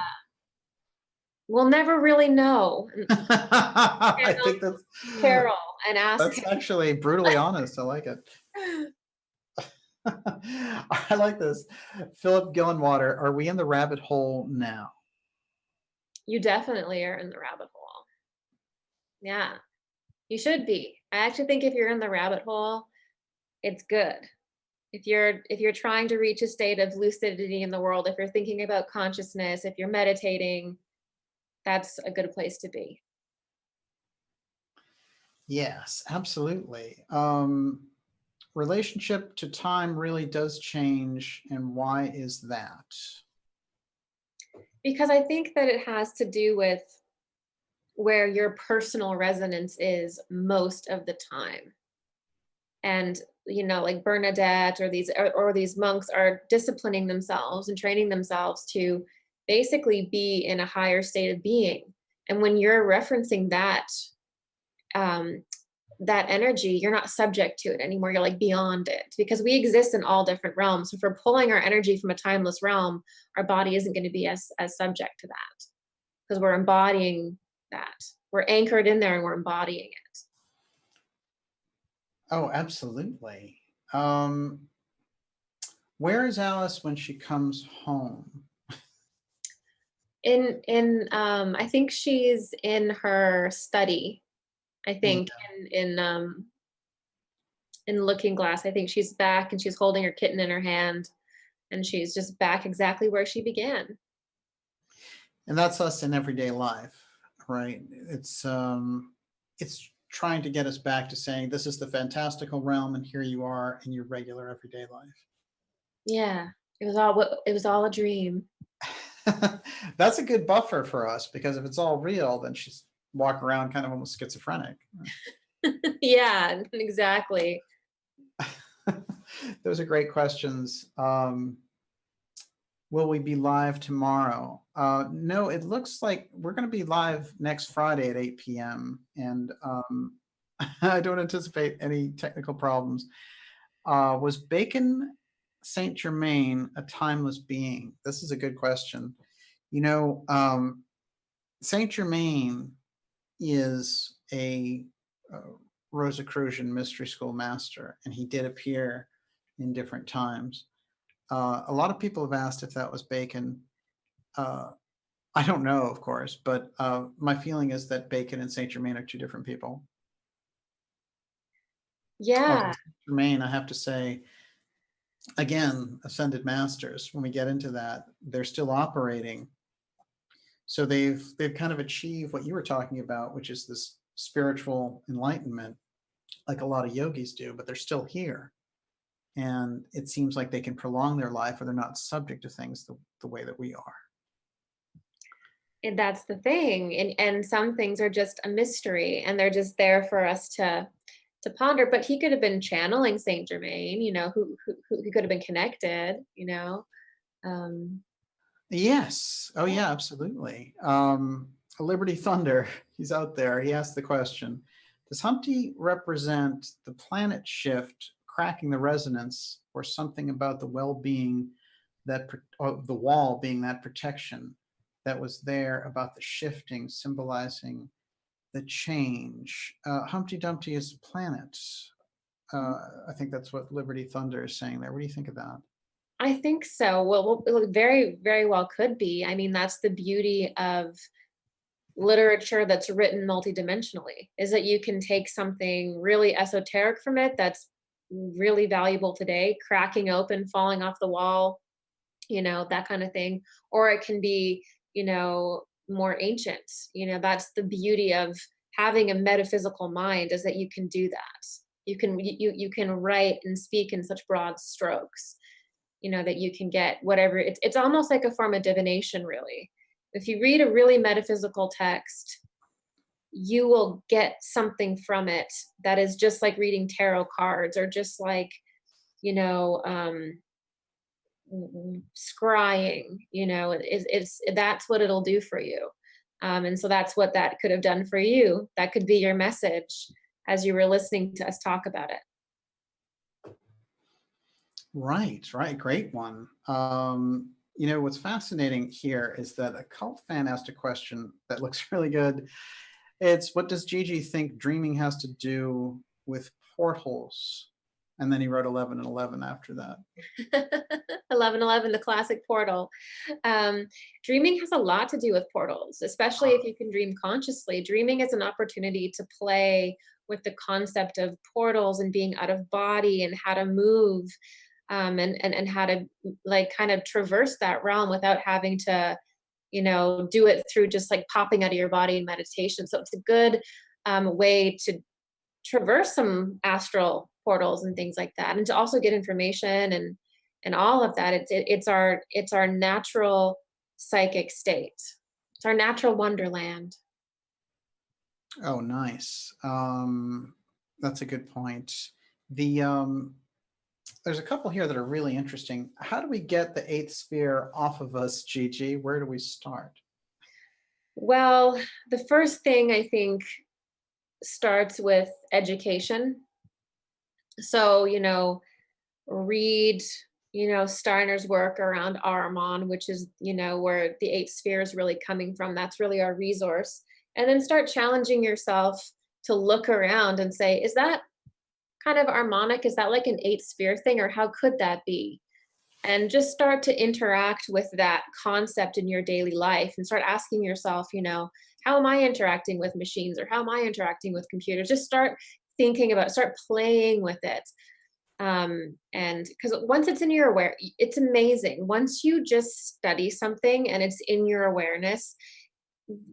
we'll never really know. I think Carol and ask that's actually brutally honest. I like it. him. I like this. Philip Gillenwater, are we in the rabbit hole now? You definitely are in the rabbit hole. Yeah, you should be. I actually think if you're in the rabbit hole, it's good. If you're trying to reach a state of lucidity in the world, if you're thinking about consciousness, if you're meditating, that's a good place to be. Yes, absolutely. Relationship to time really does change, and why is that? Because I think that it has to do with where your personal resonance is most of the time. And like Bernadette or these monks are disciplining themselves and training themselves to basically be in a higher state of being. And when you're referencing um, that energy, you're not subject to it anymore. You're like beyond it because we exist in all different realms. So if we're pulling our energy from a timeless realm, our body isn't going to be as subject to that because we're embodying that. We're anchored in there and we're embodying it. Oh, absolutely. Where is Alice when she comes home? I think she's in her study. I Yeah. think in Looking Glass, I think she's back and she's holding her kitten in her hand and she's just back exactly where she began. And that's us in everyday life, right? It's trying to get us back to saying this is the fantastical realm and here you are in your regular everyday life. Yeah. It was all a dream. That's a good buffer for us because if it's all real, then she's walking around kind of almost schizophrenic. Yeah, exactly. Those are great questions. Will we be live tomorrow? No, it looks like we're going to be live next Friday at 8 p.m. And I don't anticipate any technical problems. Was Bacon Saint Germain a timeless being? This is a good question. You know, Saint Germain is a Rosicrucian mystery school master, and he did appear in different times. A lot of people have asked if that was Bacon. I don't know, of course, but my feeling is that Bacon and Saint Germain are two different people. Although Yeah. Saint Germain, I have to say, again, ascended masters, when we get into that, they're still operating. So they've kind of achieved what you were talking about, which is this spiritual enlightenment, like a lot of yogis do, but they're still here. And it seems like they can prolong their life, or they're not subject to things the way that we are. And that's the thing. And some things are just a mystery and they're just there for us to ponder. But he could have been channeling Saint Germain, you know, who he could have been connected, you know. Um, Yes. Oh, yeah, absolutely. Liberty Thunder, he's out there. He asked the question, does Humpty represent the planet shift cracking the resonance, or something about the well-being that of the wall being that protection that was there about the shifting, symbolizing the change? Humpty Dumpty is a planet. I think that's what Liberty Thunder is saying there. What do you think of that? I think so. Well, it very, very well could be. I mean, that's the beauty of literature that's written multidimensionally, is that you can take something really esoteric from it that's really valuable today, cracking open, falling off the wall, you know, that kind of thing. Or it can be, you know, more ancient. You know, that's the beauty of having a metaphysical mind, is that you can do that. You can write and speak in such broad strokes, you know, that you can get whatever. It's almost like a form of divination, really. If you read a really metaphysical text, you will get something from it that is just like reading tarot cards, or just like, you know, scrying, you know. It's that's what it'll do for you. And so that's what that could have done for you. That could be your message as you were listening to us talk about it. Right, right. Great one. You know, what's fascinating here is that a cult fan asked a question that looks really good. It's, what does Gigi think dreaming has to do with portals? And then he wrote 11 and 11 after that. 1111, the classic portal. Dreaming has a lot to do with portals, especially if you can dream consciously. Dreaming is an opportunity to play with the concept of portals and being out of body and how to move, and how to like kind of traverse that realm without having to, you know, do it through just like popping out of your body in meditation. So it's a good way to traverse some astral portals and things like that, and to also get information and all of that. It's our natural psychic state. It's our natural wonderland. Oh, nice. That's a good point. The there's a couple here that are really interesting. How do we get the eighth sphere off of us, Gigi? Where do we start? Well, the first thing I think starts with education. So, you know, read, you know, Steiner's work around Ahriman, which is, you know, where the eight sphere is really coming from. That's really our resource. And then start challenging yourself to look around and say, is that kind of harmonic? Is that like an eight sphere thing? Or how could that be? And just start to interact with that concept in your daily life and start asking yourself, you know, how am I interacting with machines, or how am I interacting with computers? Just start thinking about, start playing with it. And because once it's in your it's amazing. Once you just study something and it's in your awareness,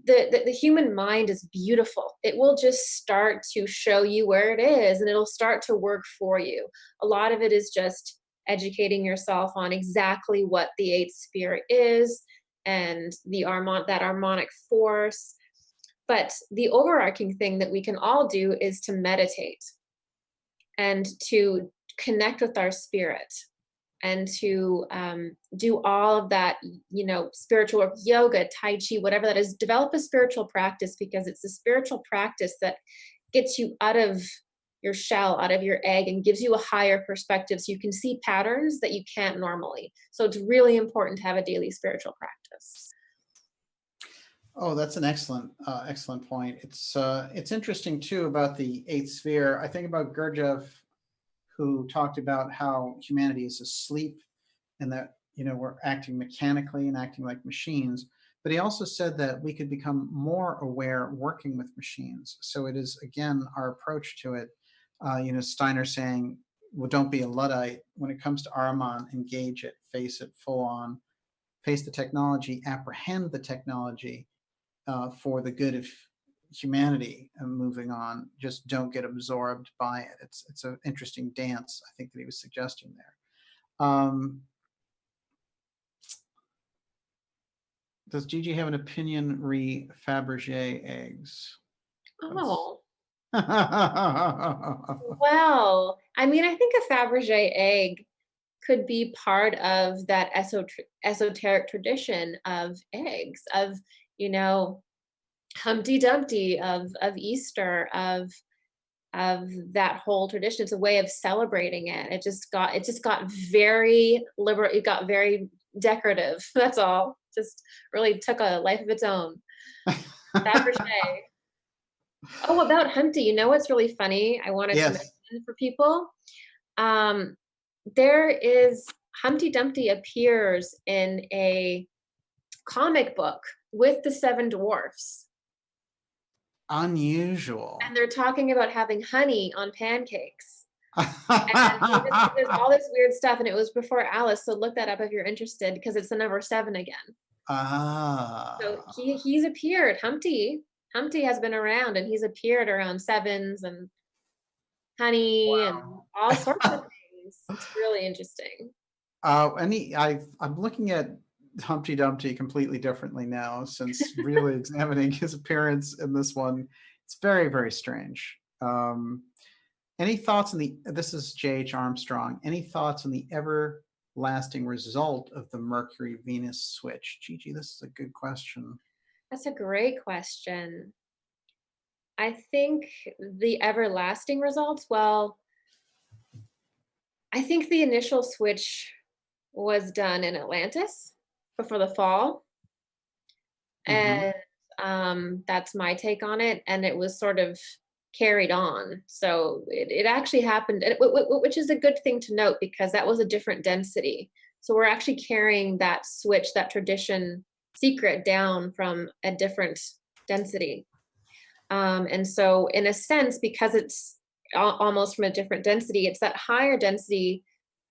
the human mind is beautiful. It will just start to show you where it is, and it'll start to work for you. A lot of it is just educating yourself on exactly what the eighth sphere is, and that harmonic force. But the overarching thing that we can all do is to meditate and to connect with our spirit, and to do all of that, you know, spiritual work, yoga, tai chi, whatever that is. Develop a spiritual practice, because it's a spiritual practice that gets you out of your shell, out of your egg, and gives you a higher perspective, so you can see patterns that you can't normally. So it's really important to have a daily spiritual practice. Oh, that's an excellent point. It's interesting too about the eighth sphere. I think about Gurdjieff, who talked about how humanity is asleep, and that, you know, we're acting mechanically and acting like machines. But he also said that we could become more aware working with machines. So it is, again, our approach to it. You know, Steiner saying, well, don't be a Luddite. When it comes to Ahriman, engage it, face it full on, face the technology, apprehend the technology for the good of humanity and moving on. Just don't get absorbed by it. It's an interesting dance, I think, that he was suggesting there. Does Gigi have an opinion re Fabergé eggs? Oh. Well, I mean, I think a Fabergé egg could be part of that esoteric tradition of eggs, of, you know, Humpty Dumpty, of Easter, of that whole tradition. It's a way of celebrating it. It just got very liberal. It got very decorative. That's all. Just really took a life of its own. Fabergé. Oh, about Humpty, you know what's really funny? I wanted to Yes. mention for people. There is Humpty Dumpty appears in a comic book with the seven dwarfs. Unusual. And they're talking about having honey on pancakes. And there's all this weird stuff, and it was before Alice, so look that up if you're interested, because it's the number 7 again. So he's appeared. Humpty has been around, and he's appeared around sevens and honey. Wow. And all sorts of things. It's really interesting. I'm looking at Humpty Dumpty completely differently now, since really examining his appearance in this one. It's very, very strange. Any thoughts on this is J.H. Armstrong, any thoughts on the everlasting result of the Mercury-Venus switch? Gigi, this is a good question. That's a great question. I think the everlasting results, well, I think the initial switch was done in Atlantis before the fall. Mm-hmm. And that's my take on it. And it was sort of carried on. So it actually happened, which is a good thing to note, because that was a different density. So we're actually carrying that switch, that tradition secret down from a different density. And so in a sense, because it's almost from a different density, it's that higher density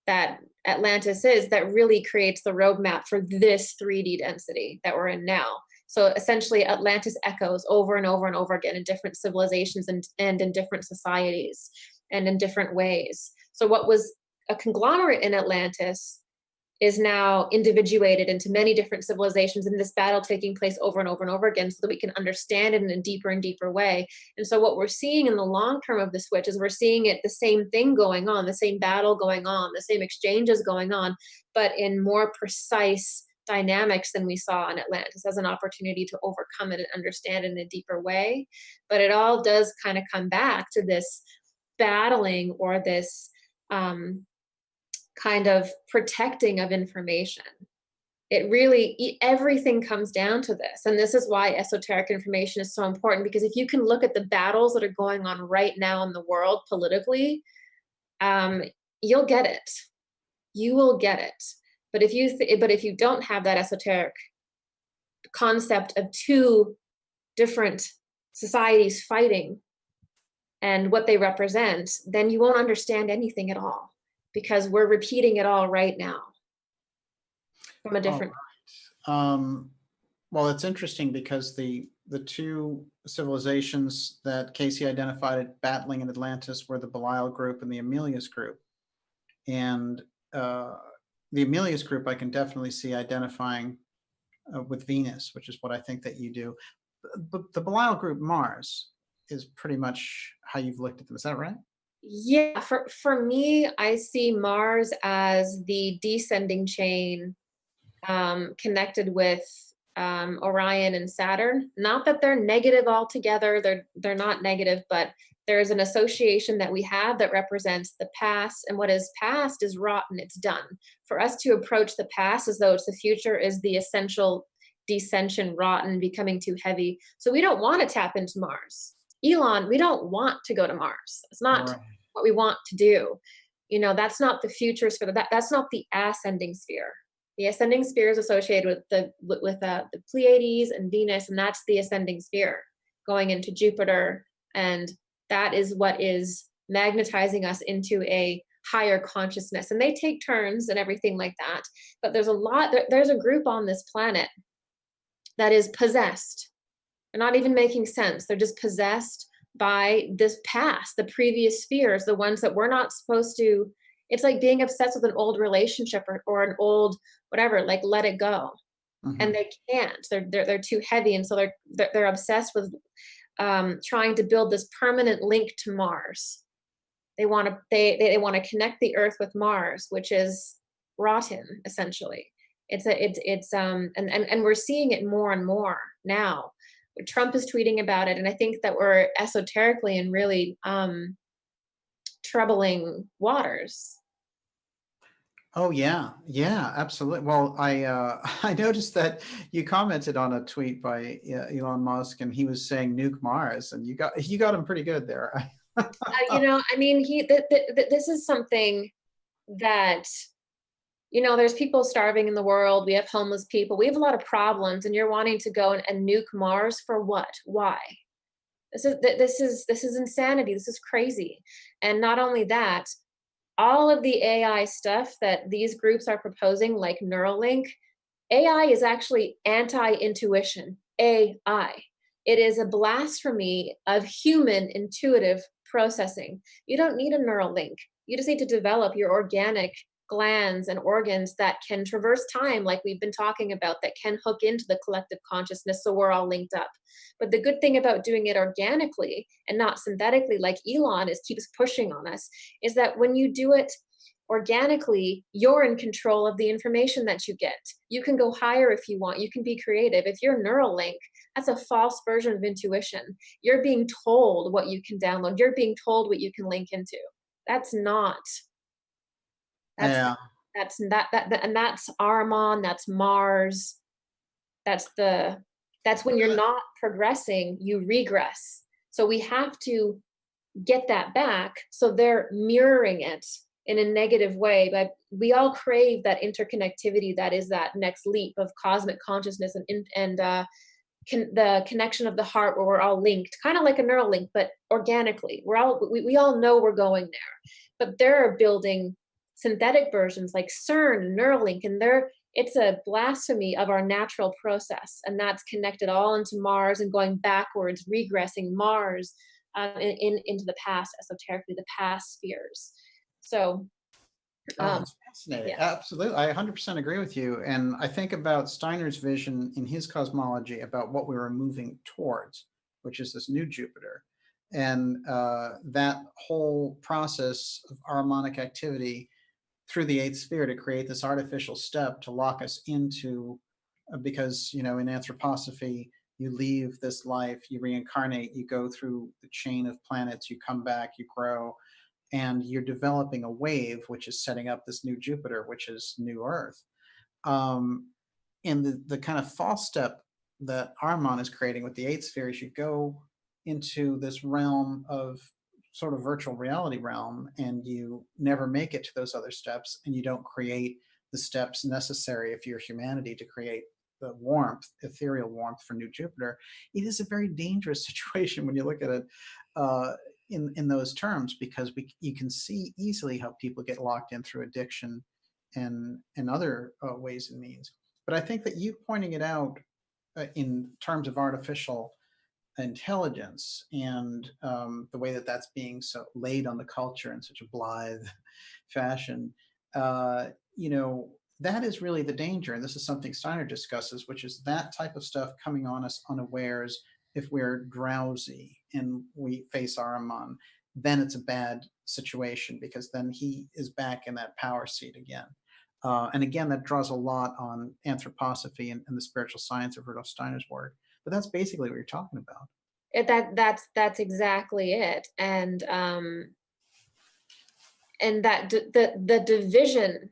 that Atlantis is that really creates the roadmap for this 3D density that we're in now. So essentially Atlantis echoes over and over and over again in different civilizations and in different societies and in different ways. So what was a conglomerate in Atlantis is now individuated into many different civilizations, in this battle taking place over and over and over again, so that we can understand it in a deeper and deeper way. And so what we're seeing in the long term of the switch is we're seeing it, the same thing going on, the same battle going on, the same exchanges going on, but in more precise dynamics than we saw in Atlantis, as an opportunity to overcome it and understand it in a deeper way. But it all does kind of come back to this battling, or this kind of protecting of information. It really, everything comes down to this. And this is why esoteric information is so important, because if you can look at the battles that are going on right now in the world politically, you'll get it. You will get it. But if you don't have that esoteric concept of two different societies fighting and what they represent, then you won't understand anything at all, because we're repeating it all right now from a different. Well, it's interesting because the two civilizations that Casey identified battling in Atlantis were the Belial group and the Amelius group. And the Amelius group I can definitely see identifying with Venus, which is what I think that you do. But the Belial group, Mars, is pretty much how you've looked at them. Is that right? Yeah, for me, I see Mars as the descending chain, connected with Orion and Saturn. Not that they're negative altogether; they're not negative, but there's an association that we have that represents the past, and what is past is rotten. It's done. For us to approach the past as though it's the future is the essential descension, rotten, becoming too heavy. So we don't want to tap into Mars. Elon, we don't want to go to Mars. It's not Right. what we want to do. You know, that's not the futures for that's not the ascending sphere. The ascending sphere is associated with the Pleiades and Venus, and that's the ascending sphere going into Jupiter, and that is what is magnetizing us into a higher consciousness. And they take turns and everything like that. But there's a group on this planet that is possessed. They're not even making sense. They're just possessed by this past, the previous spheres, the ones that we're not supposed to. It's like being obsessed with an old relationship, or an old whatever, like let it go. And Hmm. they can't. They're too heavy, and so they're obsessed with trying to build this permanent link to Mars. They want to connect the Earth with Mars, which is rotten essentially. And we're seeing it more and more now. Trump is tweeting about it, and I think that we're esoterically in really troubling waters. Oh yeah, yeah, absolutely. Well, I noticed that you commented on a tweet by Elon Musk, and he was saying nuke Mars, and you got him pretty good there. I mean, this is something that, there's people starving in the world. We have homeless people. We have a lot of problems, and you're wanting to go and nuke Mars for what? Why? This is insanity. This is crazy. And not only that, all of the AI stuff that these groups are proposing, like Neuralink, AI is actually anti-intuition. AI. It is a blasphemy of human intuitive processing. You don't need a neural link. You just need to develop your organic glands and organs that can traverse time, like we've been talking about, that can hook into the collective consciousness so we're all linked up. But the good thing about doing it organically and not synthetically, like Elon keeps pushing on us, is that when you do it organically, you're in control of the information that you get. You can go higher if you want. You can be creative. If you're Neuralink, that's a false version of intuition. You're being told what you can download. You're being told what you can link into. That's not. That's Yeah. and that's Armon. That's Mars. That's when you're not progressing, you regress. So we have to get that back. So they're mirroring it in a negative way, but we all crave that interconnectivity, that is that next leap of cosmic consciousness, and the connection of the heart, where we're all linked, kind of like a neural link, but organically. We all know we're going there, but they're building synthetic versions like CERN and Neuralink, and it's a blasphemy of our natural process, and that's connected all into Mars and going backwards, regressing Mars into the past, esoterically, the past spheres. So, Oh, um, it's fascinating. yeah. Absolutely. I 100% agree with you. And I think about Steiner's vision in his cosmology about what we were moving towards, which is this new Jupiter. And that whole process of harmonic activity through the eighth sphere to create this artificial step to lock us into, because, in anthroposophy, you leave this life, you reincarnate, you go through the chain of planets, you come back, you grow, and you're developing a wave which is setting up this new Jupiter, which is new Earth. Um, and the kind of false step that Armon is creating with the eighth sphere is you go into this realm of sort of virtual reality realm, and you never make it to those other steps, and you don't create the steps necessary if you're humanity to create the warmth, ethereal warmth for new Jupiter. It is a very dangerous situation when you look at it in those terms, because you can see easily how people get locked in through addiction and other ways and means. But I think that you pointing it out in terms of artificial intelligence and the way that that's being so laid on the culture in such a blithe fashion, uh, that is really the danger. And this is something Steiner discusses, which is that type of stuff coming on us unawares if we're drowsy and we face Ahriman. then it's a bad situation, because then he is back in that power seat again. And again, that draws a lot on anthroposophy and the spiritual science of Rudolf Steiner's work. But that's basically what you're talking about. That's exactly it. And that the division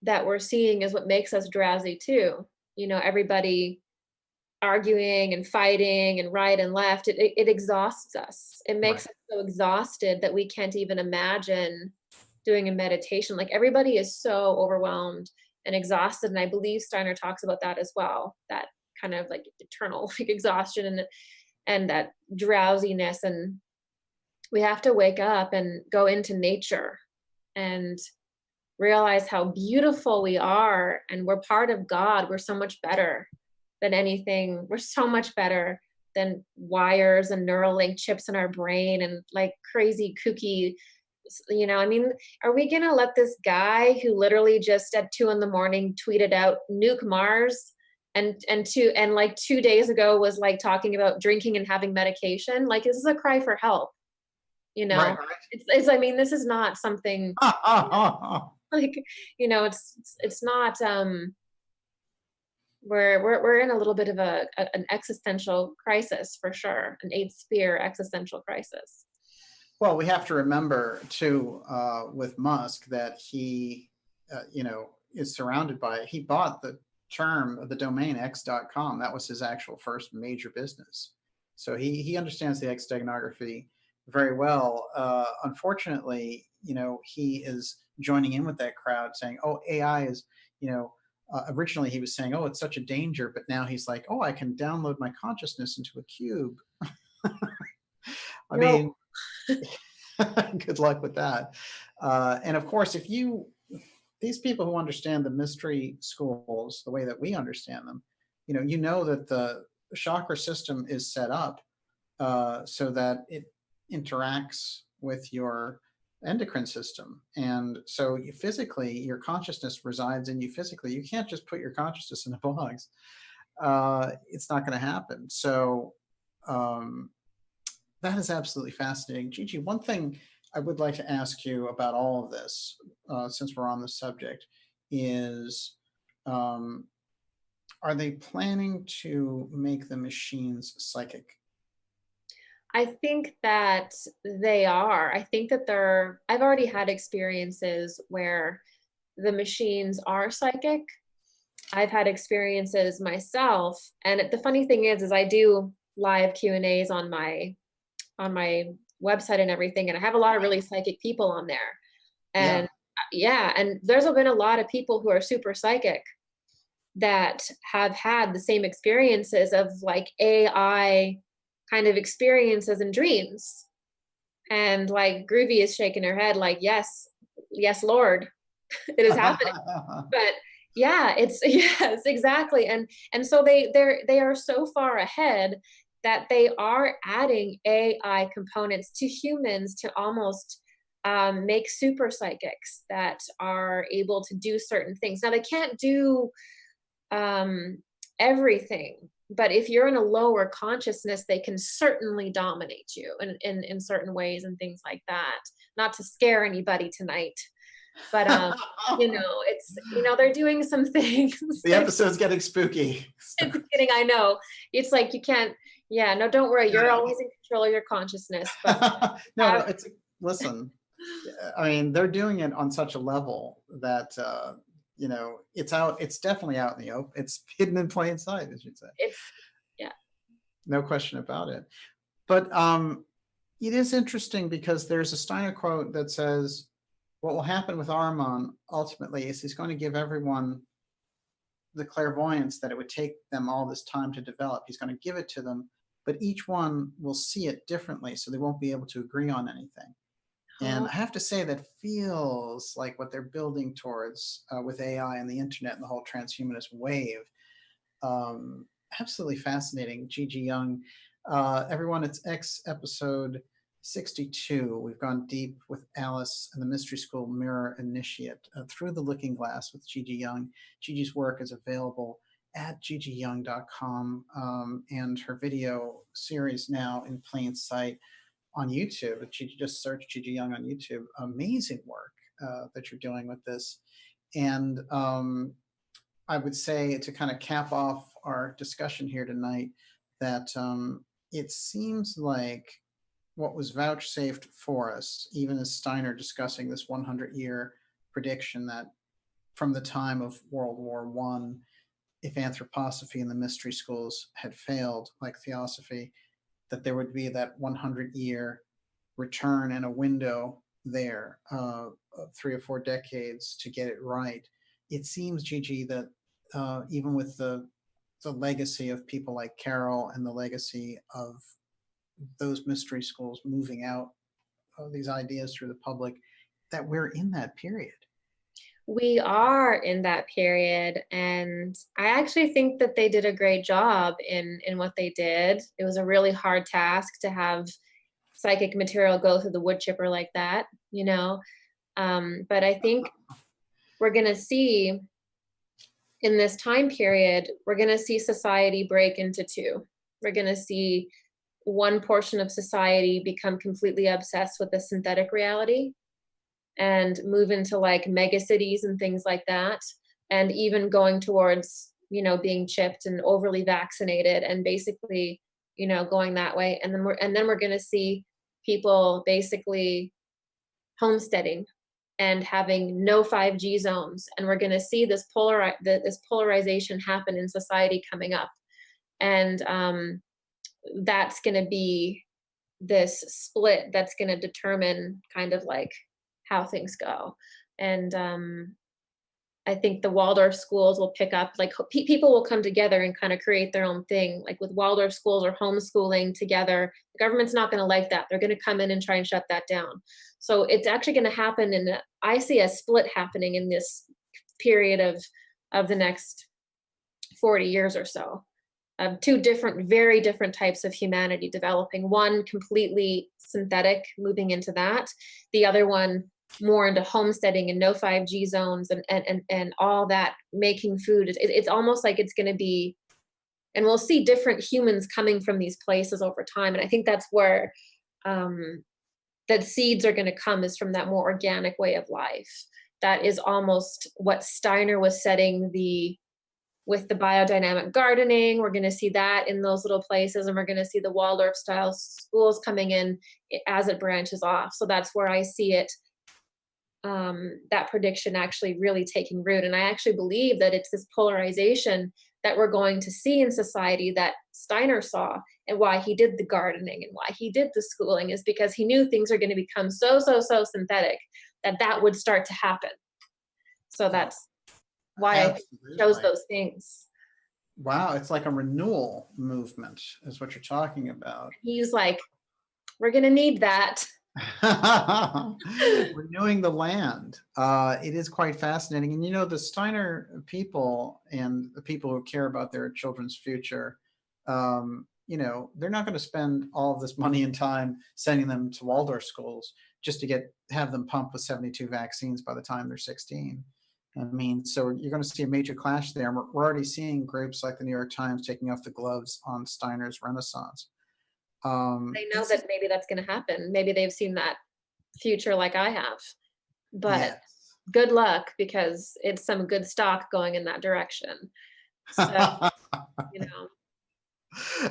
that we're seeing is what makes us drowsy too. You know, everybody arguing and fighting and right and left. It exhausts us. It makes Right. us so exhausted that we can't even imagine doing a meditation. Like, everybody is so overwhelmed and exhausted. And I believe Steiner talks about that as well, that kind of like eternal like exhaustion and that drowsiness. And we have to wake up and go into nature and realize how beautiful we are, and we're part of God. We're so much better than anything. We're so much better than wires and Neuralink chips in our brain and like crazy kooky, you know. I mean, are we gonna let this guy who literally just at 2 a.m. tweeted out nuke Mars, and like 2 days ago was like talking about drinking and having medication? Like, this is a cry for help, you know. Right. It's I mean, this is not something like, you know, it's not we're in a little bit of an existential crisis for sure, an eighth sphere existential crisis. Well, we have to remember too, with Musk, that he, you know, is surrounded by. He bought the domain x.com. That was his actual first major business. So he understands the X steganography very well. Unfortunately, you know, he is joining in with that crowd, saying, "Oh, AI is," you know. Originally, he was saying, "Oh, it's such a danger," but now he's like, "Oh, I can download my consciousness into a cube." I No. mean, good luck with that. And of course, these people who understand the mystery schools the way that we understand them, you know that the chakra system is set up so that it interacts with your endocrine system. And so physically, your consciousness resides in you physically. You can't just put your consciousness in a box. It's not going to happen. So um, that is absolutely fascinating. Gigi, one thing I would like to ask you about all of this, since we're on the subject, is um, are they planning to make the machines psychic? I think that they are. I think that I've already had experiences where the machines are psychic. I've had experiences myself. And the funny thing is I do live Q&As on my website and everything. And I have a lot of really psychic people on there. And Yeah. yeah, and there's been a lot of people who are super psychic that have had the same experiences of like AI kind of experiences and dreams. And like Groovy is shaking her head like, yes, Lord, it is happening. But yeah, it's yes, exactly. And so they are so far ahead that they are adding AI components to humans to almost make super psychics that are able to do certain things. Now they can't do everything, but if you're in a lower consciousness, they can certainly dominate you in certain ways and things like that. Not to scare anybody tonight, but you know, it's, you know, they're doing some things. The episode's getting spooky. It's kidding, I know. It's like you can't, yeah, no, don't worry, you're always in control of your consciousness. But no, it's, listen, I mean, they're doing it on such a level that you know, it's definitely out in the open. It's hidden in plain sight, as you'd say. it's, yeah. No question about it. But it is interesting because there's a Steiner quote that says, what will happen with Ahriman ultimately is he's going to give everyone the clairvoyance that it would take them all this time to develop. He's going to give it to them, but each one will see it differently, so they won't be able to agree on anything. And I have to say that feels like what they're building towards with AI and the internet and the whole transhumanist wave. Absolutely fascinating. Gigi Young. Everyone, it's X episode 62. We've gone deep with Alice and the Mystery School Mirror Initiate through the Looking Glass with Gigi Young. Gigi's work is available at gigiyoung.com, and her video series now in plain sight on YouTube. Gigi, just search Gigi Young on YouTube. Amazing work that you're doing with this. And I would say, to kind of cap off our discussion here tonight, that it seems like what was vouchsafed for us, even as Steiner discussing this 100-year prediction, that from the time of World War I, if anthroposophy and the mystery schools had failed, like theosophy, that there would be that 100-year return and a window there, 3 or 4 decades to get it right. It seems, Gigi, that even with the legacy of people like Carroll and the legacy of those mystery schools moving out these ideas through the public, that we're in that period. We are in that period, and I actually think that they did a great job in what they did. It was a really hard task to have psychic material go through the wood chipper like that, you know. But I think we're going to see in this time period, we're going to see society break into two. We're going to see one portion of society become completely obsessed with the synthetic reality and move into like mega cities and things like that, and even going towards, you know, being chipped and overly vaccinated and basically, you know, going that way. And then we're going to see people basically homesteading and having no 5G zones, and we're going to see this polarization happen in society coming up. And that's going to be this split that's going to determine kind of like how things go. And I think the Waldorf schools will pick up, like people will come together and kind of create their own thing. Like with Waldorf schools or homeschooling together, the government's not going to like that. They're going to come in and try and shut that down. So it's actually going to happen. And I see a split happening in this period of the next 40 years or so. Two very different types of humanity developing. One completely synthetic, moving into that. The other one more into homesteading and no 5G zones and all that, making food. It's almost like it's going to be, and we'll see different humans coming from these places over time. And I think that's where that seeds are going to come, is from that more organic way of life. That is almost what Steiner was setting with the biodynamic gardening. We're going to see that in those little places, and we're going to see the Waldorf style schools coming in as it branches off. So that's where I see it, that prediction actually really taking root. And I actually believe that it's this polarization that we're going to see in society that Steiner saw, and why he did the gardening and why he did the schooling is because he knew things are going to become so synthetic that would start to happen. So that's why I chose those things. Wow, it's like a renewal movement is what you're talking about. He's like, we're going to need that. Renewing the land. It is quite fascinating. And you know, the Steiner people and the people who care about their children's future, you know, they're not going to spend all of this money and time sending them to Waldorf schools just to have them pumped with 72 vaccines by the time they're 16. I mean, so you're going to see a major clash there. And we're already seeing groups like the New York Times taking off the gloves on Steiner's Renaissance. They know that maybe that's going to happen. Maybe they've seen that future like I have. But yes. Good luck, because it's some good stock going in that direction. So, you know.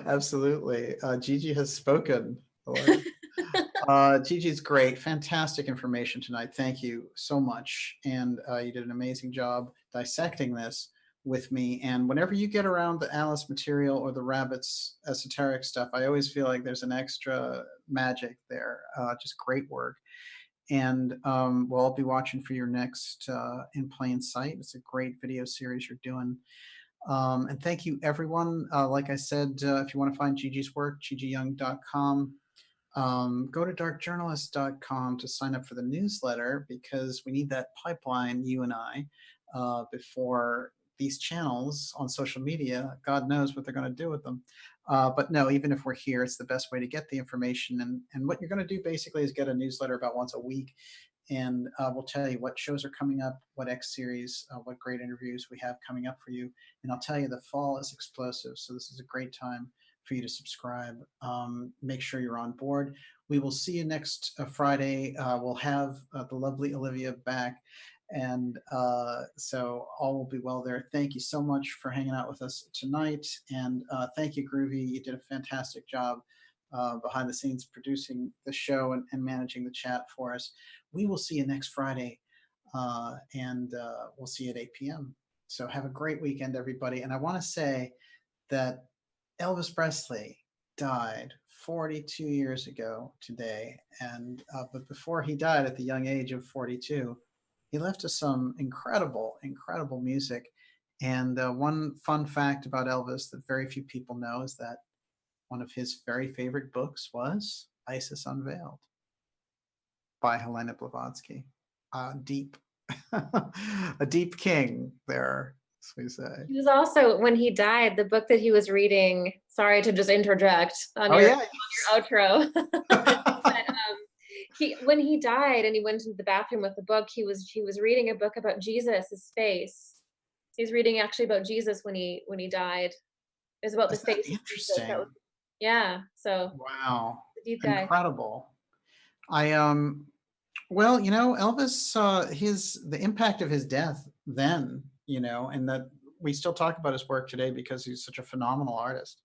Absolutely. Gigi has spoken. Gigi's great. Fantastic information tonight. Thank you so much. And you did an amazing job dissecting this with me. And whenever you get around the Alice material or the Rabbit's esoteric stuff, I always feel like there's an extra magic there. Just great work. And we'll all be watching for your next In Plain Sight. It's a great video series you're doing. And thank you, everyone. Like I said, if you want to find Gigi's work, gigiyoung.com. Go to darkjournalist.com to sign up for the newsletter, because we need that pipeline, you and I, before these channels on social media, God knows what they're going to do with them. But no, even if we're here, it's the best way to get the information. And what you're going to do basically is get a newsletter about once a week. And we'll tell you what shows are coming up, what X series, what great interviews we have coming up for you. And I'll tell you, the fall is explosive. So this is a great time for you to subscribe. Make sure you're on board. We will see you next Friday. We'll have the lovely Olivia back. And so all will be well there. Thank you so much for hanging out with us tonight. And thank you, Groovy. You did a fantastic job behind the scenes producing the show and managing the chat for us. We will see you next Friday. And we'll see you at 8 p.m. So have a great weekend, everybody. And I want to say that Elvis Presley died 42 years ago today. And but before he died at the young age of 42, he left us some incredible, incredible music. And one fun fact about Elvis that very few people know is that one of his very favorite books was Isis Unveiled by Helena Blavatsky. Deep, a deep king there, as we say. He was also, when he died, the book that he was reading, sorry to just interject on your outro. But, when he died and he went into the bathroom with the book, he was reading a book about Jesus' face. He's reading actually about Jesus when he died. It was about the face. Interesting. Yeah. So wow, deep guy. Incredible. Well, you know, Elvis, the impact of his death then, you know, and that we still talk about his work today because he's such a phenomenal artist.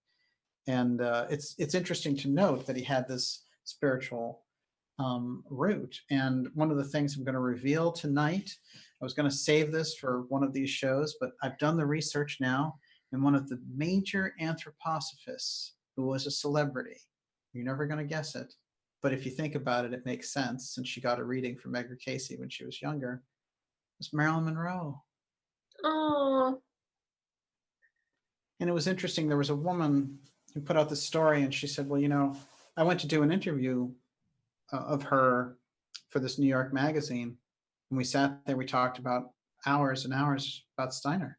And it's interesting to note that he had this spiritual root. And one of the things I'm going to reveal tonight, I was going to save this for one of these shows, but I've done the research now, and one of the major anthroposophists who was a celebrity, you're never going to guess it, but if you think about it, it makes sense since she got a reading from Edgar Cayce when she was younger, was Marilyn Monroe. Oh. And it was interesting. There was a woman who put out this story and she said, well, you know, I went to do an interview of her for this New York magazine. And we sat there, we talked about hours and hours about Steiner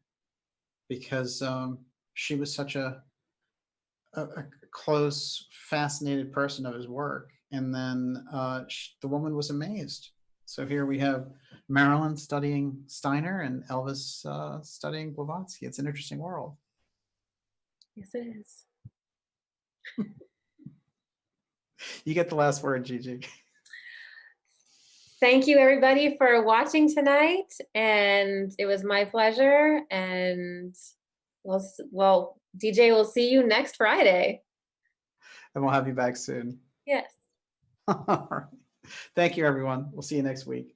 because she was such a close, fascinated person of his work. And then the woman was amazed. So here we have Marilyn studying Steiner and Elvis studying Blavatsky. It's an interesting world. Yes, it is. You get the last word, Gigi. Thank you, everybody, for watching tonight. And it was my pleasure. And well, DJ, we'll see you next Friday. And we'll have you back soon. Yes. All right. Thank you, everyone. We'll see you next week.